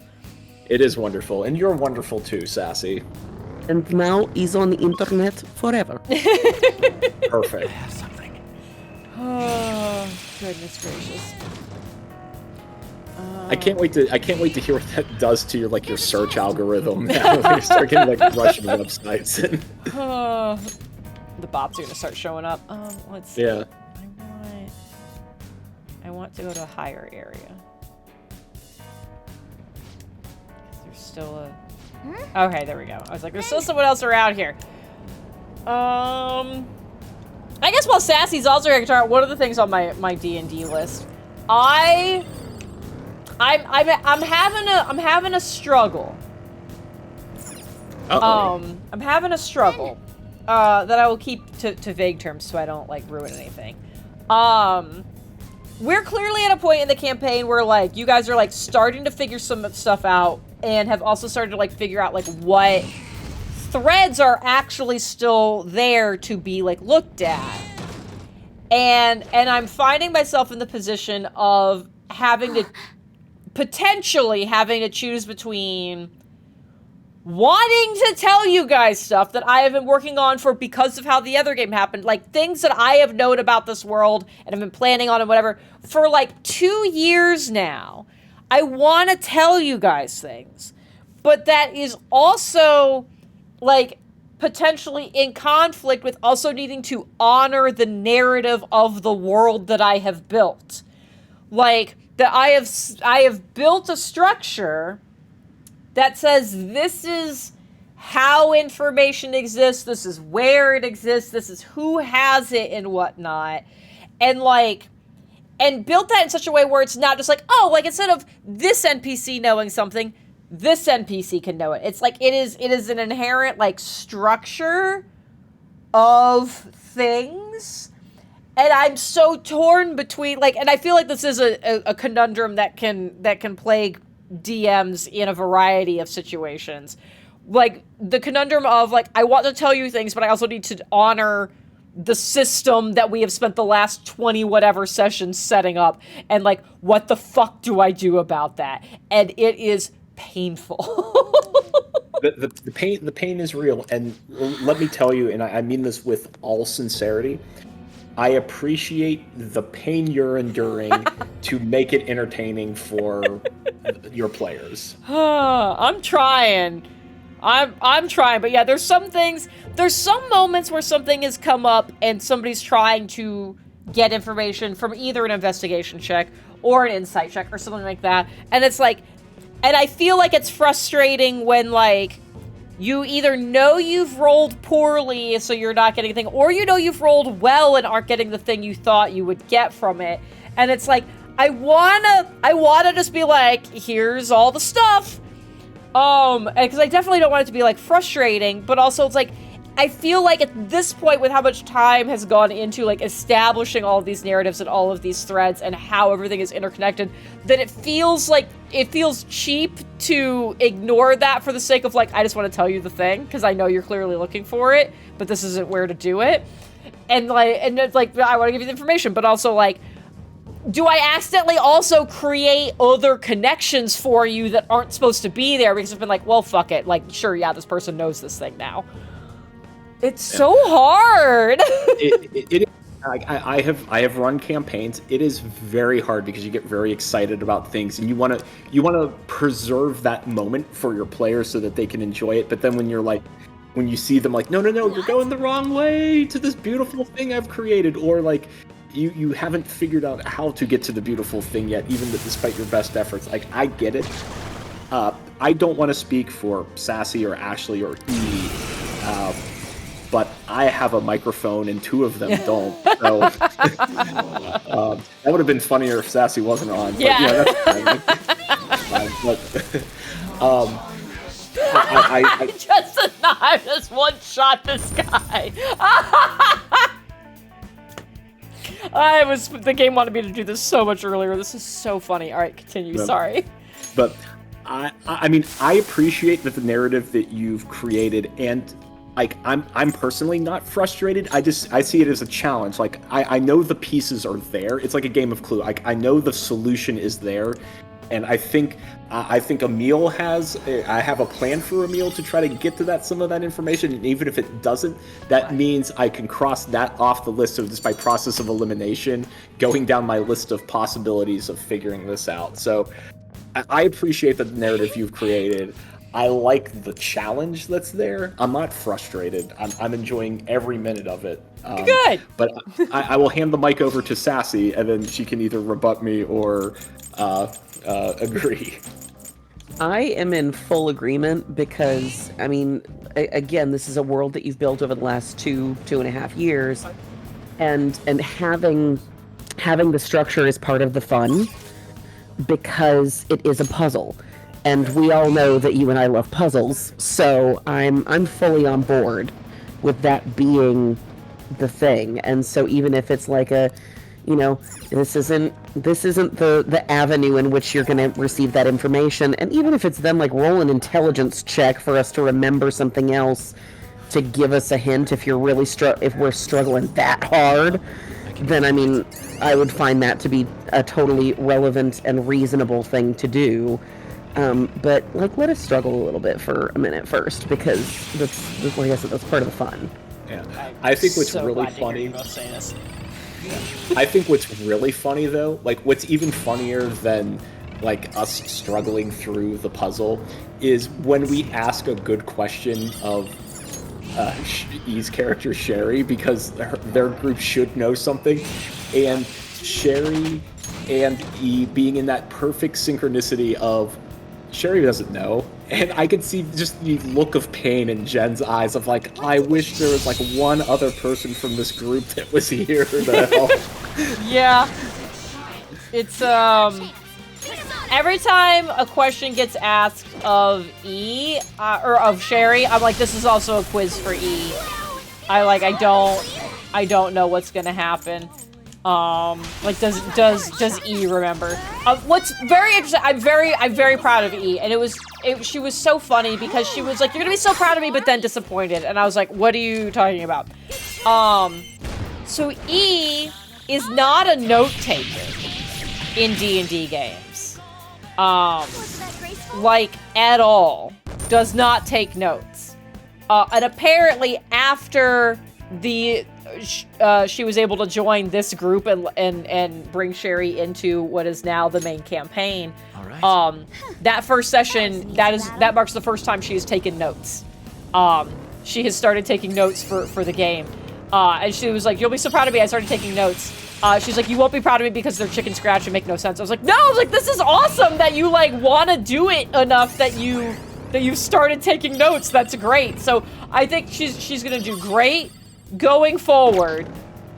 It is wonderful, and you're wonderful too, Sassy. And now he's on the internet forever. Perfect. I have something. Oh, goodness gracious. I can't wait to hear what that does to your your search algorithm now when you start getting like Russian websites. The bots are gonna start showing up. Let's see. Yeah. I want to go to a higher area. There's still a... Okay, there we go. I was like, there's still someone else around here. I guess while Sassy's also here, one of the things on my D&D list, I'm having a struggle. Uh-oh. I'm having a struggle that I will keep to vague terms so I don't like ruin anything. We're clearly at a point in the campaign where like you guys are like starting to figure some stuff out and have also started to like figure out like what threads are actually still there to be like looked at. And I'm finding myself in the position of potentially having to choose between wanting to tell you guys stuff that I have been working on for because of how the other game happened, like things that I have known about this world and have been planning on and whatever for like 2 years now. I want to tell you guys things, but that is also like potentially in conflict with also needing to honor the narrative of the world that I have built. Like, that I have built a structure that says this is how information exists, this is where it exists, this is who has it and whatnot. And like, and built that in such a way where it's not just like, oh, like instead of this NPC knowing something, this NPC can know it. It's like it is an inherent like structure of things. And I'm so torn between like, and I feel like this is a conundrum that can plague DMs in a variety of situations. Like the conundrum of like, I want to tell you things, but I also need to honor the system that we have spent the last 20 whatever sessions setting up. And like, what the fuck do I do about that? And it is painful. the pain is real, and let me tell you, and I mean this with all sincerity, I appreciate the pain you're enduring to make it entertaining for your players. I'm trying, but yeah, there's some moments where something has come up and somebody's trying to get information from either an investigation check or an insight check or something like that, and it's like, and I feel like it's frustrating when, like, you either know you've rolled poorly, so you're not getting anything, or you know you've rolled well and aren't getting the thing you thought you would get from it. And it's like, I wanna just be like, here's all the stuff. Because I definitely don't want it to be, like, frustrating, but also it's like, I feel like at this point, with how much time has gone into, like, establishing all of these narratives and all of these threads and how everything is interconnected, that it feels cheap to ignore that for the sake of, like, I just want to tell you the thing, because I know you're clearly looking for it, but this isn't where to do it. And, like, and it's like, I want to give you the information, but also, like, do I accidentally also create other connections for you that aren't supposed to be there because I've been like, well, fuck it. Like, sure, yeah, this person knows this thing now. It's so hard. I have run campaigns. It is very hard because you get very excited about things and you want to preserve that moment for your players so that they can enjoy it. But then when you see them like, no, you're going the wrong way to this beautiful thing I've created, or like you haven't figured out how to get to the beautiful thing yet, even despite your best efforts. Like, I get it. I don't want to speak for Sassy or Ashley or Edie. But I have a microphone and two of them don't. So that would have been funnier if Sassy wasn't on. But, yeah, that's fine. I just I just one-shot this guy. The game wanted me to do this so much earlier. This is so funny. All right, continue. Sorry. But I mean, I appreciate that the narrative that you've created, and like, I'm personally not frustrated. I see it as a challenge. Like, I know the pieces are there. It's like a game of Clue. Like, I know the solution is there, and I think Emil I have a plan for Emil to try to get to some of that information. And even if it doesn't, that means I can cross that off the list of just by process of elimination, going down my list of possibilities of figuring this out. So I appreciate the narrative you've created. I like the challenge that's there. I'm not frustrated. I'm enjoying every minute of it. Good. But I will hand the mic over to Sassy, and then she can either rebut me or agree. I am in full agreement because, I mean, again, this is a world that you've built over the last two and a half years, and having the structure is part of the fun because it is a puzzle. And we all know that you and I love puzzles, so I'm fully on board with that being the thing. And so even if it's like this isn't the avenue in which you're going to receive that information, and even if it's them like roll an intelligence check for us to remember something else to give us a hint if you're really if we're struggling that hard, then I mean I would find that to be a totally relevant and reasonable thing to do. But like, let us struggle a little bit for a minute first, because that's like I said, that's part of the fun. Yeah, I think what's really funny. I think what's really funny though, like what's even funnier than like us struggling through the puzzle, is when we ask a good question of E's character Sherry because their group should know something, and Sherry and E being in that perfect synchronicity of Sherry doesn't know, and I could see just the look of pain in Jen's eyes of like, I wish there was like one other person from this group that was here to help. Yeah. It's, every time a question gets asked of E, or of Sherry, I'm like, this is also a quiz for E. I don't know what's gonna happen. Like, does E remember? What's very interesting, I'm very proud of E, and she was so funny because she was like, you're gonna be so proud of me, but then disappointed, and I was like, what are you talking about? So E is not a note taker in D&D games. Like, at all. Does not take notes. And apparently after she was able to join this group and bring Sherry into what is now the main campaign. All right. That first session, that marks the first time she has taken notes. She has started taking notes for the game. And she was like, you'll be so proud of me, I started taking notes. She's like, you won't be proud of me because they're chicken scratch and make no sense. I was like, no, this is awesome that you like want to do it enough that you've started taking notes. That's great. So I think she's gonna do great going forward,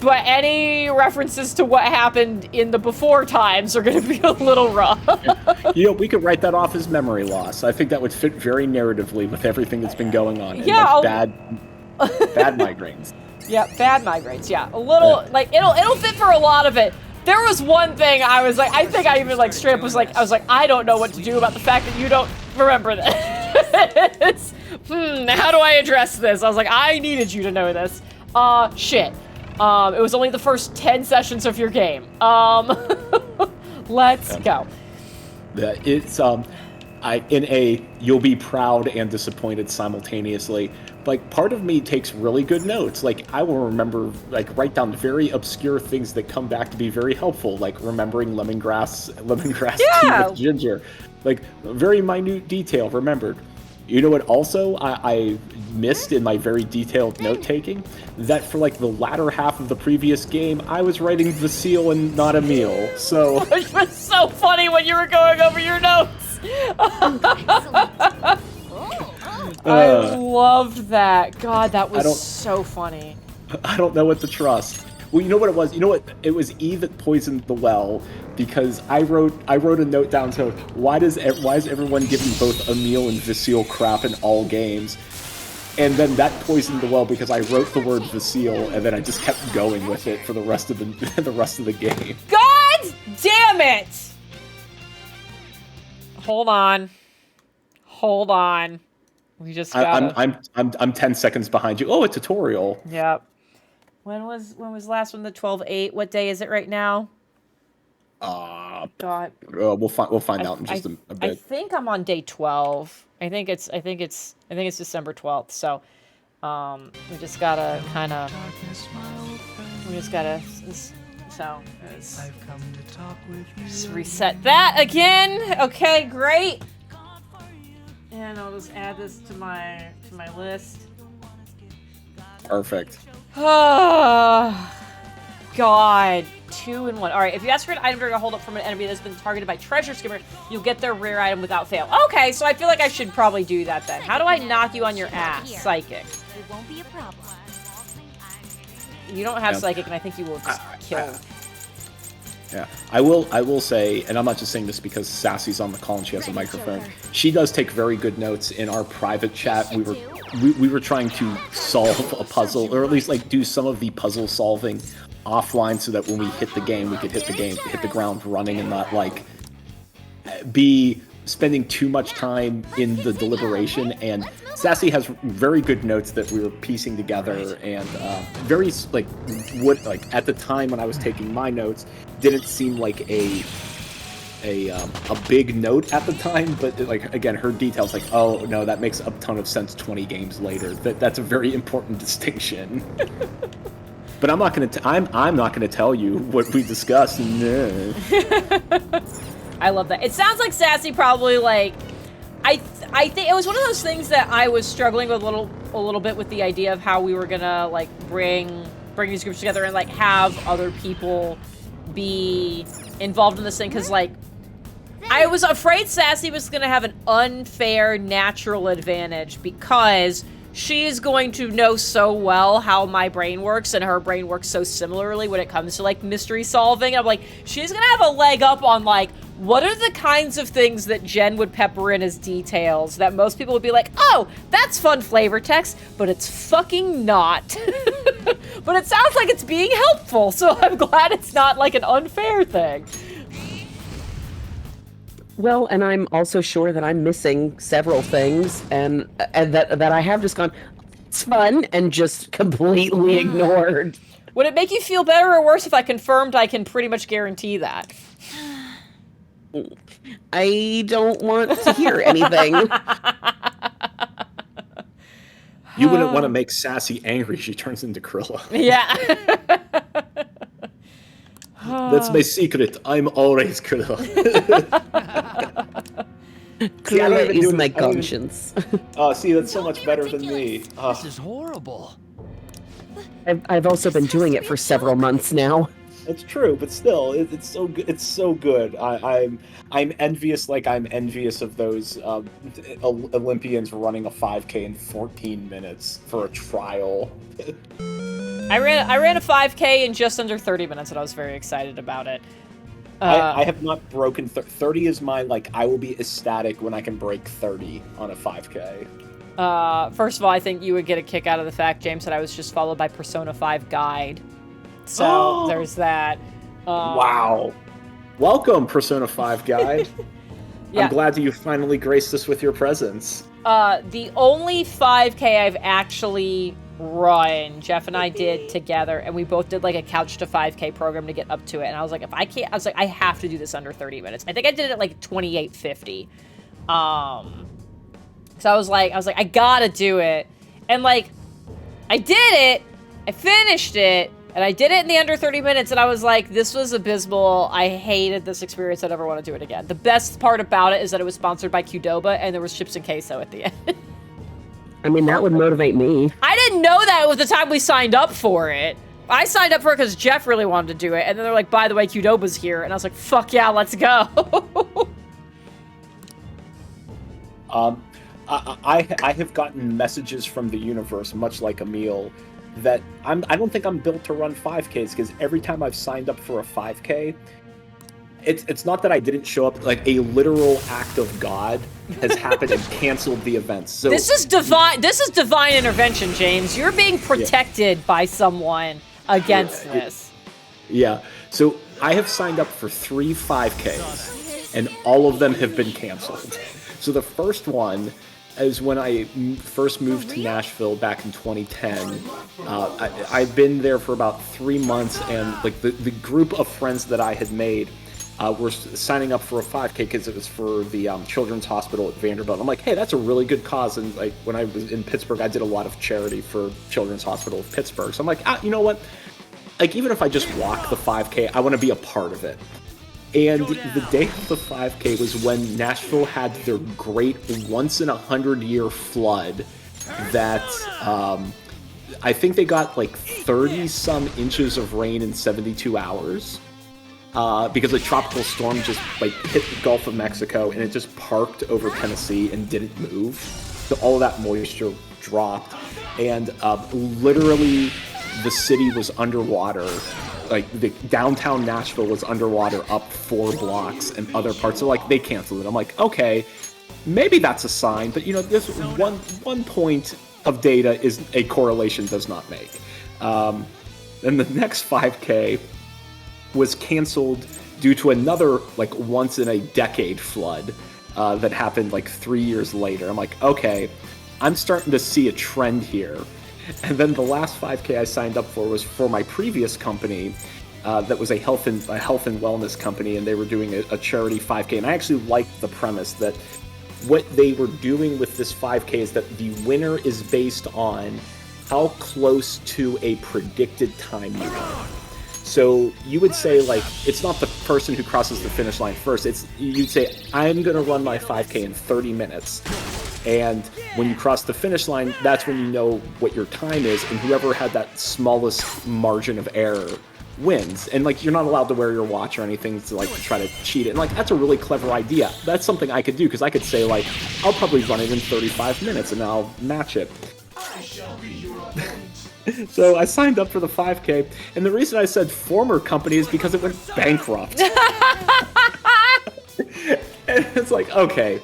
but any references to what happened in the before times are gonna be a little rough. You know, we could write that off as memory loss. I think that would fit very narratively with everything that's been going on. Yeah, and, like, bad migraines. Yeah, bad migraines. Yeah, a little like it'll fit for a lot of it. There was one thing I was like, I think I even like straight up was like, I don't know what to do about the fact that you don't remember this. How do I address this? I was like, I needed you to know this. Shit. It was only the first 10 sessions of your game. Let's go. It's you'll be proud and disappointed simultaneously. Like, part of me takes really good notes. Like, I will remember, like, write down very obscure things that come back to be very helpful, like remembering lemongrass tea with ginger. Like, very minute detail remembered. You know what also I missed in my very detailed note-taking? That for, like, the latter half of the previous game, I was writing Vasile and not Emil, so... Which was so funny when you were going over your notes! I loved that. God, that was so funny. I don't know what to trust. Well, you know what it was? You know what? It was E that poisoned the well, because I wrote a note down to why is everyone giving both Emil and Vasile crap in all games? And then that poisoned the well because I wrote the word Vasile and then I just kept going with it for the rest of the game. God damn it! Hold on. We just gotta... I'm 10 seconds behind you. Oh, a tutorial. Yep. When was the last one? The 12/8. What day is it right now? God. We'll find out in just a bit. I think I'm on day 12. I think it's December 12th. So, we just gotta kind of. Just reset that again. Okay, great. And I'll just add this to my list. Perfect. Oh, God. 2 and 1. All right, if you ask for an item during a hold-up from an enemy that's been targeted by Treasure Skimmer, you'll get their rare item without fail. Okay, so I feel like I should probably do that then. How do I knock you on your ass? Psychic. It won't be a problem. You don't have Psychic, and I think you will just kill. Yeah, I will say, and I'm not just saying this because Sassy's on the call and she has a microphone. She does take very good notes. In our private chat, we were trying to solve a puzzle, or at least like do some of the puzzle solving offline, so that when we hit the game, we could hit the ground running and not like be spending too much time in the deliberation. And Sassy has very good notes that we were piecing together, and very like at the time when I was taking my notes, didn't seem like a big note at the time, but like again, her details like, oh no, that makes a ton of sense 20 games later. That's a very important distinction. But I'm not gonna tell you what we discussed. No. I love that. It sounds like Sassy probably like, I think it was one of those things that I was struggling with a little a little bit with the idea of how we were gonna like bring these groups together and like have other people be involved in this thing, because like I was afraid Sassy was gonna have an unfair natural advantage because she's going to know so well how my brain works, and her brain works so similarly when it comes to like mystery solving. I'm like, she's gonna have a leg up on like, what are the kinds of things that Jen would pepper in as details that most people would be like, oh, that's fun flavor text, but it's fucking not. But it sounds like it's being helpful, so I'm glad it's not like an unfair thing. Well, and I'm also sure that I'm missing several things, and that I have just gone, it's fun, and just completely ignored. Would it make you feel better or worse if I confirmed I can pretty much guarantee that? I don't want to hear anything. You wouldn't want to make Sassy angry. She turns into Krilla. Yeah. That's my secret. I'm always Krilla. Krilla is my conscience. Oh, see, that's so much better than me. This is horrible. I've also been doing it for several months now. It's true, but still, it's so good. It's so good. I'm envious, like I'm envious of those Olympians running a 5K in 14 minutes for a trial. I ran a 5K in just under 30 minutes, and I was very excited about it. I have not broken 30 is my, like, I will be ecstatic when I can break 30 on a 5K. First of all, I think you would get a kick out of the fact, James, that I was just followed by Persona 5 Guide. So there's that. Wow. Welcome, Persona 5 Guide. Yeah. I'm glad that you finally graced us with your presence. The only 5K I've actually run, Jeff and I did together, and we both did like a couch to 5K program to get up to it. And I was like, if I can't, I was like, I have to do this under 30 minutes. I think I did it at like 28:50. So I was like, I gotta do it. And like, I did it, I finished it, and I did it in the under 30 minutes, and I was like, this was abysmal. I hated this experience. I never want to do it again. The best part about it is that it was sponsored by Qdoba, and there was chips and queso at the end. I mean, that would motivate me. I didn't know that at the time we signed up for it. I signed up for it because Jeff really wanted to do it, and then they're like, by the way, Qdoba's here, and I was like, fuck yeah, let's go. I have gotten messages from the universe, much like Emil, that I don't think I'm built to run 5Ks, because every time I've signed up for a 5K, it's not that I didn't show up, like a literal act of God has happened and canceled the events. So this is divine intervention, James. You're being protected by someone against this. Yeah. So I have signed up for 3 5Ks, and all of them have been canceled. So the first one is when I first moved to Nashville back in 2010. I've been there for about 3 months, and like the group of friends that I had made were signing up for a 5K because it was for the Children's Hospital at Vanderbilt. I'm like, hey, that's a really good cause. And like when I was in Pittsburgh, I did a lot of charity for Children's Hospital of Pittsburgh. So I'm like, you know what? Like, even if I just walk the 5K, I want to be a part of it. And the day of the 5K was when Nashville had their great once-in-a-100-year flood that I think they got like 30-some inches of rain in 72 hours because a tropical storm just like hit the Gulf of Mexico, and it just parked over Tennessee and didn't move. So all of that moisture dropped, and literally the city was underwater. Like, the downtown Nashville was underwater up 4 blocks, and other parts. So, like, they canceled it. I'm like, okay, maybe that's a sign. But, you know, this one point of data is a correlation does not make. And the next 5K was canceled due to another, like, once-in-a-decade flood that happened, like, 3 years later. I'm like, okay, I'm starting to see a trend here. And then the last 5K I signed up for was for my previous company that was a health and wellness company, and they were doing a charity 5K. And I actually liked the premise that what they were doing with this 5K is that the winner is based on how close to a predicted time you are. So you would say, like, it's not the person who crosses the finish line first. You'd say, I'm going to run my 5K in 30 minutes. And when you cross the finish line, that's when you know what your time is, and whoever had that smallest margin of error wins. And like, you're not allowed to wear your watch or anything to like to try to cheat it. And like, that's a really clever idea. That's something I could do, because I could say like, I'll probably run it in 35 minutes and I'll match it. So I signed up for the 5K, and the reason I said former company is because it went bankrupt. And it's like, okay,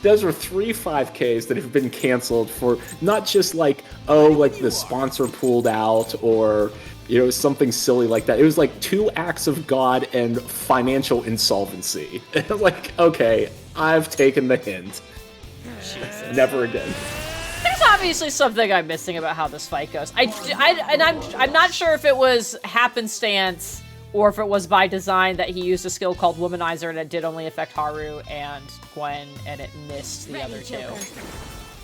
those are 3 5Ks that have been canceled for not just like, oh, like the sponsor pulled out or, you know, something silly like that. It was like 2 acts of God and financial insolvency. And I'm like, okay, I've taken the hint. Jesus. Never again. There's obviously something I'm missing about how this fight goes. I'm not sure if it was happenstance or if it was by design that he used a skill called Womanizer and it did only affect Haru and Gwen and it missed the other 2.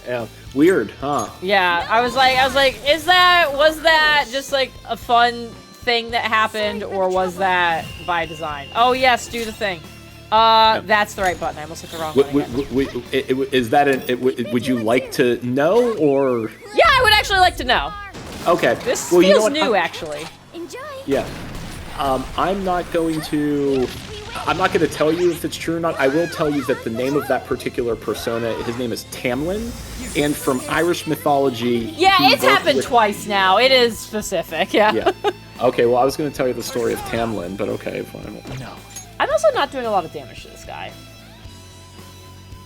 Yeah, weird, huh? Yeah, I was like, was that just like a fun thing that happened or was that by design? Oh yes, do the thing. That's the right button. I almost hit the wrong one again. Is that would you like to know, or? Yeah, I would actually like to know. Okay. This well, feels you know what? new, actually. Enjoy. Yeah. I'm not going to tell you if it's true or not. I will tell you that the name of that particular persona, his name is Tamlin, and from Irish mythology. Yeah, it's happened twice now. It is specific, yeah. Okay, well, I was going to tell you the story of Tamlin, but okay, fine. No. I'm also not doing a lot of damage to this guy.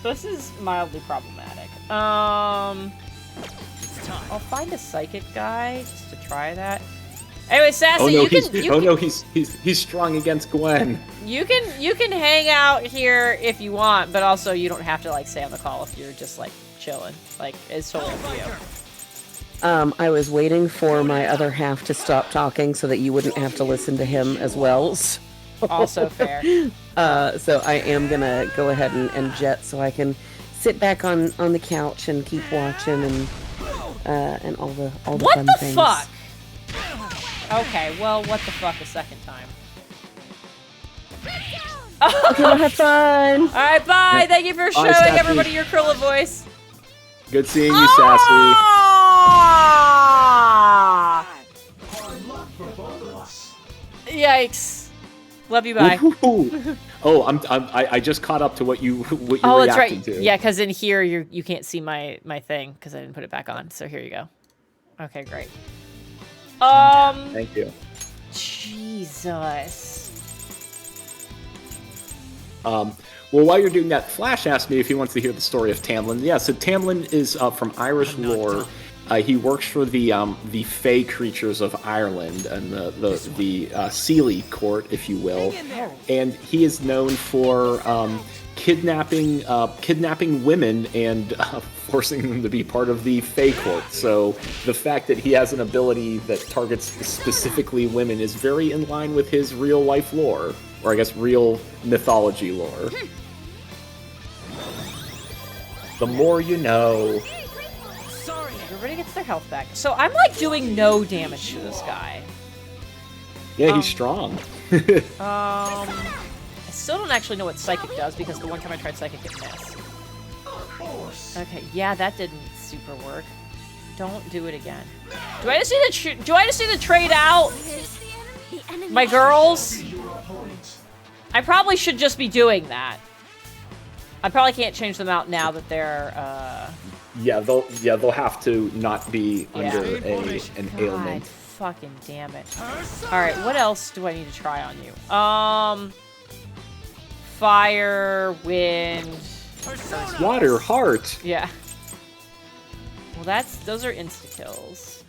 This is mildly problematic. I'll find a psychic guy just to try that. Anyway, Sassy, he's strong against Gwen. You can hang out here if you want, but also you don't have to like stay on the call if you're just like chilling. Like, it's totally up to you. I was waiting for my other half to stop talking so that you wouldn't have to listen to him as well. Also fair. So I am gonna go ahead and jet so I can sit back on the couch and keep watching and all the what fun the things. Fuck? Okay, well, what the fuck a second time. Okay, well, have fun. All right, bye. Thank you for showing Sassy. everybody your Krilla voice. Good seeing you, Sassy. Ah! Yikes. Love you, bye. Oh, I just caught up to what you Oh, that's reacting right. to. Yeah, because in here you can't see my thing because I didn't put it back on. So here you go. Okay, great. Thank you. Jesus. Well, while you're doing that, Flash asked me if he wants to hear the story of Tamlin. Yeah, so Tamlin is from Irish lore. He works for the Fey creatures of Ireland and the Sealy court, if you will, and he is known for kidnapping women and forcing them to be part of the Fey court. So the fact that he has an ability that targets specifically women is very in line with his real life lore, or I guess real mythology lore. The more you know. Everybody gets their health back. So I'm like doing no damage to this guy. Yeah, he's strong. I still don't actually know what Psychic does because the one time I tried Psychic it missed. Okay, yeah, that didn't super work. Don't do it again. Do I just need to trade out my girls? I probably should just be doing that. I probably can't change them out now that they're Yeah, they'll have to not be under an God, ailment. fucking damn it. Alright, what else do I need to try on you? Fire, wind, Water, heart. yeah. Well, those are insta-kills.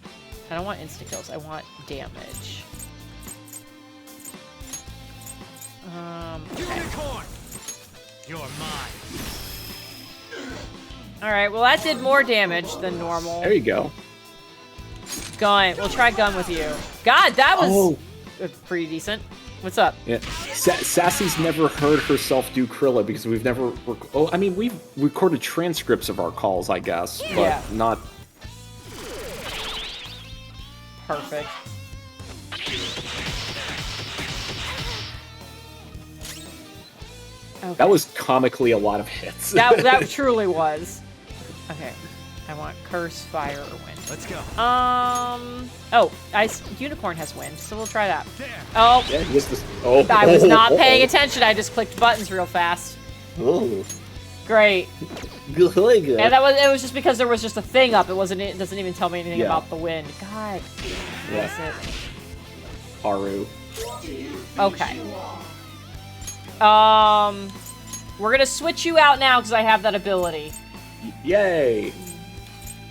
I don't want insta-kills, I want damage. Okay. You're mine. Alright, well that did more damage than normal. There you go. Gun. We'll try gun with you. God, that was pretty decent. What's up? Yeah. Sassy's never heard herself do Krilla because we've never... we've recorded transcripts of our calls, I guess, but not... Perfect. Okay. That was comically a lot of hits. That truly was. Okay. I want curse, fire, or wind. Let's go. Oh, unicorn has wind, so we'll try that. There. Oh, Yeah, this. Oh. I was not paying attention. I just clicked buttons real fast. Oh. Great. Good. And it was just because there was just a thing up. It doesn't even tell me anything Yeah. about the wind. God. Yeah. What is it? Haru. Okay. We're gonna switch you out now because I have that ability. Yay.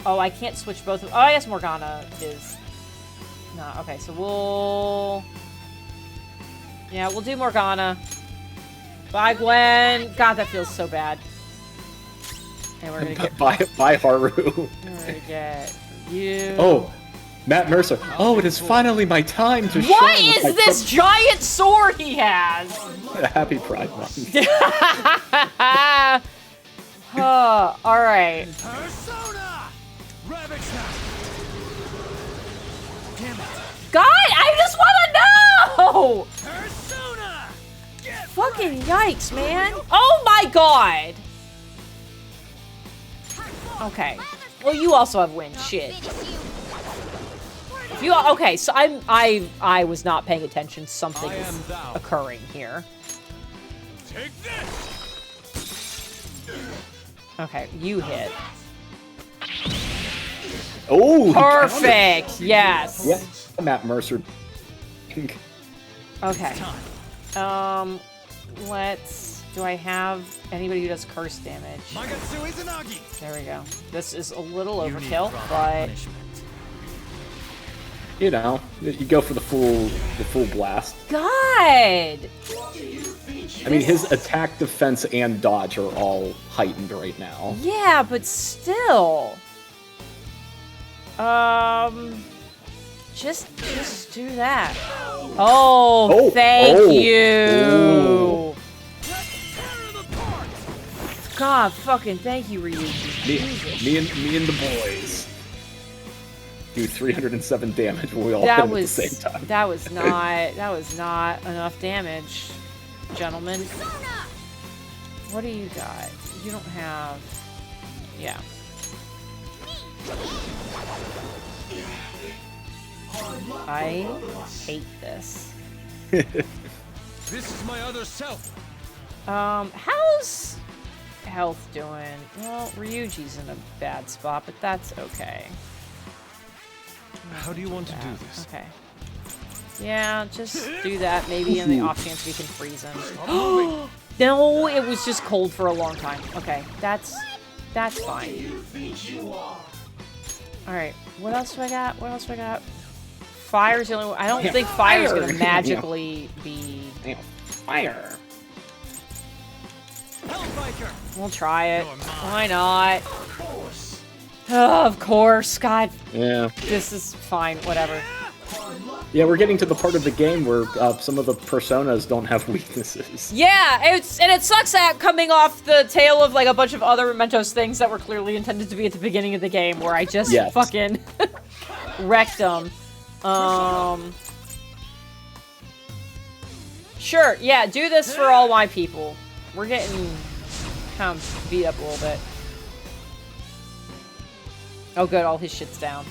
Oh, I can't switch both of... Oh, I guess Morgana is... No, okay, so we'll... Yeah, we'll do Morgana. Bye, Gwen. God, that feels so bad. And we're gonna get... Bye, Haru. We're gonna get you... Oh, Matt Mercer. Oh, it is finally my time to shine. What with is my this giant sword he has? Happy Pride Month. Alright. Persona! Ravage that! Damn it! God, I just wanna know! Persona! Get Fucking yikes, man. Oh my god! Okay. Well, you also have wind. Shit. Okay, so I was not paying attention. Something is occurring here. Take this! Okay, you hit. Oh, he Perfect. Yes. Yeah, Matt Mercer. Okay. Let's. Do I have anybody who does curse damage? Magatsu Izanagi! There we go. This is a little You need overkill, proper but punishment. You know, you go for the full blast. God. I mean, his attack, defense, and dodge are all heightened right now. Yeah, but still. Just do that. Oh, thank you. God, fucking thank you, Ryuji. Me and the boys do 307 damage when we all hit him at the same time. That was not enough damage, gentlemen. What do you got? You don't have. Yeah. I hate this. This is my other self. How's health doing? Well, Ryuji's in a bad spot, but that's okay. How do you want to do this? Okay. Yeah, just do that. Maybe in the off chance we can freeze him. No, it was just cold for a long time. Okay, that's fine. All right, what else do I got? Fire's the only one. I don't think fire's gonna magically be. Fire. Hellbiker! We'll try it. You're mine. Why not? Oh, of course. God, Yeah. this is fine. Whatever. Yeah, we're getting to the part of the game where some of the personas don't have weaknesses. Yeah, and it sucks that coming off the tail of like a bunch of other Mementos things that were clearly intended to be at the beginning of the game, where I just fucking wrecked them. Sure, yeah, do this for all my people. We're getting kind of beat up a little bit. Oh good, all his shit's down.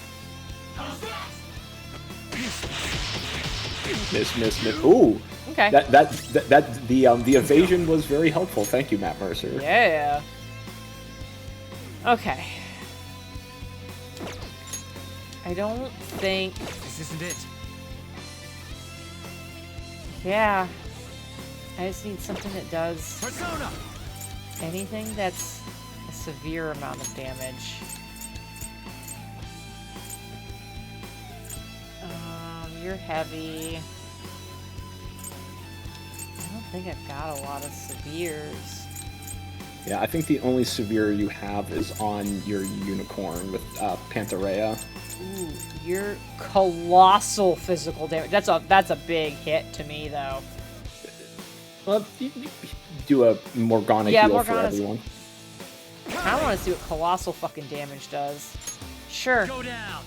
Miss. Ooh. Okay. The evasion was very helpful. Thank you, Matt Mercer. Yeah. Okay. I don't think... This isn't it. Yeah. I just need something that does Persona! anything that's a severe amount of damage. You're heavy. I don't think I've got a lot of severes. Yeah, I think the only severe you have is on your unicorn with Pantharea. Ooh, you're colossal physical damage. That's a big hit to me, though. Well, you do a Morgana heal for everyone. I want to see what colossal fucking damage does. Sure. Go down!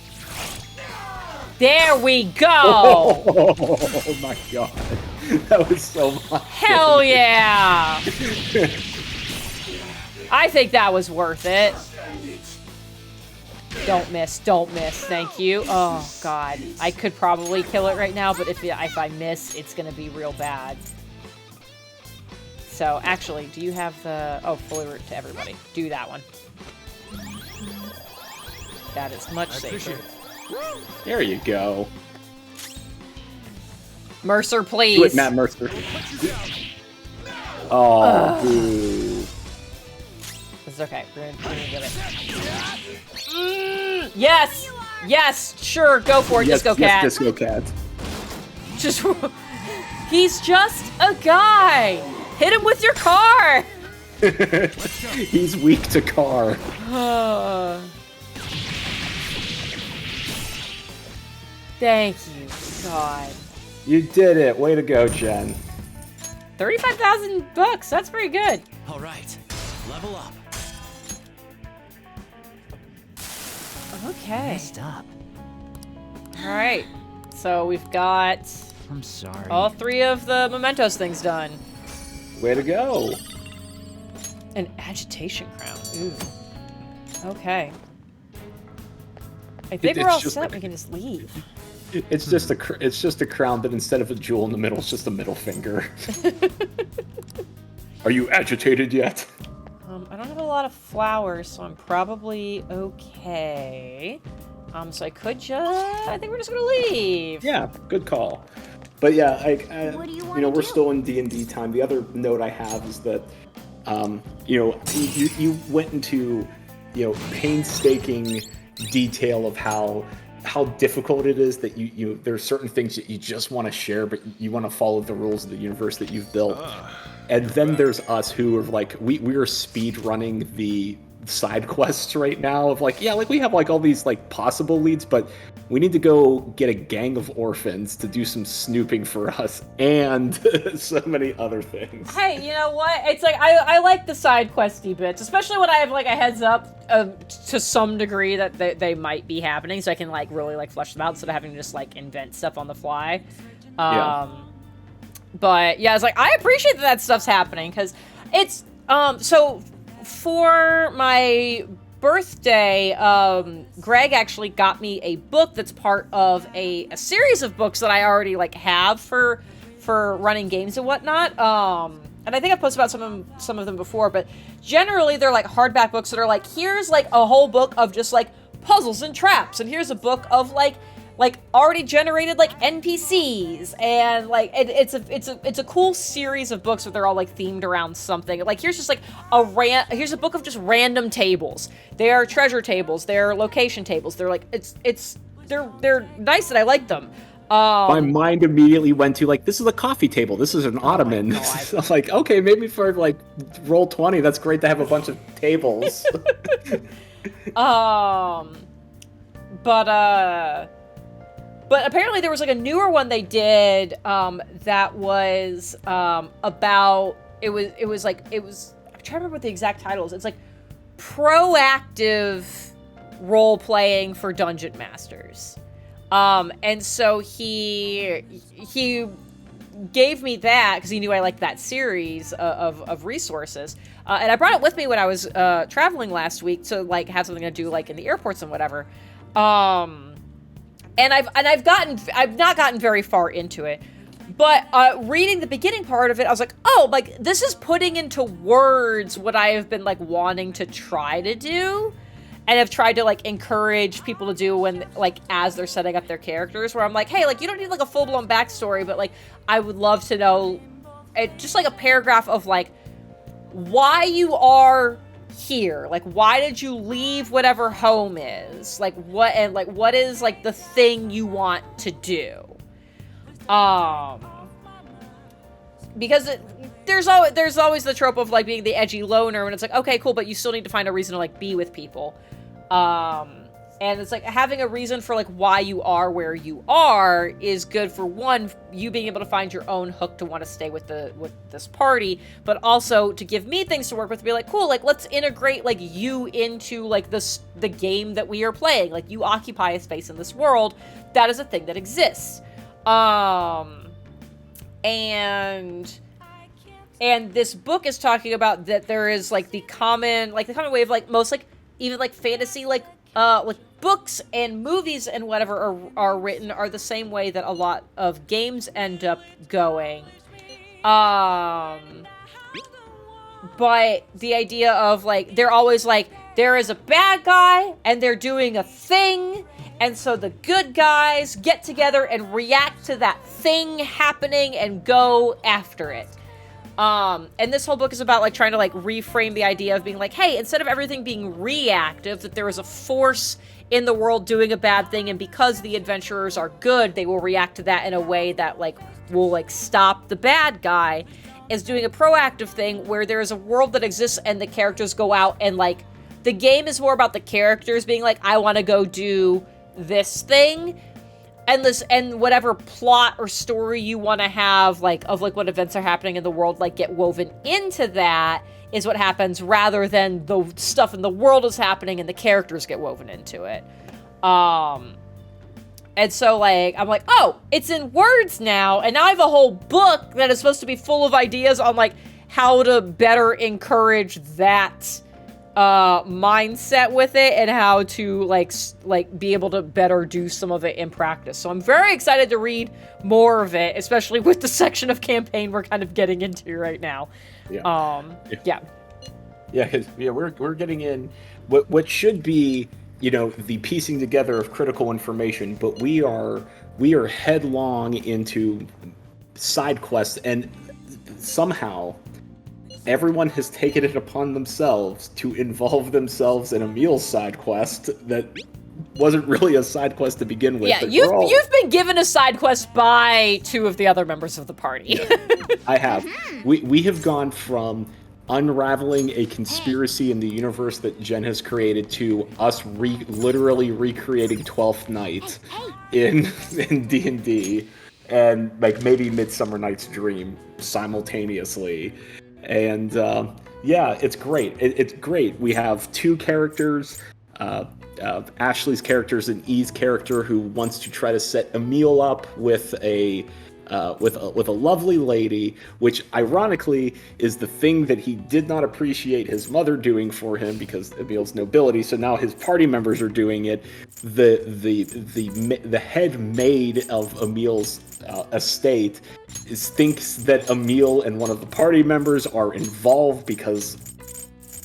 There we go! Oh my god. That was so much. Hell yeah! I think that was worth it. Don't miss. Don't miss. Thank you. Oh, God. I could probably kill it right now, but if I miss, it's going to be real bad. So, actually, do you have the... Oh, fully root to everybody. Do that one. That is much safer. There you go. Mercer, please. Do it, Matt Mercer. Oh, boo. It's okay. We're gonna get it. Yes! Yes! Sure, go for it, Yes, Disco Cat. Yes, Disco Cat. Just... He's just a guy! Hit him with your car! He's weak to car. Thank you, God. You did it. Way to go, Jen. 35,000 bucks. That's pretty good. All right, level up. Okay. Messed up. All right. So we've got I'm sorry. all 3 of the mementos things done. Way to go. An agitation crown. Ooh. Okay. I think we're It's all just set. like- We can just leave. It's just a crown, but instead of a jewel in the middle, it's just a middle finger. Are you agitated yet? I don't have a lot of flowers, so I'm probably okay. So I could just... I think we're just gonna leave. Yeah, good call. But yeah, What do you you wanna know, we're do? still in D&D time. The other note I have is that, you know, you went into, you know, painstaking detail of how difficult it is that you there are certain things that you just want to share, but you want to follow the rules of the universe that you've built. And then there's us who are like, we are speed running the side quests right now of like, yeah, like we have like all these like possible leads, but we need to go get a gang of orphans to do some snooping for us and so many other things. Hey, you know what? It's like, I like the side questy bits, especially when I have like a heads up to some degree that they might be happening, so I can like really like flesh them out instead of having to just like invent stuff on the fly. But yeah, it's like, I appreciate that stuff's happening, because it's, so for my birthday, Greg actually got me a book that's part of a series of books that I already like have for running games and whatnot. And I think I've posted about some of them before, but generally they're like hardback books that are like, here's like a whole book of just like puzzles and traps, and here's a book of like already generated like NPCs, and like it's a cool series of books, but they're all like themed around something. Like here's just like here's a book of just random tables. They are treasure tables. They're location tables. They're like they're nice and I like them. My mind immediately went to like, this is a coffee table. This is an ottoman. I'm like, okay, maybe for like roll 20, that's great to have a bunch of tables. But apparently there was like a newer one they did that was about it was I'm trying to remember what the exact title is. It's like proactive role playing for dungeon masters. And so he gave me that because he knew I liked that series of resources. And I brought it with me when I was traveling last week to like have something to do like in the airports and whatever. And I've not gotten very far into it, but reading the beginning part of it, I was like, oh, like this is putting into words what I have been like wanting to try to do, and have tried to like encourage people to do when like as they're setting up their characters. Where I'm like, hey, like you don't need like a full blown backstory, but like I would love to know, just like a paragraph of like why you are here, like why did you leave whatever home is, like what is like the thing you want to do, because there's always the trope of like being the edgy loner when it's like, okay, cool, but you still need to find a reason to like be with people, and it's like having a reason for like why you are where you are is good for one, you being able to find your own hook to want to stay with this party, but also to give me things to work with, to be like, cool, like let's integrate like you into like the game that we are playing. Like you occupy a space in this world. That is a thing that exists. And this book is talking about that there is like the common way of like most like even like fantasy like books and movies and whatever are written are the same way that a lot of games end up going. But the idea of, like, they're always like, there is a bad guy, and they're doing a thing, and so the good guys get together and react to that thing happening and go after it. And this whole book is about, like, trying to, like, reframe the idea of being like, hey, instead of everything being reactive, that there is a force in the world doing a bad thing, and because the adventurers are good, they will react to that in a way that, like, will, like, stop the bad guy, is doing a proactive thing where there is a world that exists and the characters go out and, like, the game is more about the characters being like, I want to go do this thing, and whatever plot or story you want to have, like, of, like, what events are happening in the world, like, get woven into that is what happens, rather than the stuff in the world is happening and the characters get woven into it. And so, like, I'm like, oh, it's in words now, and now I have a whole book that is supposed to be full of ideas on, like, how to better encourage that mindset with it, and how to, like be able to better do some of it in practice. So I'm very excited to read more of it, especially with the section of campaign we're kind of getting into right now. Yeah. We're getting in what should be, you know, the piecing together of critical information, but we are headlong into side quests, and somehow everyone has taken it upon themselves to involve themselves in Emil's side quest that wasn't really a side quest to begin with. Yeah, you've been given a side quest by two of the other members of the party. Yeah, I have. We have gone from unraveling a conspiracy in the universe that Jen has created to us literally recreating Twelfth Night in D&D, and, like, maybe Midsummer Night's Dream simultaneously. And yeah, it's great. It's great. We have two characters, Ashley's characters and E's character, who wants to try to set Emil up with a lovely lady, which ironically is the thing that he did not appreciate his mother doing for him because Emil's nobility. So now his party members are doing it. The head maid of Emil's estate thinks that Emil and one of the party members are involved because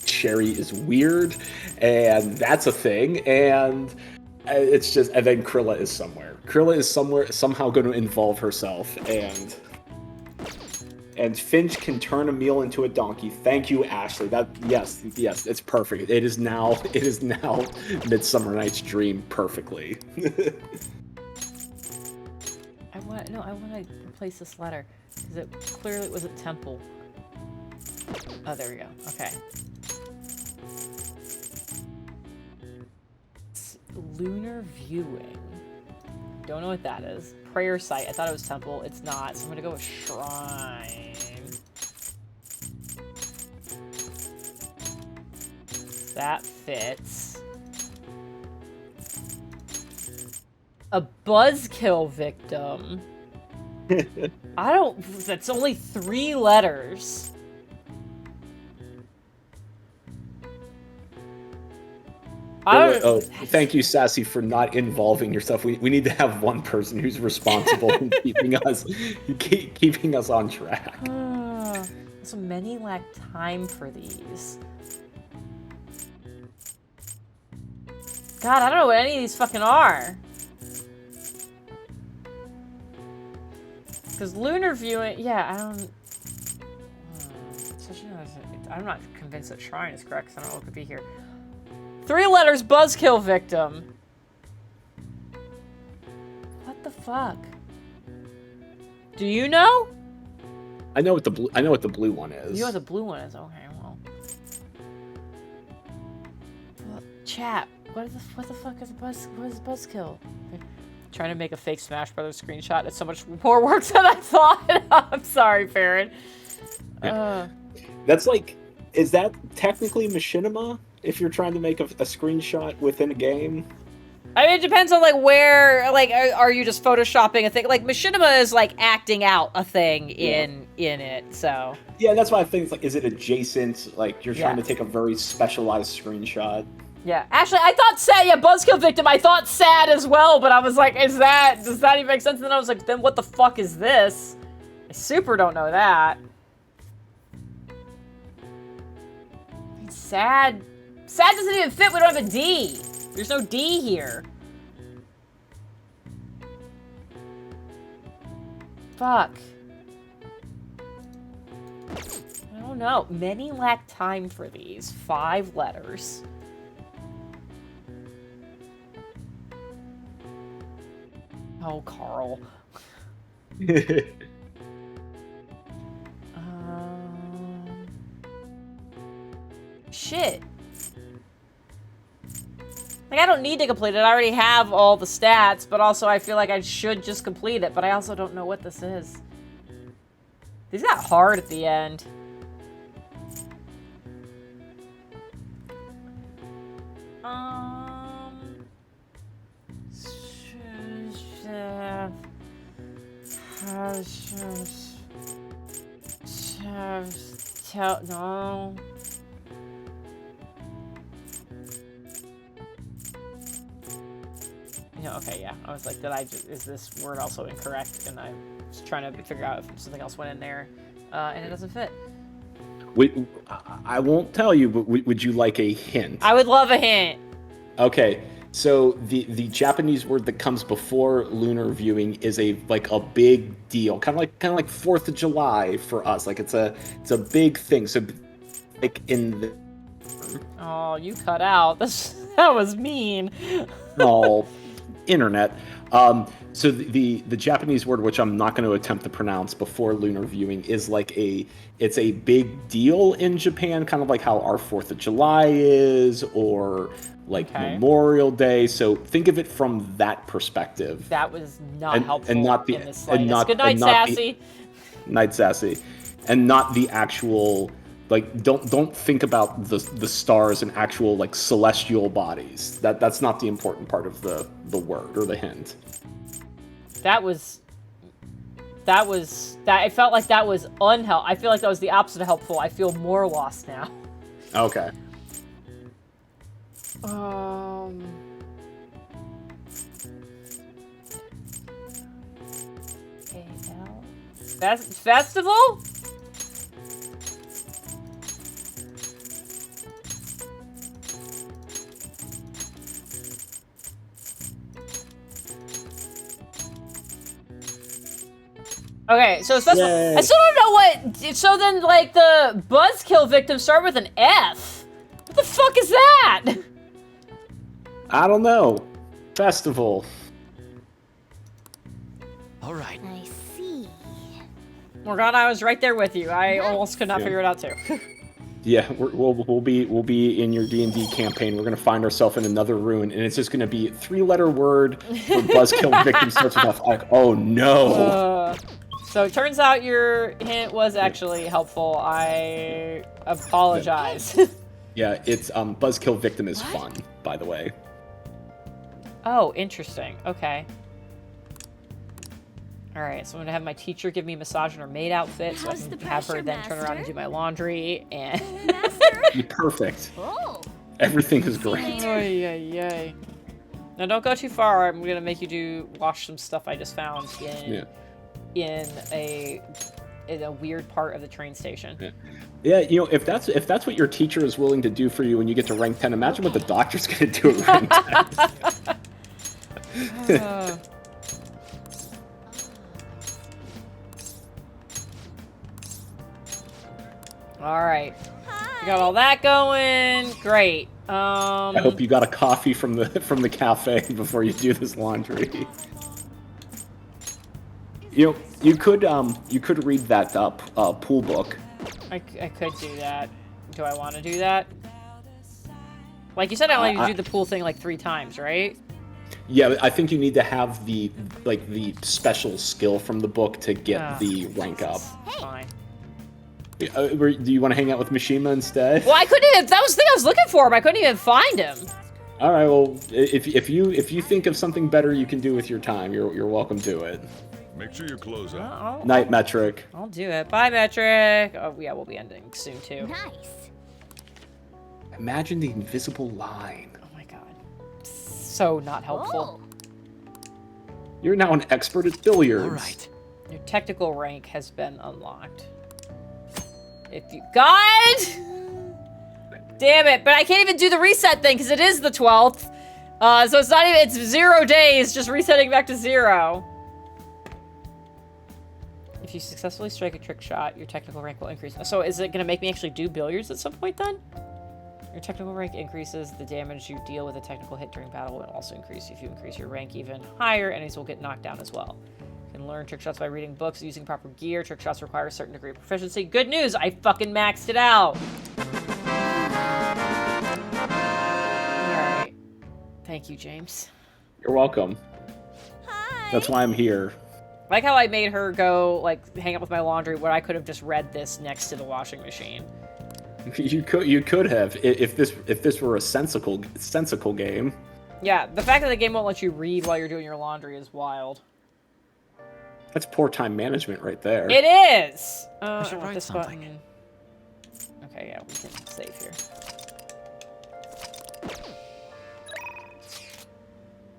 Sherry is weird, and that's a thing. And it's just, and then Krilla is somehow going to involve herself, and Finch can turn Emil into a donkey. Thank you, Ashley. Yes, it's perfect. It is now Midsummer Night's Dream perfectly. I want to replace this letter because it clearly was a temple. Oh, there we go. Okay. Lunar viewing. Don't know what that is. Prayer site. I thought it was temple. It's not. So I'm gonna go with shrine. That fits. A buzzkill victim. That's only 3 letters. Thank you, Sassy, for not involving yourself. We need to have one person who's responsible in keeping us on track. So many lack time for these. God, I don't know what any of these fucking are. Because lunar viewing, yeah, I don't. I'm not convinced that shrine is correct, because I don't know what could be here. 3 letters, buzzkill victim. What the fuck? Do you know? I know what the blue one is. You know what the blue one is? Okay, well. Chat. What the fuck is what is buzzkill? Trying to make a fake Smash Brothers screenshot. It's so much more work than I thought. I'm sorry, Farron. That's like, is that technically machinima? If you're trying to make a screenshot within a game? I mean, it depends on, like, where, like, are you just photoshopping a thing? Like, machinima is, like, acting out a thing in it, so. Yeah, that's why I think, it's like, is it adjacent? Like, you're trying to take a very specialized screenshot? Yeah, actually, I thought sad. Yeah, buzzkill victim. I thought sad as well, but I was like, does that even make sense? And then I was like, then what the fuck is this? I super don't know that. Sad. Sad doesn't even fit. We don't have a D. There's no D here. Fuck. I don't know. Many lack time for these. 5 letters. Oh, Carl. Shit. Like, I don't need to complete it. I already have all the stats, but also I feel like I should just complete it, but I also don't know what this is. These got hard at the end. No. Yeah, okay, yeah. I was like, is this word also incorrect? And I was trying to figure out if something else went in there, and it doesn't fit. I won't tell you, but would you like a hint? I would love a hint. Okay, so the Japanese word that comes before lunar viewing is a big deal, kind of like 4th of July for us. Like it's a big thing. So like in the Oh, you cut out. That was mean. Oh, internet. So the Japanese word, which I'm not going to attempt to pronounce before lunar viewing, is it's a big deal in Japan, kind of like how our 4th of July is, or like Memorial Day. So think of it from that perspective. That was not helpful and not the, in the slightest. Not, Good night, Sassy. Night, Sassy. And not the actual, like, don't think about the stars and actual, like, celestial bodies. That's not the important part of the word or the hint. I felt like that was unhelpful. I feel like that was the opposite of helpful. I feel more lost now. Okay. Festival? Okay, so it's festival. Yay. I still don't know what. So then, like, the buzzkill victims start with an F. What the fuck is that? I don't know. Festival. All right. I see. Morgana, I was right there with you. I almost could not figure it out too. Yeah, we'll be in your D&D campaign. We're gonna find ourselves in another ruin, and it's just gonna be a 3-letter word for buzzkill victim starts with F. Like, oh no. So it turns out your hint was actually helpful. I apologize. Yeah, it's buzzkill victim is fun, by the way. Oh, interesting. Okay. All right, so I'm gonna have my teacher give me a massage in her maid outfit, so I How's can the have her pressure, then turn around and Master? do my laundry and. You're perfect. Oh. Everything is great. Yay. Now don't go too far. I'm gonna make you wash some stuff I just found in a weird part of the train station. Yeah, you know, if that's what your teacher is willing to do for you when you get to rank 10, imagine what the doctor's gonna do at rank 10. All right, we got all that going. Great. I hope you got a coffee from the cafe before you do this laundry. You know, you could read that pool book. I could do that. Do I want to do that? Like you said, I only do the pool thing like 3 times, right? Yeah, I think you need to have the special skill from the book to get the rank up. Fine. Do you want to hang out with Mishima instead? Well, I couldn't even. That was the thing I was looking for him. I couldn't even find him. All right. Well, if you think of something better you can do with your time, you're welcome to it. Make sure you close up. Night, Metric. I'll do it. Bye, Metric. Oh yeah, we'll be ending soon too. Nice. Imagine the invisible line. So not helpful. You're now an expert at billiards. All right. Your technical rank has been unlocked. If you... God! Damn it, but I can't even do the reset thing because it is the 12th. So it's not even... It's 0 days, just resetting back to 0. If you successfully strike a trick shot, your technical rank will increase. So is it going to make me actually do billiards at some point then? Your technical rank increases. The damage you deal with a technical hit during battle will also increase. If you increase your rank even higher, enemies will get knocked down as well. You can learn trick shots by reading books, using proper gear. Trick shots require a certain degree of proficiency. Good news! I fucking maxed it out! Alright. Thank you, James. You're welcome. Hi. That's why I'm here. I like how I made her go, like, hang up with my laundry when I could have just read this next to the washing machine. You could have if this were a sensical game. Yeah, the fact that the game won't let you read while you're doing your laundry is wild. That's poor time management right there. It is! I should want write this something. button. Okay, yeah, we can save here.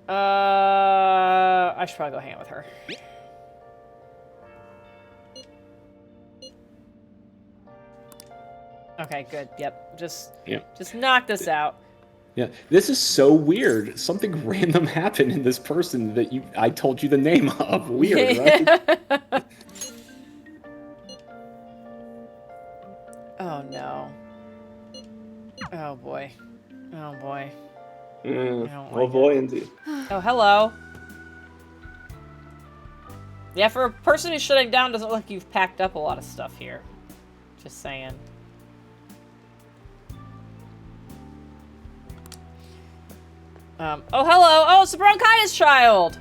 I should probably go hang out with her. Okay, good. Yep. Just knock this out. Yeah, this is so weird. Something random happened in this person that I told you the name of. Weird, right? Oh no. Oh boy. Oh boy. Oh boy, indeed. Oh, hello. Yeah, for a person who's shutting down, doesn't look like you've packed up a lot of stuff here. Just saying. Oh, hello! Oh, it's the bronchitis child!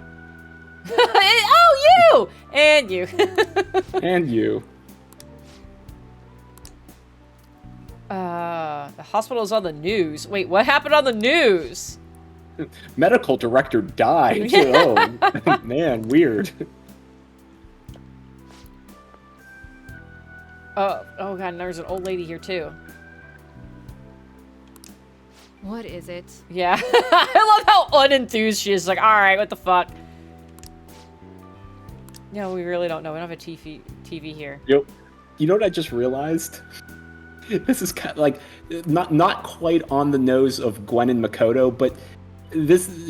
Oh, you! And you. And you. The hospital is on the news. Wait, what happened on the news? Medical director died. Oh, man, weird. Oh god, and there's an old lady here too. What is it? Yeah. I love how unenthused she is. Like, alright, what the fuck? No, we really don't know. We don't have a TV here. Yep. You know what I just realized? This is kind of like not quite on the nose of Gwen and Makoto, but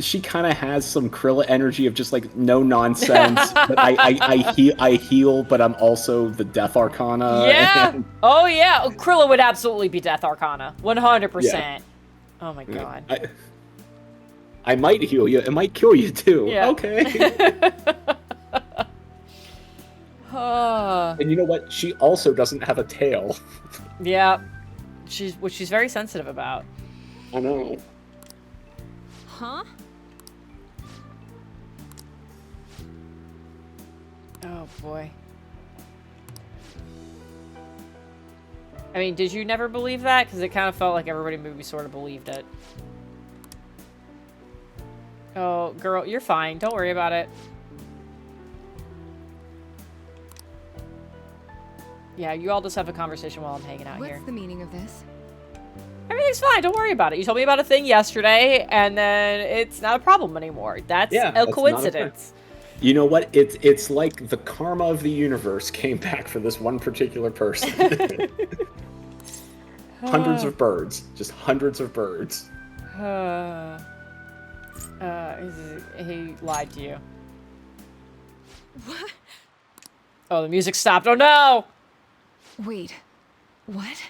she kind of has some Krilla energy of just like no nonsense. But I heal, but I'm also the Death Arcana. Yeah. And, oh yeah. Oh, Krilla would absolutely be Death Arcana. 100%. Yeah. Oh my god. I might heal you. It might kill you too. Yeah. Okay. Uh, And you know what? She also doesn't have a tail. yeah. Which she's very sensitive about. I know. Huh? Oh boy. I mean, did you never believe that? Because it kind of felt like everybody maybe sort of believed it. Oh, girl, you're fine. Don't worry about it. Yeah, you all just have a conversation while I'm hanging out here. What's the meaning of this? Everything's fine. Don't worry about it. You told me about a thing yesterday, and then it's not a problem anymore. That's a coincidence. You know what? It's like the karma of the universe came back for this one particular person. Hundreds of birds. Just hundreds of birds. He lied to you. What? Oh, the music stopped. Oh no! Wait. What?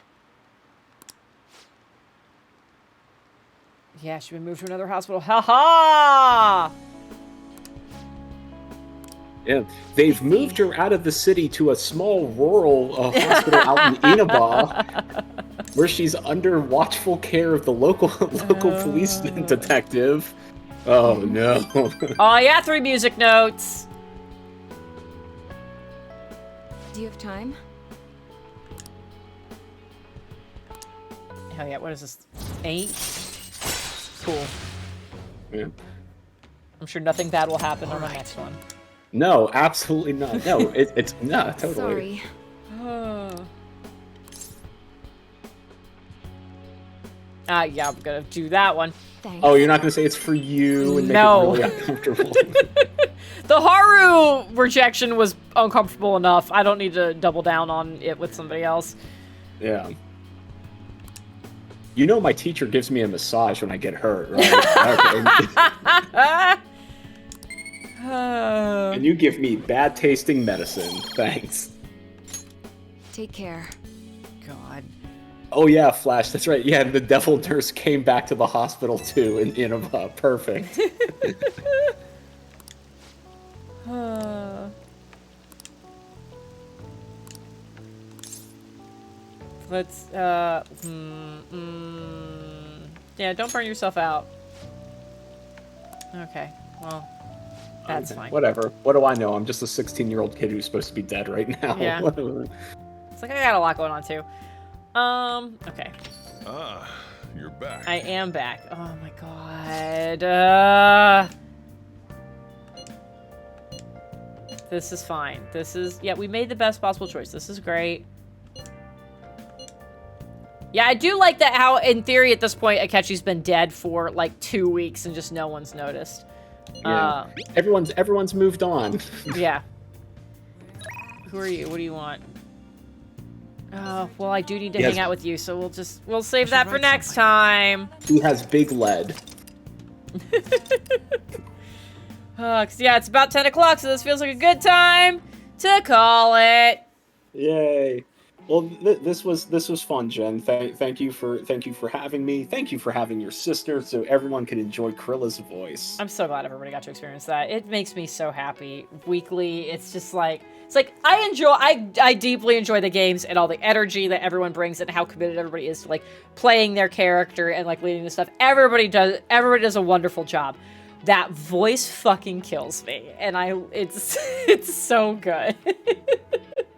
Yeah, she's been moved to another hospital. Ha ha! Yeah, they've moved her out of the city to a small rural hospital out in Inaba, where she's under watchful care of the local police detective. Oh no! Oh yeah, 3 music notes. Do you have time? Hell yeah! What is this? 8? Cool. Yeah. I'm sure nothing bad will happen on the next one. No, absolutely not. No, it's no, totally. Sorry. Yeah, I'm gonna do that one. Thanks. Oh, you're not gonna say it's for you and make No. it really uncomfortable. The Haru rejection was uncomfortable enough. I don't need to double down on it with somebody else. Yeah. You know my teacher gives me a massage when I get hurt, right? And you give me bad tasting medicine. Thanks. Take care. God. Oh yeah, Flash, that's right. Yeah, the devil nurse came back to the hospital too in a perfect. Let's, yeah, don't burn yourself out. Okay, well, that's fine. Whatever. What do I know? I'm just a 16-year-old kid who's supposed to be dead right now. Yeah. It's like I got a lot going on, too. Okay. Ah, you're back. I am back. Oh my god. This is fine. This is... Yeah, we made the best possible choice. This is great. Yeah, I do like that how, in theory, at this point, Akechi's been dead for, like, 2 weeks and just no one's noticed. Yeah. Everyone's moved on. Yeah. Who are you? What do you want? Oh, well, I do need to hang out with you, so we'll save that for next time. He has big lead. 'Cause, yeah, it's about 10 o'clock, so this feels like a good time to call it. Yay. Well, this was fun, Jen. Thank you for having me. Thank you for having your sister, so everyone can enjoy Krilla's voice. I'm so glad everybody got to experience that. It makes me so happy. Weekly, it's just like I deeply enjoy the games and all the energy that everyone brings and how committed everybody is to like playing their character and like leading the stuff. Everybody does a wonderful job. That voice fucking kills me, and it's so good.